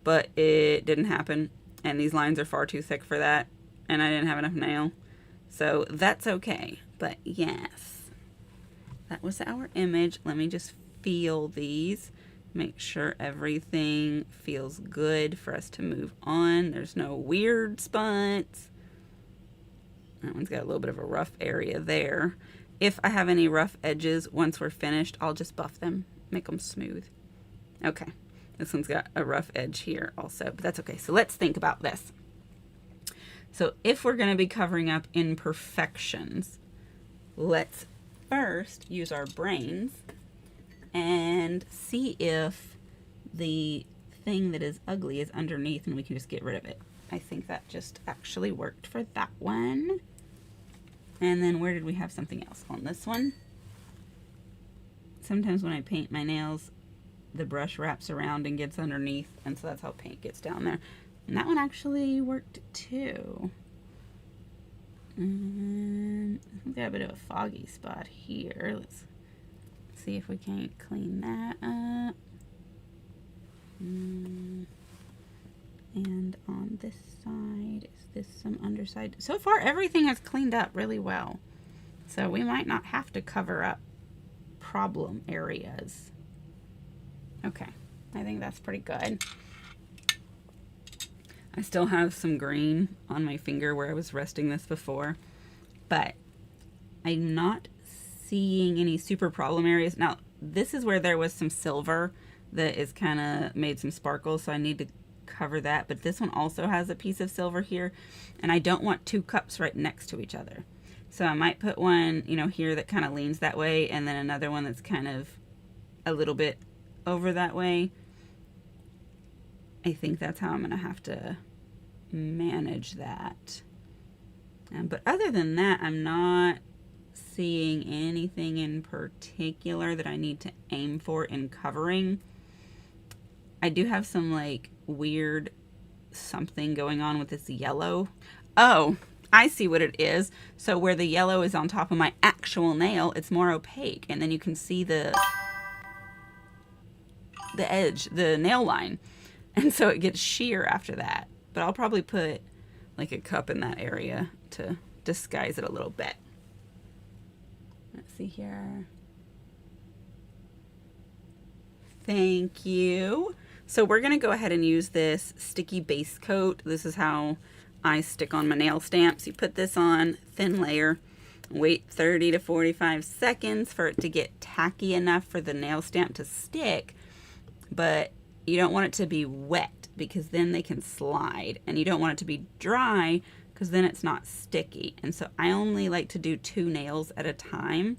but it didn't happen, and these lines are far too thick for that, and I didn't have enough nail, so that's okay. But yes, that was our image. Let me just feel these, make sure everything feels good for us to move on. There's no weird spots. That one's got a little bit of a rough area there. If I have any rough edges, once we're finished, I'll just buff them, make them smooth. Okay. This one's got a rough edge here also, but that's okay. So let's think about this. So if we're going to be covering up imperfections, let's first use our brains and see if the thing that is ugly is underneath and we can just get rid of it. I think that just actually worked for that one. And then where did we have something else? On this one. Sometimes when I paint my nails, the brush wraps around and gets underneath, and so that's how paint gets down there. And that one actually worked too. And we've got a bit of a foggy spot here. Let's see if we can't clean that up. And on this side, is this some underside? So far, everything has cleaned up really well. So we might not have to cover up problem areas. Okay, I think that's pretty good. I still have some green on my finger where I was resting this before, but I'm not seeing any super problem areas. Now, this is where there was some silver that is kind of made some sparkles, so I need to cover that. But this one also has a piece of silver here, and I don't want two cups right next to each other. So I might put one, you know, here that kind of leans that way, and then another one that's kind of a little bit over that way. I think that's how I'm going to have to manage that. But other than that, I'm not seeing anything in particular that I need to aim for in covering. I do have some like weird something going on with this yellow. Oh, I see what it is. So where the yellow is on top of my actual nail, it's more opaque, and then you can see the edge, the nail line, and so it gets sheer after that. But I'll probably put like a cup in that area to disguise it a little bit. Let's see here. Thank you. So we're going to go ahead and use this sticky base coat. This is how I stick on my nail stamps. You put this on, thin layer, wait 30 to 45 seconds for it to get tacky enough for the nail stamp to stick, but you don't want it to be wet because then they can slide, and you don't want it to be dry because then it's not sticky. And so I only like to do 2 nails at a time.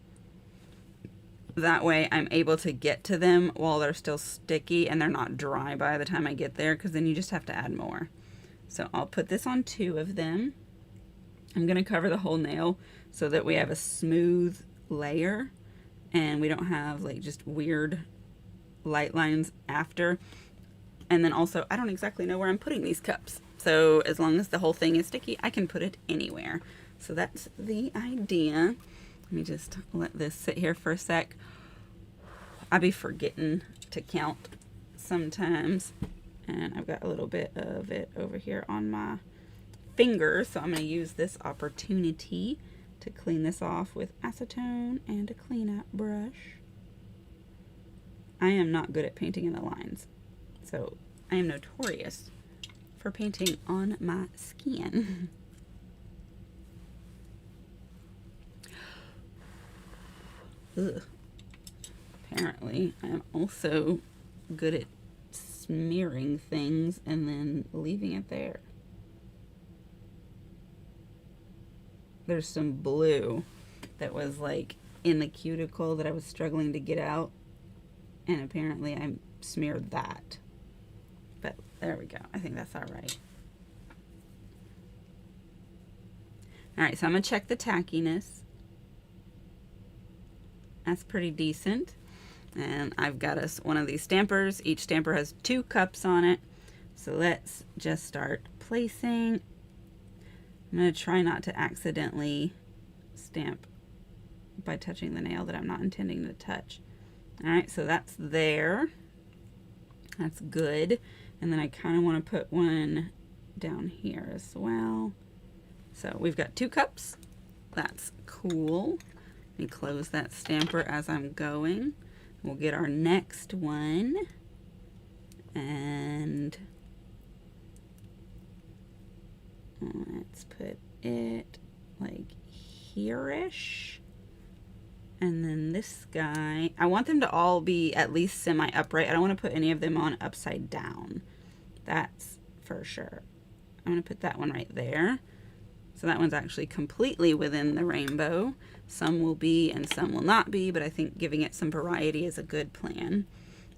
That way I'm able to get to them while they're still sticky and they're not dry by the time I get there, because then you just have to add more. So I'll put this on 2 of them. I'm going to cover the whole nail so that we have a smooth layer and we don't have like just weird light lines after. And then also, I don't exactly know where I'm putting these cups. So as long as the whole thing is sticky, I can put it anywhere. So that's the idea. Let me just let this sit here for a sec. I be forgetting to count sometimes. And I've got a little bit of it over here on my finger. So I'm going to use this opportunity to clean this off with acetone and a cleanup brush. I am not good at painting in the lines. So I am notorious for painting on my skin. Ugh. Apparently, I am also good at smearing things and then leaving it there. There's some blue that was like in the cuticle that I was struggling to get out, and apparently I smeared that. But there we go. I think that's all right. All right, so I'm going to check the tackiness. That's pretty decent. And I've got us one of these stampers. Each stamper has 2 cups on it. So let's just start placing. I'm going to try not to accidentally stamp by touching the nail that I'm not intending to touch. All right, so that's there. That's good. And then I kind of want to put one down here as well. So we've got 2 cups. That's cool. Let me close that stamper as I'm going. We'll get our next one. And let's put it like here-ish. And then this guy, I want them to all be at least semi-upright. I don't want to put any of them on upside down. That's for sure. I'm going to put that one right there. So that one's actually completely within the rainbow. Some will be and some will not be, but I think giving it some variety is a good plan.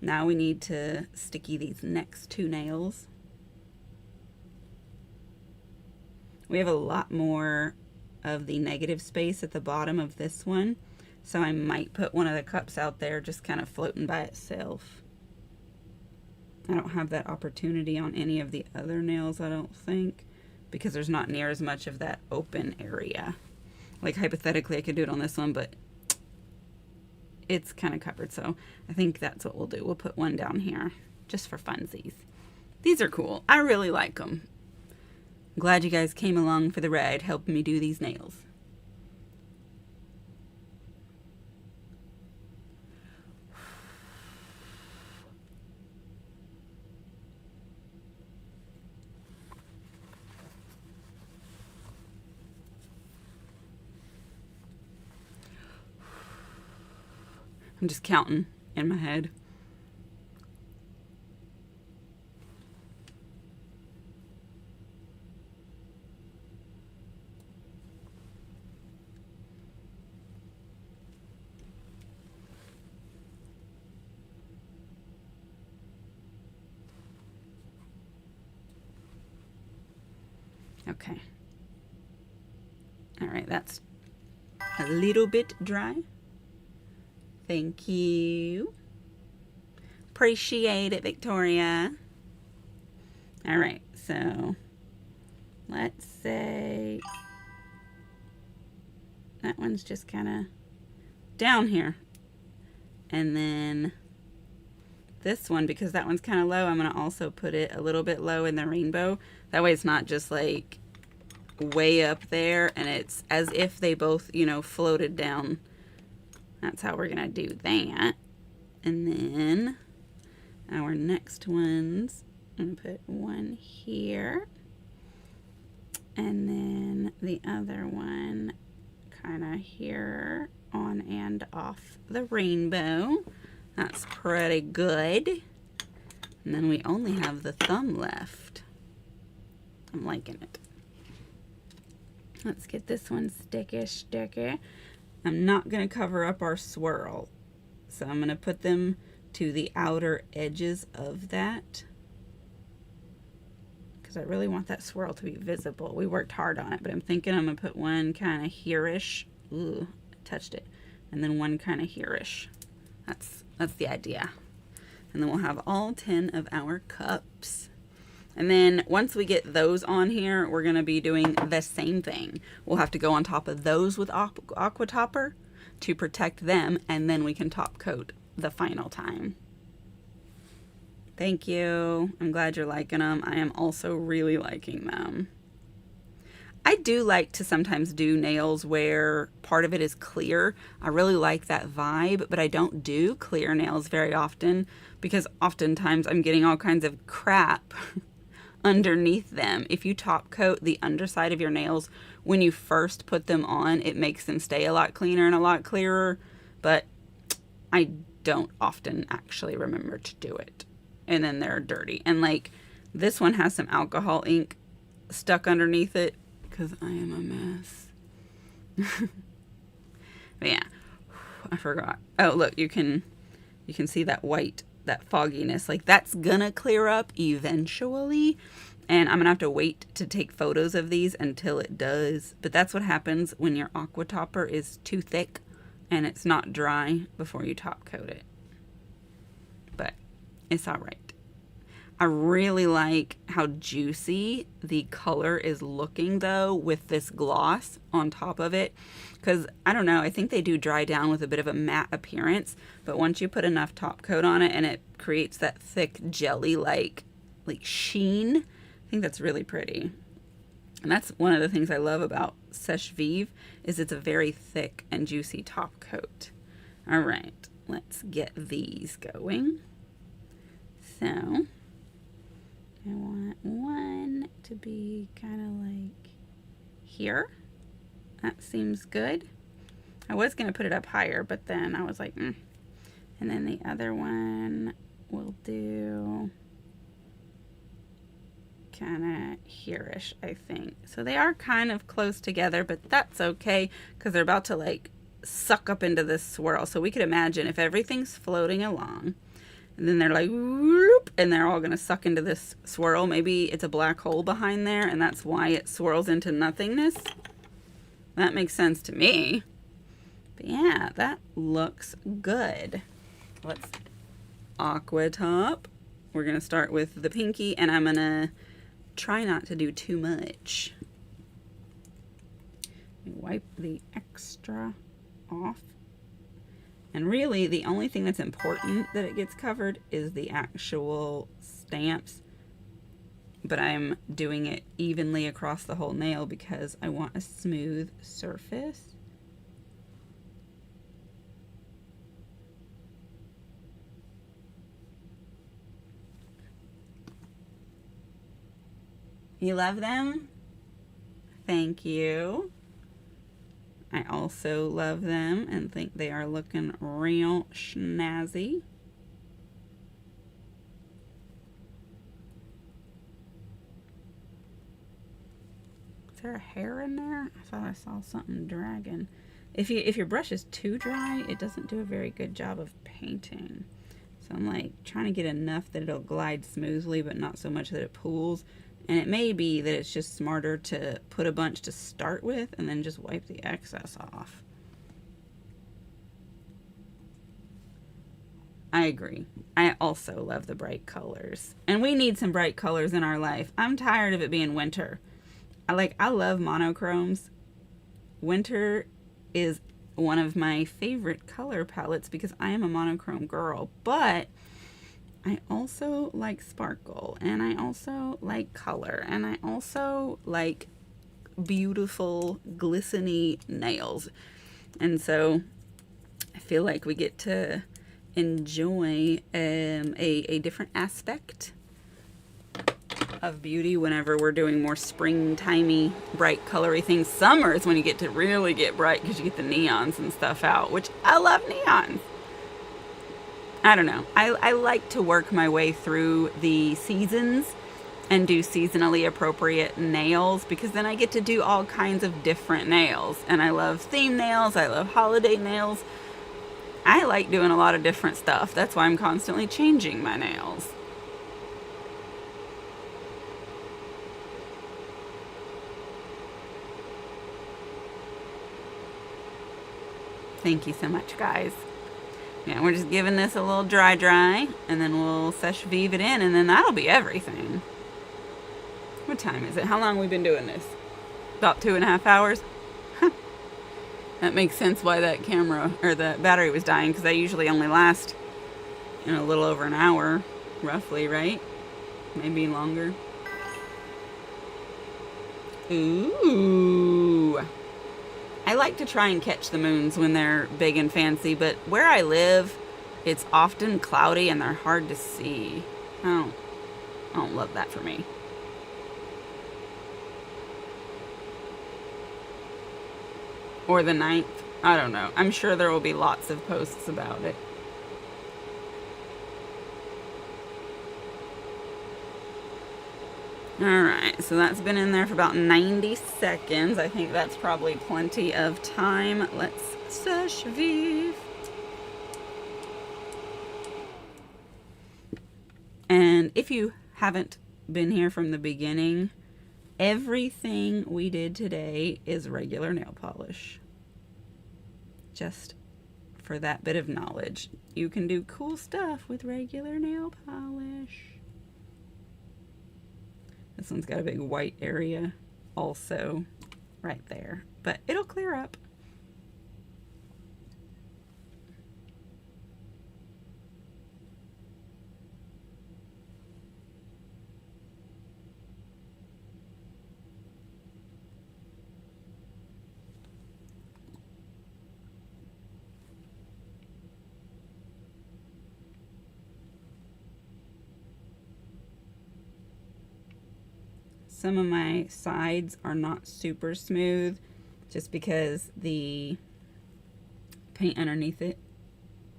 Now we need to sticky these next two nails. We have a lot more of the negative space at the bottom of this one, so I might put one of the cups out there just kind of floating by itself. I don't have that opportunity on any of the other nails, I don't think, because there's not near as much of that open area. Like hypothetically I could do it on this one, but it's kind of covered, so I think that's what we'll do. We'll put one down here just for funsies. These are cool. I really like them. I'm glad you guys came along for the ride helping me do these nails. I'm just counting in my head. Okay. All right, that's a little bit dry. Thank you. Appreciate it, Victoria. All right, so let's say that one's just kind of down here. And then this one, because that one's kind of low, I'm going to also put it a little bit low in the rainbow. That way it's not just like way up there and it's as if they both, you know, floated down. That's how we're going to do that. And then our next ones, I'm going to put one here. And then the other one kind of here on and off the rainbow. That's pretty good. And then we only have the thumb left. I'm liking it. Let's get this one sticky. I'm not going to cover up our swirl. So I'm going to put them to the outer edges of that. Because I really want that swirl to be visible. We worked hard on it, but I'm thinking I'm going to put one kind of here-ish. Ooh, I touched it. And then one kind of here-ish. That's the idea. And then we'll have all 10 of our cups. And then once we get those on here, we're going to be doing the same thing. We'll have to go on top of those with Aqua Topper to protect them, and then we can top coat the final time. Thank you. I'm glad you're liking them. I am also really liking them. I do like to sometimes do nails where part of it is clear. I really like that vibe, but I don't do clear nails very often because oftentimes I'm getting all kinds of crap underneath them. If you top coat the underside of your nails when you first put them on, it makes them stay a lot cleaner and a lot clearer, but I don't often actually remember to do it. And then they're dirty. And like this one has some alcohol ink stuck underneath it because I am a mess. But yeah, I forgot. Oh, look, you can see that white, that fogginess. Like that's gonna clear up eventually. And I'm gonna have to wait to take photos of these until it does. But that's what happens when your Aqua Topper is too thick and it's not dry before you top coat it. But it's all right. I really like how juicy the color is looking though with this gloss on top of it. Because I don't know, I think they do dry down with a bit of a matte appearance. But once you put enough top coat on it and it creates that thick jelly-like sheen, I think that's really pretty. And that's one of the things I love about Sèche Vive is it's a very thick and juicy top coat. All right, let's get these going. So I want one to be kind of like here. That seems good. I was going to put it up higher, but then I was like, And then the other one we'll do kind of here-ish, I think. So they are kind of close together, but that's okay because they're about to like suck up into this swirl. So we could imagine if everything's floating along and then they're like, whoop, and they're all going to suck into this swirl. Maybe it's a black hole behind there and that's why it swirls into nothingness. That makes sense to me. But yeah, that looks good. Let's aqua top. We're going to start with the pinky and I'm going to try not to do too much. Wipe the extra off. And really, the only thing that's important that it gets covered is the actual stamps. But I'm doing it evenly across the whole nail because I want a smooth surface. You love them? Thank you. I also love them and think they are looking real snazzy. Is there a hair in there? I thought I saw something dragging. If your brush is too dry, it doesn't do a very good job of painting. So I'm like trying to get enough that it'll glide smoothly, but not so much that it pools. And it may be that it's just smarter to put a bunch to start with and then just wipe the excess off. I agree. I also love the bright colors. And we need some bright colors in our life. I'm tired of it being winter. I love monochromes. Winter is one of my favorite color palettes because I am a monochrome girl. But I also like sparkle, and I also like color, and I also like beautiful, glistening nails. And so I feel like we get to enjoy a different aspect of beauty whenever we're doing more springtimey, bright, colory things. Summer is when you get to really get bright because you get the neons and stuff out, which I love neons. I don't know. I like to work my way through the seasons and do seasonally appropriate nails because then I get to do all kinds of different nails. And I love theme nails. I love holiday nails. I like doing a lot of different stuff. That's why I'm constantly changing my nails. Thank you so much, guys. Yeah, we're just giving this a little dry, and then we'll seche vivre it in, and then that'll be everything. What time is it? How long have we been doing this? About 2.5 hours? That makes sense why that camera, or the battery was dying, because they usually only last, a little over an hour, roughly, right? Maybe longer. Ooh. I like to try and catch the moons when they're big and fancy, but where I live, it's often cloudy and they're hard to see. I don't love that for me. Or the 9th. I don't know. I'm sure there will be lots of posts about it. Alright, so that's been in there for about 90 seconds. I think that's probably plenty of time. Let's seche vivre. And if you haven't been here from the beginning, everything we did today is regular nail polish. Just for that bit of knowledge. You can do cool stuff with regular nail polish. This one's got a big white area also right there, but it'll clear up. Some of my sides are not super smooth just because the paint underneath it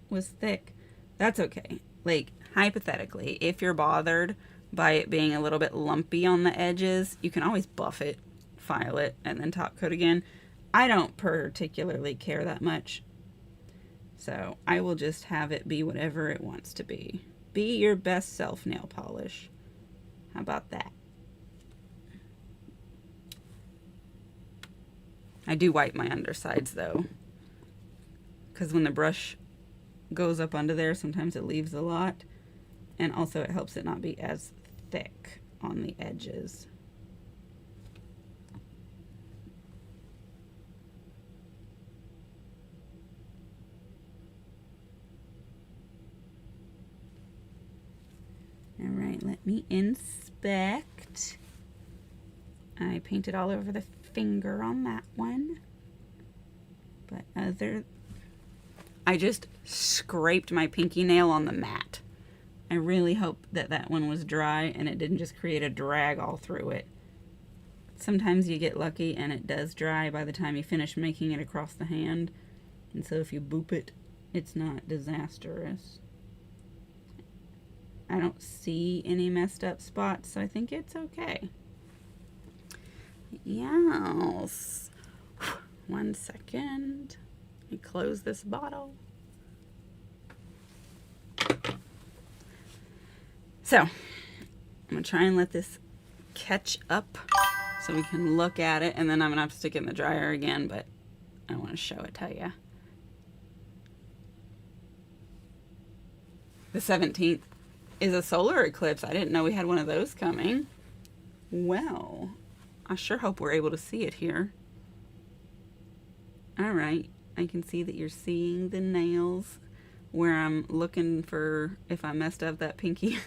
was thick. That's okay. Like, hypothetically, if you're bothered by it being a little bit lumpy on the edges, you can always buff it, file it, and then top coat again. I don't particularly care that much. So I will just have it be whatever it wants to be. Be your best self, nail polish. How about that? I do wipe my undersides though, because when the brush goes up under there, sometimes it leaves a lot, and also it helps it not be as thick on the edges. All right, let me inspect. I painted all over the finger on that one. But I just scraped my pinky nail on the mat. I really hope that that one was dry and it didn't just create a drag all through it. Sometimes you get lucky and it does dry by the time you finish making it across the hand. And so if you boop it, it's not disastrous. I don't see any messed up spots, so I think it's okay. Yes. 1 second. Let me close this bottle. So, I'm going to try and let this catch up so we can look at it, and then I'm going to have to stick it in the dryer again, but I want to show it to you. The 17th is a solar eclipse. I didn't know we had one of those coming. Well, I sure hope we're able to see it here. All right, I can see that you're seeing the nails where I'm looking for if I messed up that pinky.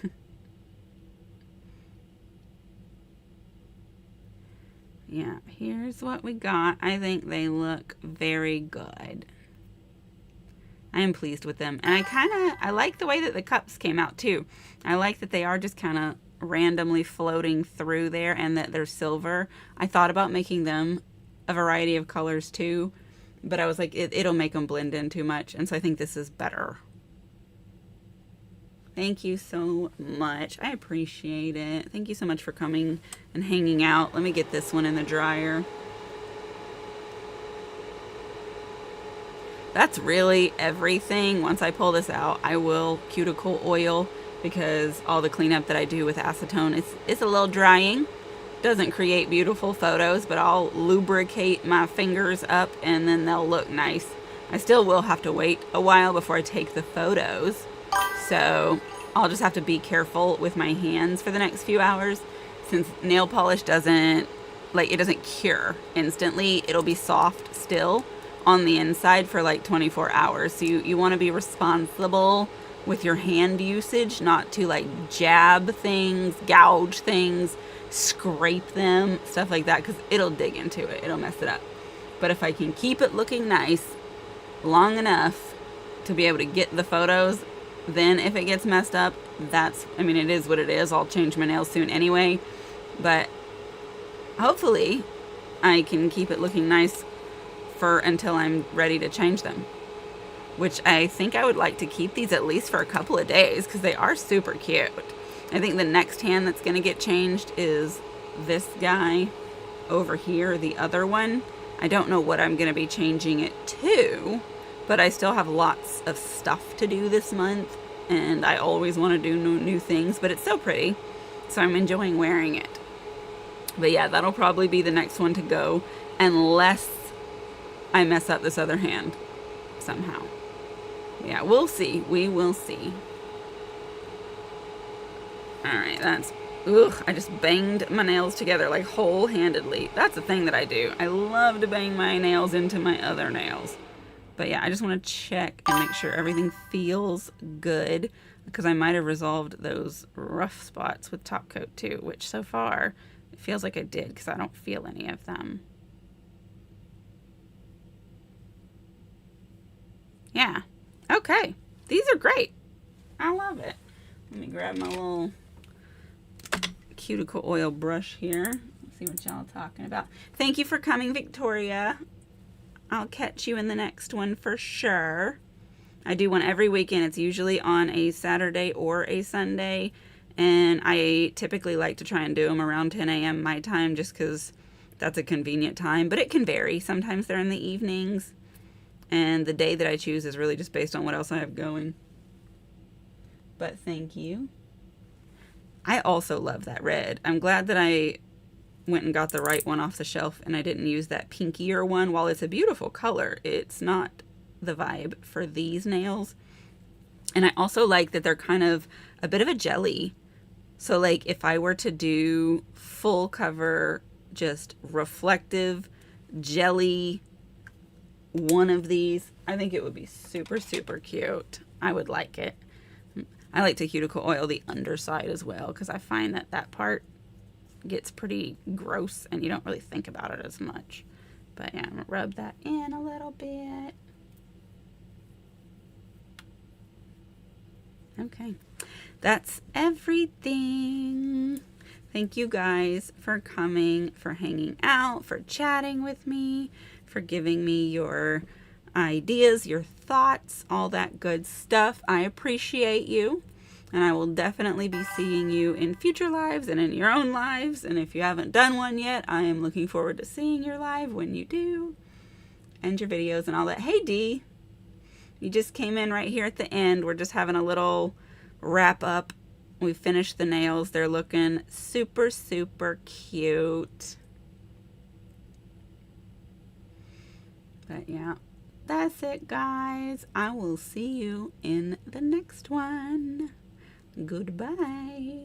Yeah, here's what we got. I think they look very good. I am pleased with them. And I like the way that the cups came out too. I like that they are just kind of randomly floating through there and that they're silver. I thought about making them a variety of colors too, but I was like, it'll make them blend in too much. And so I think this is better. Thank you so much. I appreciate it. Thank you so much for coming and hanging out. Let me get this one in the dryer. That's really everything. Once I pull this out, I will cuticle oil because all the cleanup that I do with acetone, it's a little drying. Doesn't create beautiful photos, but I'll lubricate my fingers up and then they'll look nice. I still will have to wait a while before I take the photos. So I'll just have to be careful with my hands for the next few hours since nail polish doesn't cure instantly. It'll be soft still on the inside for like 24 hours. So you want to be responsible with your hand usage, not to like jab things, gouge things, scrape them, stuff like that, because it'll dig into it. It'll mess it up. But if I can keep it looking nice long enough to be able to get the photos, then if it gets messed up, it is what it is. I'll change my nails soon anyway. But hopefully I can keep it looking nice until I'm ready to change them. Which I think I would like to keep these at least for a couple of days because they are super cute. I think the next hand that's going to get changed is this guy over here, the other one. I don't know what I'm going to be changing it to, but I still have lots of stuff to do this month, and I always want to do new things, but it's so pretty, so I'm enjoying wearing it. But yeah, that'll probably be the next one to go, unless I mess up this other hand somehow. Yeah, we'll see. We will see. Alright, I just banged my nails together like whole-handedly. That's the thing that I do. I love to bang my nails into my other nails. But yeah, I just want to check and make sure everything feels good, because I might have resolved those rough spots with top coat too, which so far it feels like I did because I don't feel any of them. Yeah. Okay. These are great. I love it. Let me grab my little cuticle oil brush here. Let's see what y'all are talking about. Thank you for coming, Victoria. I'll catch you in the next one for sure. I do one every weekend. It's usually on a Saturday or a Sunday. And I typically like to try and do them around 10 a.m. my time just because that's a convenient time. But it can vary. Sometimes they're in the evenings. And the day that I choose is really just based on what else I have going. But thank you. I also love that red. I'm glad that I went and got the right one off the shelf and I didn't use that pinkier one. While it's a beautiful color, it's not the vibe for these nails. And I also like that they're kind of a bit of a jelly. So like if I were to do full cover, just reflective jelly one of these, I think it would be super, super cute. I would like it. I like to cuticle oil the underside as well because I find that that part gets pretty gross and you don't really think about it as much. But yeah, I'm gonna rub that in a little bit. Okay, that's everything. Thank you guys for coming, for hanging out, for chatting with me, for giving me your ideas, your thoughts, all that good stuff. I appreciate you. And I will definitely be seeing you in future lives and in your own lives. And if you haven't done one yet, I am looking forward to seeing your live when you do. And your videos and all that. Hey, Dee. You just came in right here at the end. We're just having a little wrap up. We finished the nails. They're looking super, super cute. But yeah, that's it, guys. I will see you in the next one. Goodbye.